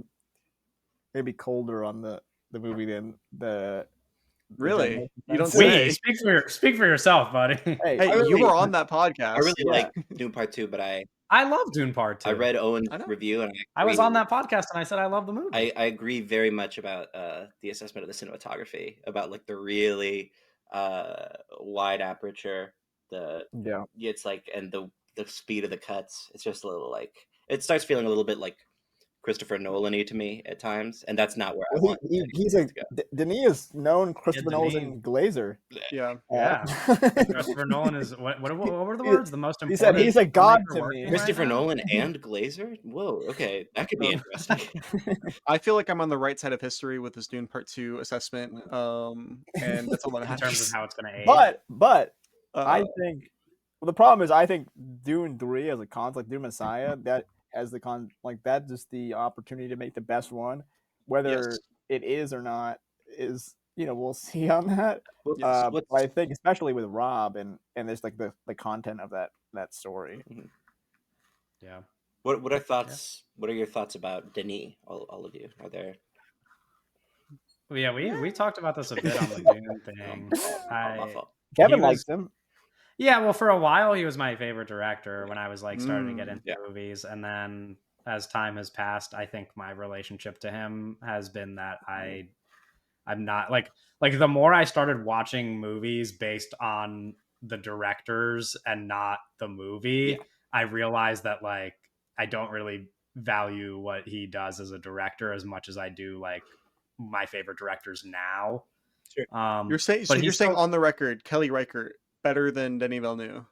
maybe colder on the movie than the Really? Generation You don't Fence. say. Speak for yourself, buddy. Hey, Hey, really- you were on that podcast. I really Yeah. like Dune Part 2, but I love Dune Part 2. read Owen's I know. review and I was agree- on that podcast and I said I love the movie. I agree very much about the assessment of the cinematography, about like the really wide aperture, yeah. it's like, and the speed of the cuts. It's just a little like, it starts feeling a little bit like Christopher Nolan-y to me at times, and that's not where I want. He's a to go. Denis is known Christopher Denis. Nolan Glazer. Yeah. Yeah. Christopher Nolan is what were the words? The most He important. said he's a god filmmaker to working me. right Christopher now? Nolan and Glazer? Whoa, okay, that could be interesting. I feel like I'm on the right side of history with this Dune Part 2 assessment. And that's all that in matters. terms of how it's going to age. But I Uh, think the problem is I think Dune 3 as a con, like Dune Messiah, that as the con, like that just the opportunity to make the best one, whether Yes. it is or not is we'll see on that. Yes. But I think especially with Rob and there's like the content of that story. Yeah. What are thoughts? What are your thoughts about Denis? All of you, are there? Well, yeah, we talked about this a bit on the Dune thing. My fault. Kevin He was- likes him. Yeah, well, for a while he was my favorite director when I was like starting to get into yeah. movies, and then as time has passed, I think my relationship to him has been that I'm not like the more I started watching movies based on the directors and not the movie, Yeah. I realized that like I don't really value what he does as a director as much as I do like my favorite directors now. Sure. You're saying but you're saying still- on the record, Kelly Reichardt better than Denis Villeneuve.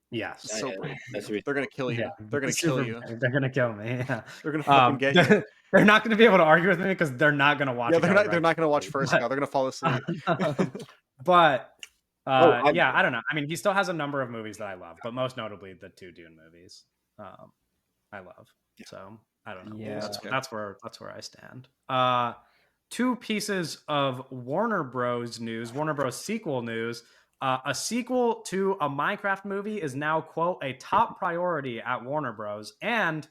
yes. Yeah, So yeah, brave. that's what They're gonna kill you. They're gonna kill you. They're gonna kill me. Yeah. They're gonna fucking get you. They're not gonna be able to argue with me because they're not gonna watch. Yeah, a they're Kelly not. They're not gonna watch Reichardt first movie. now. They're gonna fall asleep. But I don't know. I mean, he still has a number of movies that I love, but most notably the two Dune movies. I love. So I don't know. Yeah. That's where I stand. Two pieces of Warner Bros. News, Warner Bros. Sequel news. A sequel to a Minecraft movie is now, quote, a top priority at Warner Bros. And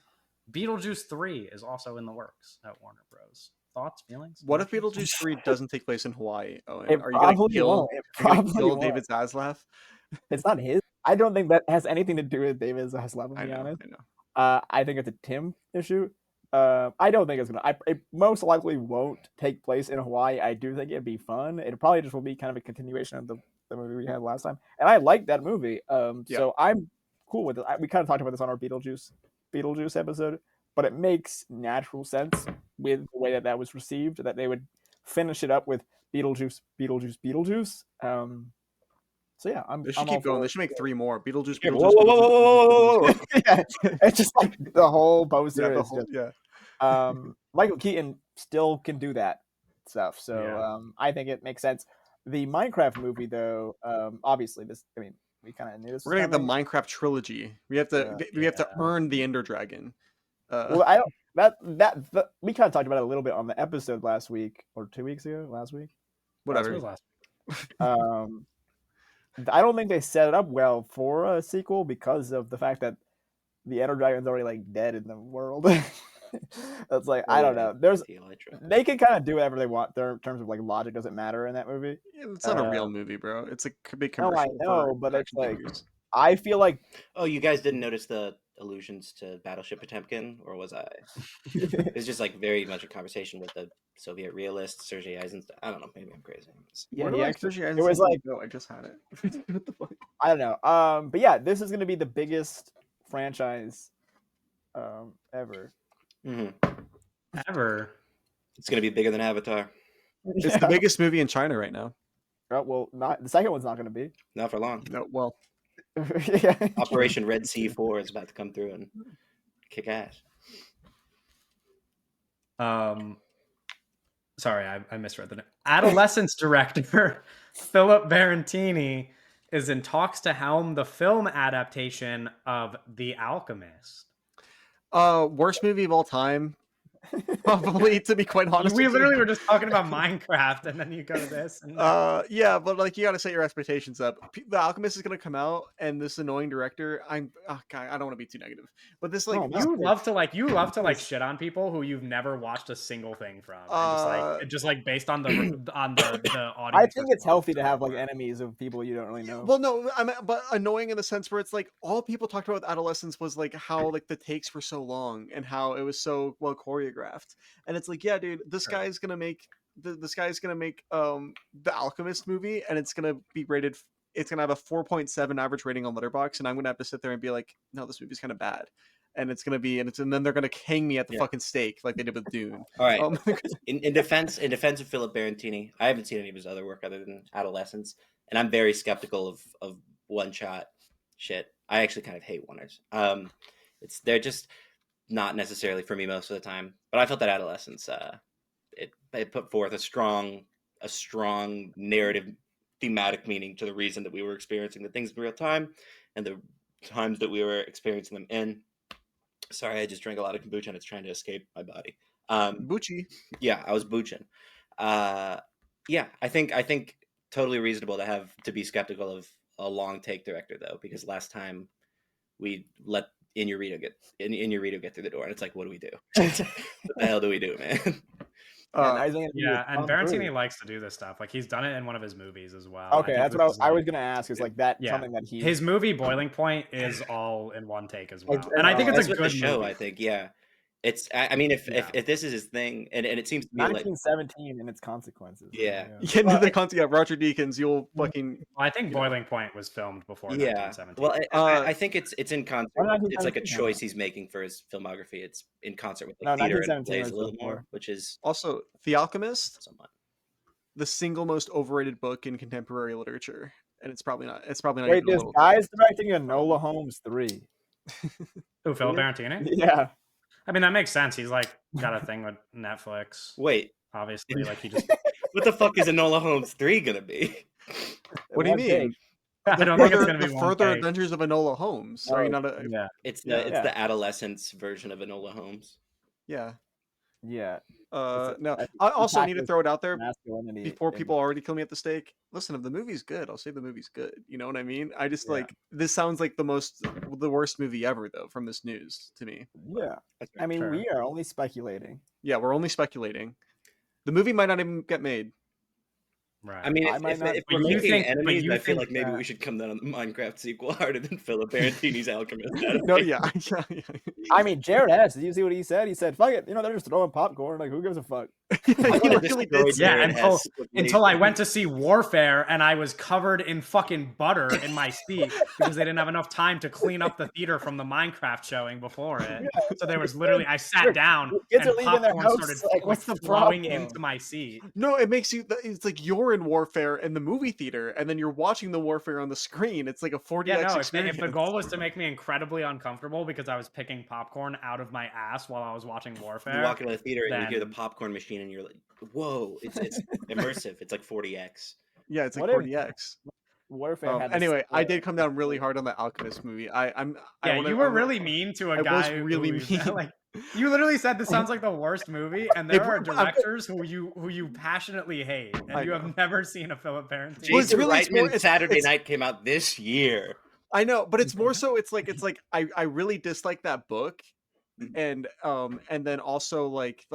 Beetlejuice 3 is also in the works at Warner Bros. Thoughts, feelings? What if emotions? Beetlejuice 3 doesn't take place in Hawaii? Owen? It Are you gonna probably kill? won't. It Are you gonna probably kill won't. David Zaslav? It's not his. I don't think that has anything to do with David Zaslav, to I be know. honest. I know. I think it's a Tim issue. I don't think it's gonna. It most likely won't take place in Hawaii. I do think it'd be fun. It probably just will be kind of a continuation of the movie we had last time, and I like that movie. So I'm cool with it. We kind of talked about this on our Beetlejuice episode, but it makes natural sense with the way that was received, that they would finish it up with Beetlejuice. So yeah, They should keep going. They should make 3 more. Beetlejuice. Yeah, Beetlejuice. whoa. yeah, it's just like the whole poster Yeah, the is whole, just. yeah. Michael Keaton still can do that stuff, so Yeah. I think it makes sense. The Minecraft movie, though, obviously we kind of knew this. We're gonna get the coming. Minecraft trilogy. We have to. We have to earn the Ender Dragon. Well, I don't. We kind of talked about it a little bit on the episode last week or 2 weeks ago. Last week. Whatever. I don't think they set it up well for a sequel because of the fact that the Ender Dragon's already like dead in the world. That's like I don't know. They can kind of do whatever they want. In terms of like logic doesn't matter in that movie. It's not a real movie, bro. It's a big No, commercial. I know, for but it's action like figures. I feel like Oh, you guys didn't notice the allusions to Battleship Potemkin, or was I? It's just like very much a conversation with the Soviet realist Sergei Eisenstein. I don't know. Maybe I'm crazy. yeah, Where he do I actually, Sergei it was Eisenstein like go? I just had it. What the fuck? I don't know. But yeah, this is gonna be the biggest franchise ever. Mm-hmm. Ever. It's gonna be bigger than Avatar. It's the biggest movie in China right now. Oh, well, not the second one's not gonna be. Not for long. No, well, Yeah. Operation Red Sea 4 is about to come through and kick ass. Sorry, I misread the name. Adolescence director Philip Barantini is in talks to helm the film adaptation of The Alchemist. Worst movie of all time, probably. To be quite honest, We with you. literally were just talking about Minecraft, and then you go to this. And Yeah, but like you got to set your expectations up. The Alchemist is gonna come out, and this annoying director. God, I don't want to be too negative, but this like No, you love to like shit on people who you've never watched a single thing from, and just like based on the audience. I think it's healthy to have like enemies of people you don't really know. Well, no, but annoying in the sense where it's like all people talked about with adolescence was like how like the takes were so long and how it was so well choreographed, and it's like, yeah, dude, this guy's gonna make this guy's gonna make the Alchemist movie, and it's gonna be rated. It's gonna have a 4.7 average rating on Letterboxd, and I'm gonna have to sit there and be like, no, this movie's kind of bad. And it's gonna be, and then they're gonna hang me at the fucking stake like they did with Dune. All right. In defense of Philip Barantini, I haven't seen any of his other work other than Adolescence, and I'm very skeptical of one shot shit. I actually kind of hate oneers. They're just not necessarily for me most of the time. But I felt that Adolescence, it put forth a strong narrative, thematic meaning to the reason that we were experiencing the things in real time, and the times that we were experiencing them in. Sorry, I just drank a lot of kombucha and it's trying to escape my body. Bucci. Yeah, I was boochin. Yeah, I think totally reasonable to be skeptical of a long take director though, because last time we let Inarritu get through the door, and it's like, what do we do? What the hell do we do, man? And Barantini likes to do this stuff. Like he's done it in one of his movies as well. Okay, that's what I was gonna ask. Is like that something that his movie Boiling Point is all in one take as well, and I think it's a good show. movie. I think it's. I mean, if this is his thing, and it seems to be 1917 and its consequences. Yeah. Roger Deakins, you'll fucking. I think Boiling Point was filmed before 1917. Well, I think it's in concert. It's like a choice he's making for his filmography. It's in concert with like theater and plays a little more, which is also The Alchemist. Somewhat. The single most overrated book in contemporary literature, and it's probably not. Wait, this guy's directing Enola Holmes 3. Who, Philip Barantini? Yeah. I mean, that makes sense. He's like got a thing with Netflix. Wait, obviously, like he just. What the fuck is Enola Holmes 3 gonna be? What do you mean? I don't think it's gonna be the further adventures of Enola Holmes. Are you not? It's the adolescence version of Enola Holmes. Yeah. Yeah. No. I also need to throw it out there before people already kill me at the stake. Listen, if the movie's good, I'll say the movie's good. You know what I mean? I just like this sounds like the worst movie ever though from this news to me. Yeah. I mean, we are only speculating. Yeah, we're only speculating. The movie might not even get made. Right. I mean, if we're making enemies, I feel like maybe we should come down on the Minecraft sequel harder than Philip Barantini's Alchemist. No, yeah. I mean, Jared S. Did you see what he said? He said, "Fuck it, they're just throwing popcorn. Like, who gives a fuck?" Until I went to see Warfare and I was covered in fucking butter in my seat because they didn't have enough time to clean up the theater from the Minecraft showing before it. So there was literally, I sat down and popcorn started flowing into my seat. No, it makes you. It's like you're in Warfare in the movie theater, and then you're watching the Warfare on the screen. It's like a 40x experience. If the goal was to make me incredibly uncomfortable because I was picking popcorn out of my ass while I was watching Warfare, you walk into the theater and you hear the popcorn machine, and you're like, "Whoa!" It's immersive. It's like 40x. Yeah, it's like 40x. Warfare. Anyway, I did come down really hard on the Alchemist movie. You were really mean to a guy. I was really mean. Like, you literally said this sounds like the worst movie, and there are directors who you passionately hate, and you have never seen a Philip Barantini. Jason Reitman's Saturday Night came out this year. I know, but it's more so. It's like I really dislike that book, and then also like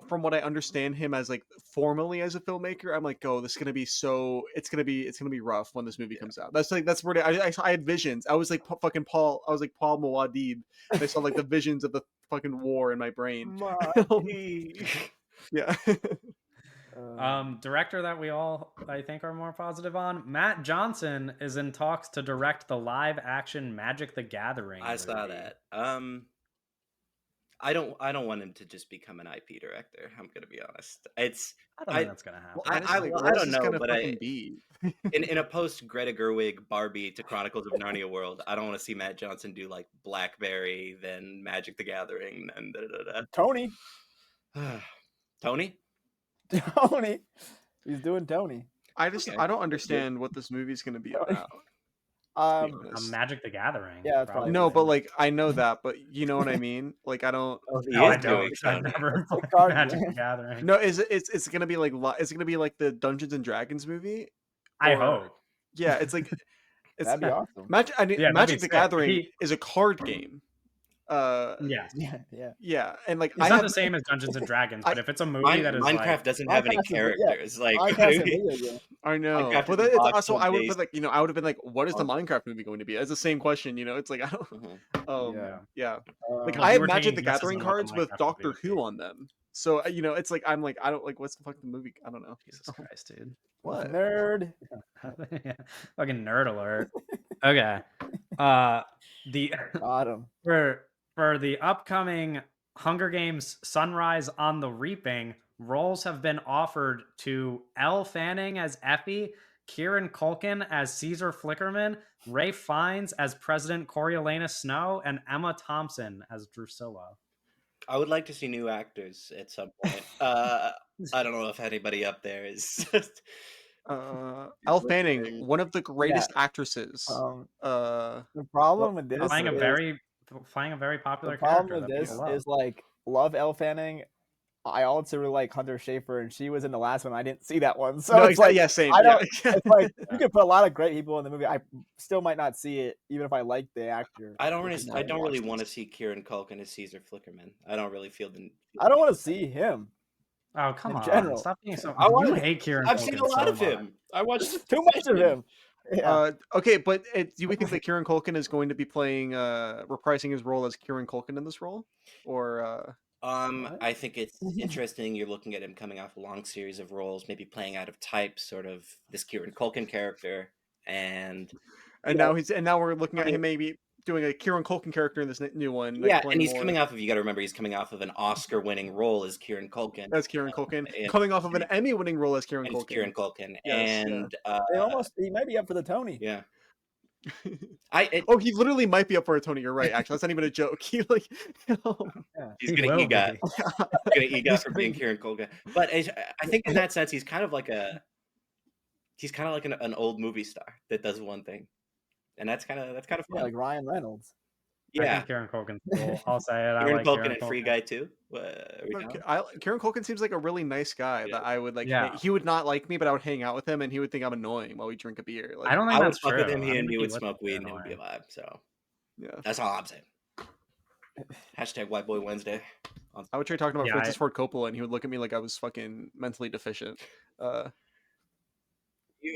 from what I understand him as like formally as a filmmaker, I'm like, oh, this is gonna be it's gonna be rough when this movie comes out. That's where I had visions. I was like fucking Paul. I was like Paul Muad'Dib. I saw like the visions of the fucking war in my brain. Yeah. Director that we all I think are more positive on, Matt Johnson is in talks to direct the live action Magic the Gathering. I saw that. I don't want him to just become an IP director. I'm gonna be honest. I don't think that's gonna happen. I don't know, but in a post Greta Gerwig Barbie to Chronicles of Narnia world, I don't want to see Matt Johnson do like Blackberry, then Magic the Gathering, and Tony. Tony? Tony. He's doing Tony. I Okay. don't understand what this movie's gonna be about. Magic the Gathering. Yeah, that's probably No, what but like I know that, but you know what I mean. Like I don't. Oh, he No, is I don't. doing Because I've Tony. never It's a played card Magic game. the Gathering. No, it's gonna be like it's gonna be like the Dungeons and Dragons movie. I or- hope. Yeah, it's like it's That'd be awesome. Magic. Yeah, that'd Magic be the sick. Gathering is a card game. Yes. Yeah, and like It's not the same as Dungeons and Dragons, but if it's a movie that is Minecraft like, doesn't have any Minecraft's a- yeah, characters. Like Minecraft's a video game. I know, Minecraft but is it's voxel also I would based. but like I would have been like, what is the Oh. Minecraft movie going to be? It's the same question, It's like I don't. Mhm. Yeah. Like Well, I you have were Magic taking the guesses Gathering on what the cards with Minecraft Doctor movie Who would be. on them, so it's like I'm like I don't like what's the fuck the movie? I don't know. Jesus Christ, dude. What? Nerd. Yeah. Fucking nerd alert. Okay. The Got him. for the upcoming Hunger Games Sunrise on the Reaping, roles have been offered to Elle Fanning as Effie, Kieran Culkin as Caesar Flickerman, Ray Fiennes as President Coriolanus Snow, and Emma Thompson as Drusilla. I would like to see new actors at some point. I don't know if anybody up there is. Elle Fanning, one of the greatest actresses. The problem with this Playing a is, very popular the problem character. with that this people love. is like love Elle Fanning. I also really like Hunter Schafer, and she was in the last one. I didn't see that one, so No, it's like yeah, same. I don't. Yeah. It's like you can put a lot of great people in the movie. I still might not see it, even if I like the actor. I don't which really. is I why I don't watched really want to this. see Kieran Culkin as Caesar Flickerman. I don't really feel the. I don't want to see him. Oh, come in on. general. Stop being so. I wanna- You hate Kieran I've Culkin seen a lot so of much. him. I watched Too much of him. Yeah. Okay, but do we think that Kieran Culkin is going to be playing reprising his role as Kieran Culkin in this role, or What? I think it's interesting. You're looking at him coming off a long series of roles, maybe playing out of type, sort of this Kieran Culkin character, and now we're looking at him maybe doing a Kieran Culkin character in this new one. Like yeah, playing and he's more- coming off of. You got to remember, he's coming off of an Oscar-winning role as Kieran Culkin. That's Kieran Culkin and- coming off of an Emmy-winning role as Kieran and it's Culkin. Kieran Culkin, Yes, and He might be up for the Tony. yeah. Oh, he literally might be up for a Tony. You're right. Actually, that's not even a joke. He like, He's He gonna will EGOT. be. He's gonna EGOT for being Kieran Culkin. But I think in that sense, he's kind of like an old movie star that does one thing, and that's kind of fun. Yeah, like Ryan Reynolds. I Yeah, think Kieran Culkin's cool. I'll say it. I Kieran like Culkin Kieran and Free Culkin. Guy too. Are we down? Kieran Culkin seems like a really nice guy Yeah. that I would like. Yeah. He would not like me, but I would hang out with him, and he would think I'm annoying while we drink a beer. Like, I don't think I would that's fuck true. with him. I He don't and me think would he smoke be weed, and it would be a annoying. vibe. So Yeah, that's all I'm saying. Hashtag White Boy Wednesday. I would try talking about Yeah, Francis Ford Coppola, and he would look at me like I was fucking mentally deficient. I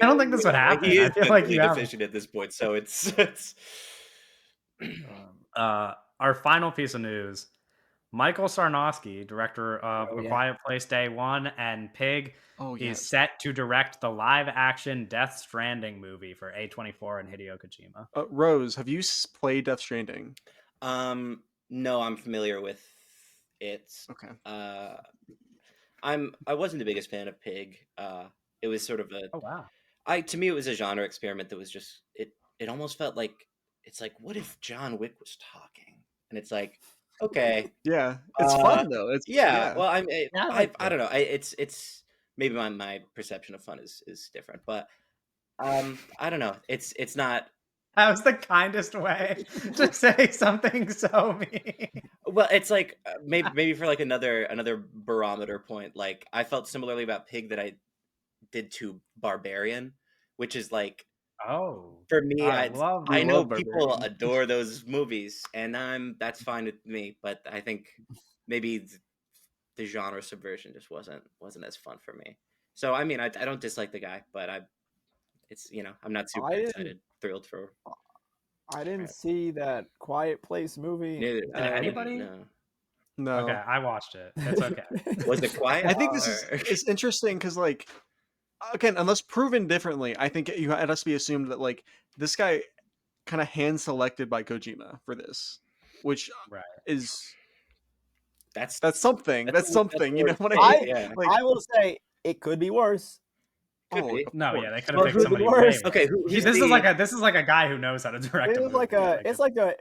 don't think this would happen. He is I feel like mentally you have- deficient at this point, so it's. Our final piece of news: Michael Sarnowski, director of Oh, A yeah. Quiet Place Day One and Pig, Oh is set to direct the live-action Death Stranding movie for A24 and Hideo Kojima. Rose, have you played Death Stranding? No, I'm familiar with it. Okay. I wasn't the biggest fan of Pig. It was sort of Oh wow! to me it was a genre experiment that was just it almost felt like it's like, what if John Wick was talking? And it's like, okay, Yeah, it's fun though. It's yeah. Well, I like don't know. It's maybe my perception of fun is different, but I don't know. It's not. That was the kindest way to say something so mean. Well, it's like maybe for like another barometer point. Like I felt similarly about Pig that I did to Barbarian, which is like Oh, for me. I know love people Barbarian. adore those movies, and that's fine with me. But I think maybe the genre subversion just wasn't as fun for me. So I mean, I don't dislike the guy, but it's I'm not super thrilled for. I didn't see that Quiet Place movie. Neither, Did anybody? No. Okay, I watched it. It's okay. Was it quiet? I think this is it's interesting because like again, unless proven differently, I think it has to be assumed that like this guy kind of hand selected by Kojima for this, which Right. is That's something. That's something. You know what I I- mean? yeah. Like, I will say it could be worse. Could be. of No, course. yeah, they could Well, have who's picked the somebody. worst? way Okay, worse. who's this the- is like a guy who knows how to direct. It a was like movie. a. It's like a.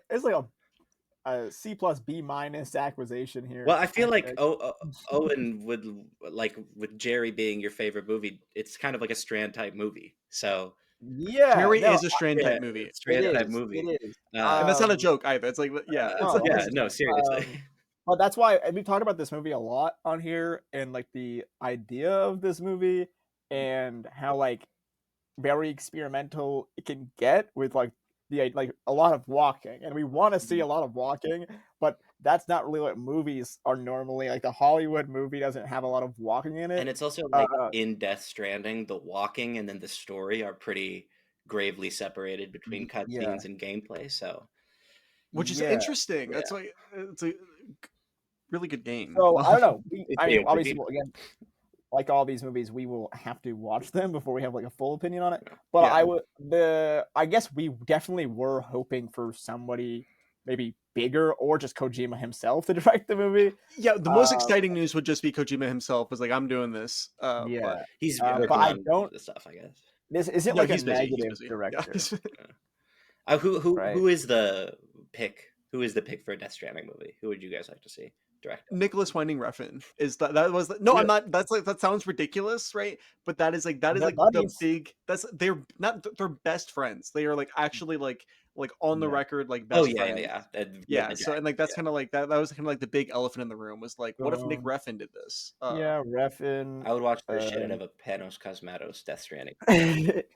a C+B- acquisition here. Well, I feel like Hashtag- Owen would like with Jerry being your favorite movie. It's kind of like a Strand type movie. So yeah, Jerry no, is a Strand yeah, type movie, Strand it type is. movie. It is. and that's not a Um, joke either. It's like, yeah, it's no, like, yeah, no, 100%. seriously. But that's why and we've talked about this movie a lot on here, and like the idea of this movie and how like very experimental it can get with like like a lot of walking, and we want to see a lot of walking, but that's not really what movies are normally like. The Hollywood movie doesn't have a lot of walking in it. And it's also like Uh, in Death Stranding, the walking and then the story are pretty gravely separated between yeah, cutscenes and gameplay. So which is yeah. interesting. Yeah. That's why it's a really good game. So I don't know. I mean, Yeah, obviously, agreed. well, again, like all these movies, we will have to watch them before we have like a full opinion on it. But Yeah. I guess we definitely were hoping for somebody maybe bigger or just Kojima himself to direct the movie. Yeah, the most exciting news would just be Kojima himself was like, I'm doing this. Yeah, But He's but working I on don't. the stuff, I guess. This isn't yeah, like a he's busy. He's negative busy. director. Yeah. Right. Who is the pick? Who is the pick for a Death Stranding movie? Who would you guys like to see direct? Nicholas Winding Refn is that was no, Yeah. I'm not. That's like that sounds ridiculous, right? But that is like They're the buddies. big. That's they're not they're best friends. They are like actually like on the Yeah. record like best Oh yeah, friends. yeah, yeah. Yeah. So and like that's kind of like that was kind of like the big elephant in the room was like, what if Nick Um, Refn did this? Yeah, Refn. I would watch the shit out of a Panos Cosmatos Death Stranding.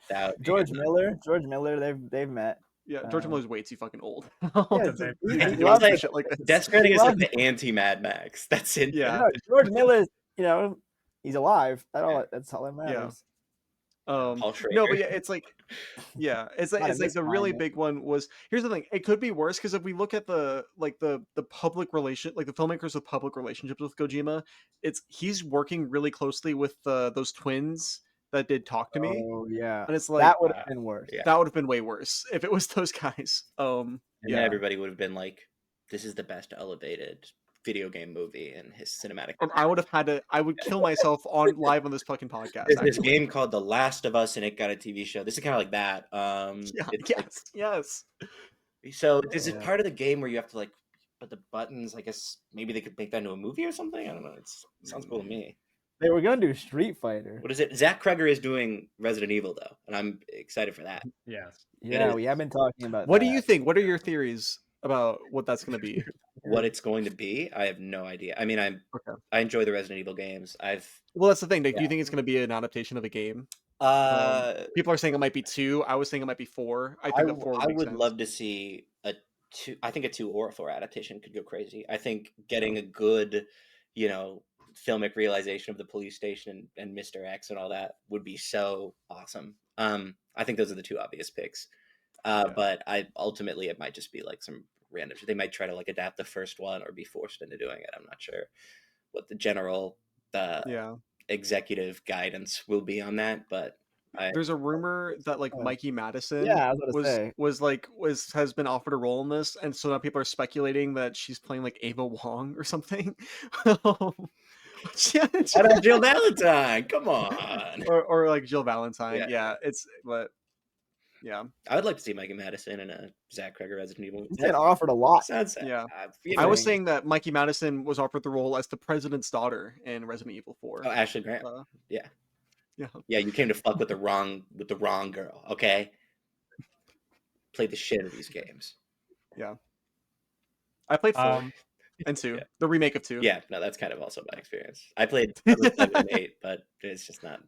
That would be George good. Miller. They've met. Yeah, George Miller's way too fucking old. Yeah, He he does loves like, shit like this. Death Stranding is like loves- the anti Mad Max. That's it. Yeah. No, George Miller. He's alive. That's all that matters. Paul Schrader. No, but yeah, it's like, it's Not like in it's like this the really climate. big one was. Here's the thing: it could be worse because if we look at the public relation, like the filmmakers with public relationships with Kojima, he's working really closely with those twins that did Talk to Me, Oh yeah, and it's like that would have been worse. Yeah. that would have been way worse if it was those guys. And Yeah. then everybody would have been like, this is the best elevated video game movie in his cinematic. And I would kill myself on live on this fucking podcast. There's this actually. game called The Last of Us, and it got a TV show. This is kind of like that. It's like- Yes. so is it Yeah. part of the game where you have to like put the buttons? I guess maybe they could make that into a movie or something. I don't know. It sounds cool to me. They were gonna do Street Fighter. What is it? Zach Kreger is doing Resident Evil though, and I'm excited for that. Yes. Yeah, is. we have been talking about. What do that. you think? What are your theories about what that's going to be? What it's going to be, I have no idea. I mean, Okay. I enjoy the Resident Evil games. Well, that's the thing. Like, do Yeah. you think it's going to be an adaptation of a game? Uh, People are saying it might be 2. I was saying it might be 4. I think that 4 would I make would sense. love to see a 2. I think a 2 or a 4 adaptation could go crazy. I think getting a good, filmic realization of the police station and Mr. X and all that would be so awesome. I think those are the 2 obvious picks. But ultimately it might just be like some random. They might try to like adapt the first one or be forced into doing it. I'm not sure what the general executive guidance will be on that, but there's a rumor that like Mikey Madison Yeah, I was gonna say. has been offered a role in this, and so now people are speculating that she's playing like Ava Wong or something. Jill Valentine, come on. or like Jill Valentine. Yeah. Yeah. I would like to see Mikey Madison in a Zach Kreger Resident Evil. He's been offered a lot. Sounds Yeah. you I know, was saying that Mikey Madison was offered the role as the president's daughter in Resident Evil 4. Oh, Ashley Graham. Yeah. Yeah, you came to fuck with the wrong girl, okay? Played the shit of these games. Yeah. I played 4 and 2. Yeah. The remake of 2. Yeah, no, that's kind of also my experience. I played 7 and 8, but it's just not.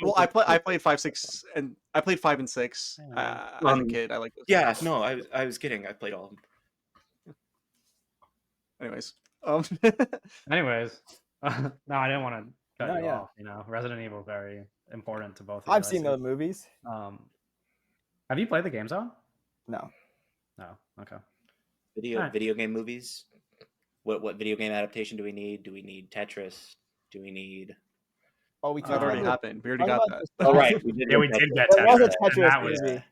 Well, I played 5, 6, and I played 5 and 6 as a kid. I like those. Yeah, no, I was kidding. I played all of them. Anyways, Anyways, no, I didn't want to cut No, you yeah. off. Resident Evil is very important to both of I've you, I seen see. those movies. Have you played the game zone? No. No. Okay. Video game movies. What video game adaptation do we need? Do we need Tetris? Do we need? Oh, we that talked already about happened. We already talk got about that. this- Oh right, we did get There was a Tetris, and Tetris that was movie.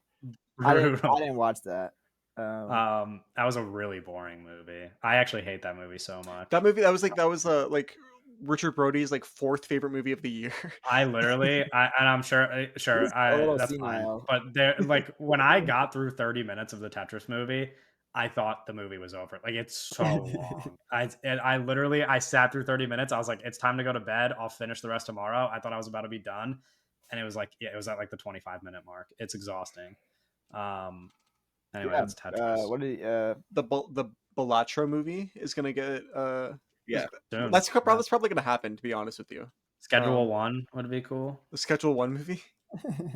I brutal. didn't watch that. That was a really boring movie. I actually hate that movie so much. That movie that was like Richard Brody's like 4th favorite movie of the year. I literally, and I'm sure, He's a little that's senile. fine. But there, like when I got through 30 minutes of the Tetris movie, I thought the movie was over. Like, it's so long. I sat through 30 minutes. I was like, it's time to go to bed. I'll finish the rest tomorrow. I thought I was about to be done. And it was like, yeah, it was at like the 25-minute mark. It's exhausting. Anyway, Yeah, that's Tetris. what did The Balatro movie is gonna get Yeah. Soon. that's probably gonna happen, to be honest with you. Schedule 1 would be cool. The Schedule 1 movie.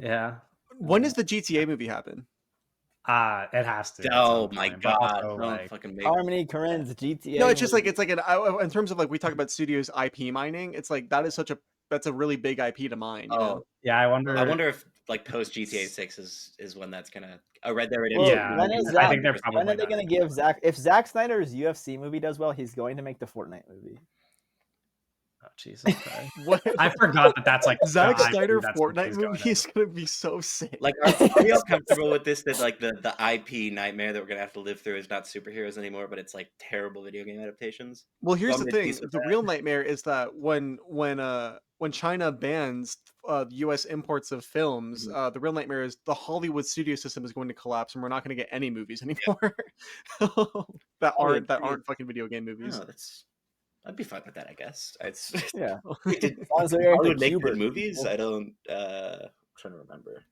Yeah. When does the GTA movie happen? It has to. at Oh some my point, but god! also, Don't like, fucking make Harmony Korine's GTA? No, it's just like movie. it's like in terms of like we talk about studios IP mining. It's like that's a really big IP to mine. You know? yeah, I wonder if like post GTA 6 is when that's gonna. I read there. Well, Yeah, when is I Zack, think they're when probably are they not going to gonna give Zack? If Zack Snyder's UFC movie does well, he's going to make the Fortnite movie. Oh, Jesus Christ. What? I forgot that that's like Zack the IP Snyder that's Fortnite he's going movie in. is gonna be so sick. Like, are we all comfortable with this? That like the IP nightmare that we're gonna have to live through is not superheroes anymore, but it's like terrible video game adaptations. Well, here's I'm the at thing: peace with the that. real nightmare is that when China bans U.S. imports of films, the real nightmare is the Hollywood studio system is going to collapse, and we're not going to get any movies anymore that aren't fucking video game movies. Oh, I'd be fine with that, I guess. It's Yeah. Did As long as they're Hollywood into make good Kubert movies? people. I don't. I'm trying to remember.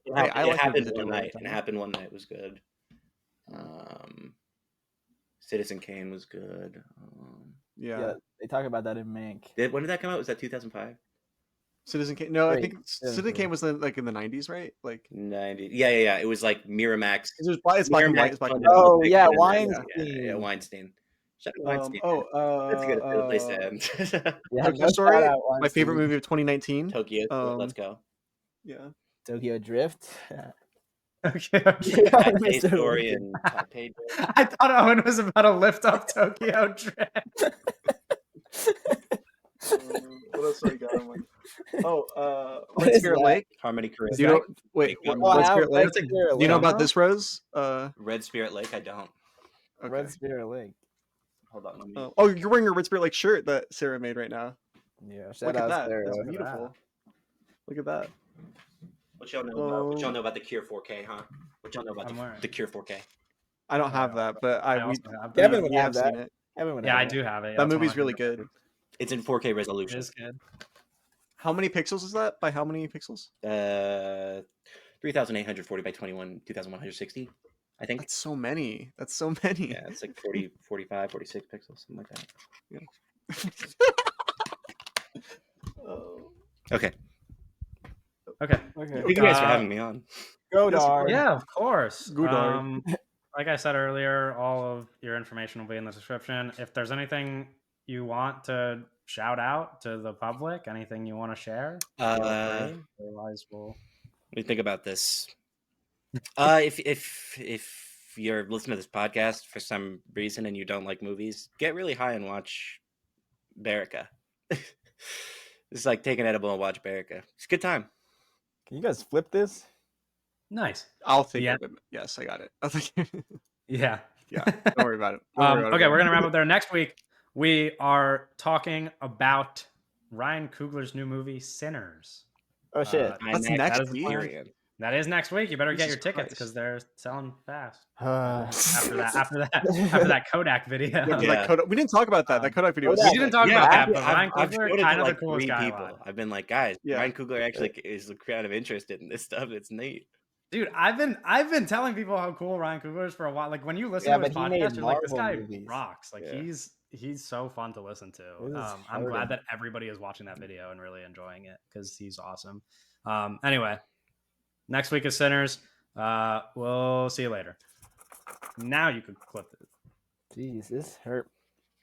It Hey, happened, I it like happened movies that do one well night. with It time. happened one night. Was good. Citizen Kane was good. Yeah. They talk about that in Mank. When did that come out? Was that 2005? Citizen Kane. No, I Great. think Citizen Kane was like in the 90s, right? Like 90. Yeah. It was like Miramax. it's black and white. It's black and funded white. Oh, the yeah, picture. Weinstein. Yeah, Weinstein. Shout out Weinstein. Oh, That's a good place to end. Yeah, Tokyo no Story, shout out my favorite Weinstein. movie of 2019. Tokyo, let's go. Yeah. Tokyo Drift. Okay. Taipei Mr. Story Lincoln. and Taipei. I thought Owen was about to lift up Tokyo Drift. What else do I got on my? What Red is Spirit that? Lake. Harmony Korine. Do you know? Wait, Wake Up. Oh, I Red have Spirit Lake. Red Spirit Do you know Lake. about this, Rose? Red Spirit Lake. I don't. Okay. Red Spirit Lake. Hold on. Let me. Oh, you're wearing a Red Spirit Lake shirt that Sarah made right now. Yeah, Look shout at out that. Sarah. That's Look at beautiful. Look at that. What y'all know about? What y'all know about the Cure 4K, huh? What y'all know about I'm wearing. the Cure 4K? I don't have that, but I we also have that. Kevin would we have have that. seen it. Kevin would Yeah, have I that. do have it. That That's one movie's of my really favorite good. movies. It's in 4K It resolution. is good. How many pixels is that? By how many pixels? 3,840 by 2,160. I think. That's so many. That's so many. Yeah, it's like 40, 45, 46 pixels, something like that. Oh. Okay. Okay. Okay. Thank you guys for having me on. Go Yes, Dard. Yeah, of course. Good art. Like I said earlier, all of your information will be in the description. If there's anything you want to shout out to the public, anything you want to share, feel free. Otherwise, we'll. What do you think about this? If you're listening to this podcast for some reason and you don't like movies, get really high and watch Berica. It's like take an edible and watch Berica. It's a good time. Can you guys flip this? Nice. I'll think Yeah. of it. Yes, I got it. I was like, Yeah. yeah. Don't worry about it. Don't worry about it, Okay, bro. we're gonna wrap up there. Next week, we are talking about Ryan Coogler's new movie, Sinners. Oh shit. That's IMAX next that is the week. plan. Period. That is next week. You better get your Jesus tickets Christ. because they're selling fast. After After that Kodak video. After Yeah. that Kodak, we didn't talk about that. That Kodak video was Kodak. We didn't sick. talk about that, I've- but Ryan I've Coogler, showed it kind to of like the coolest 3 guy people. alive. I've been like, guys, Yeah. Ryan Coogler actually is kind of interested in this stuff. It's neat. Dude, I've been telling people how cool Ryan Coogler is for a while. Like when you listen Yeah, to his but he made podcast, you're like, this Marvel guy movies. rocks. Like Yeah. he's so fun to listen to. It is I'm hurting. glad that everybody is watching that video and really enjoying it because he's awesome. Anyway, next week is Sinners. We'll see you later. Now you could clip it. Jeez, this hurt.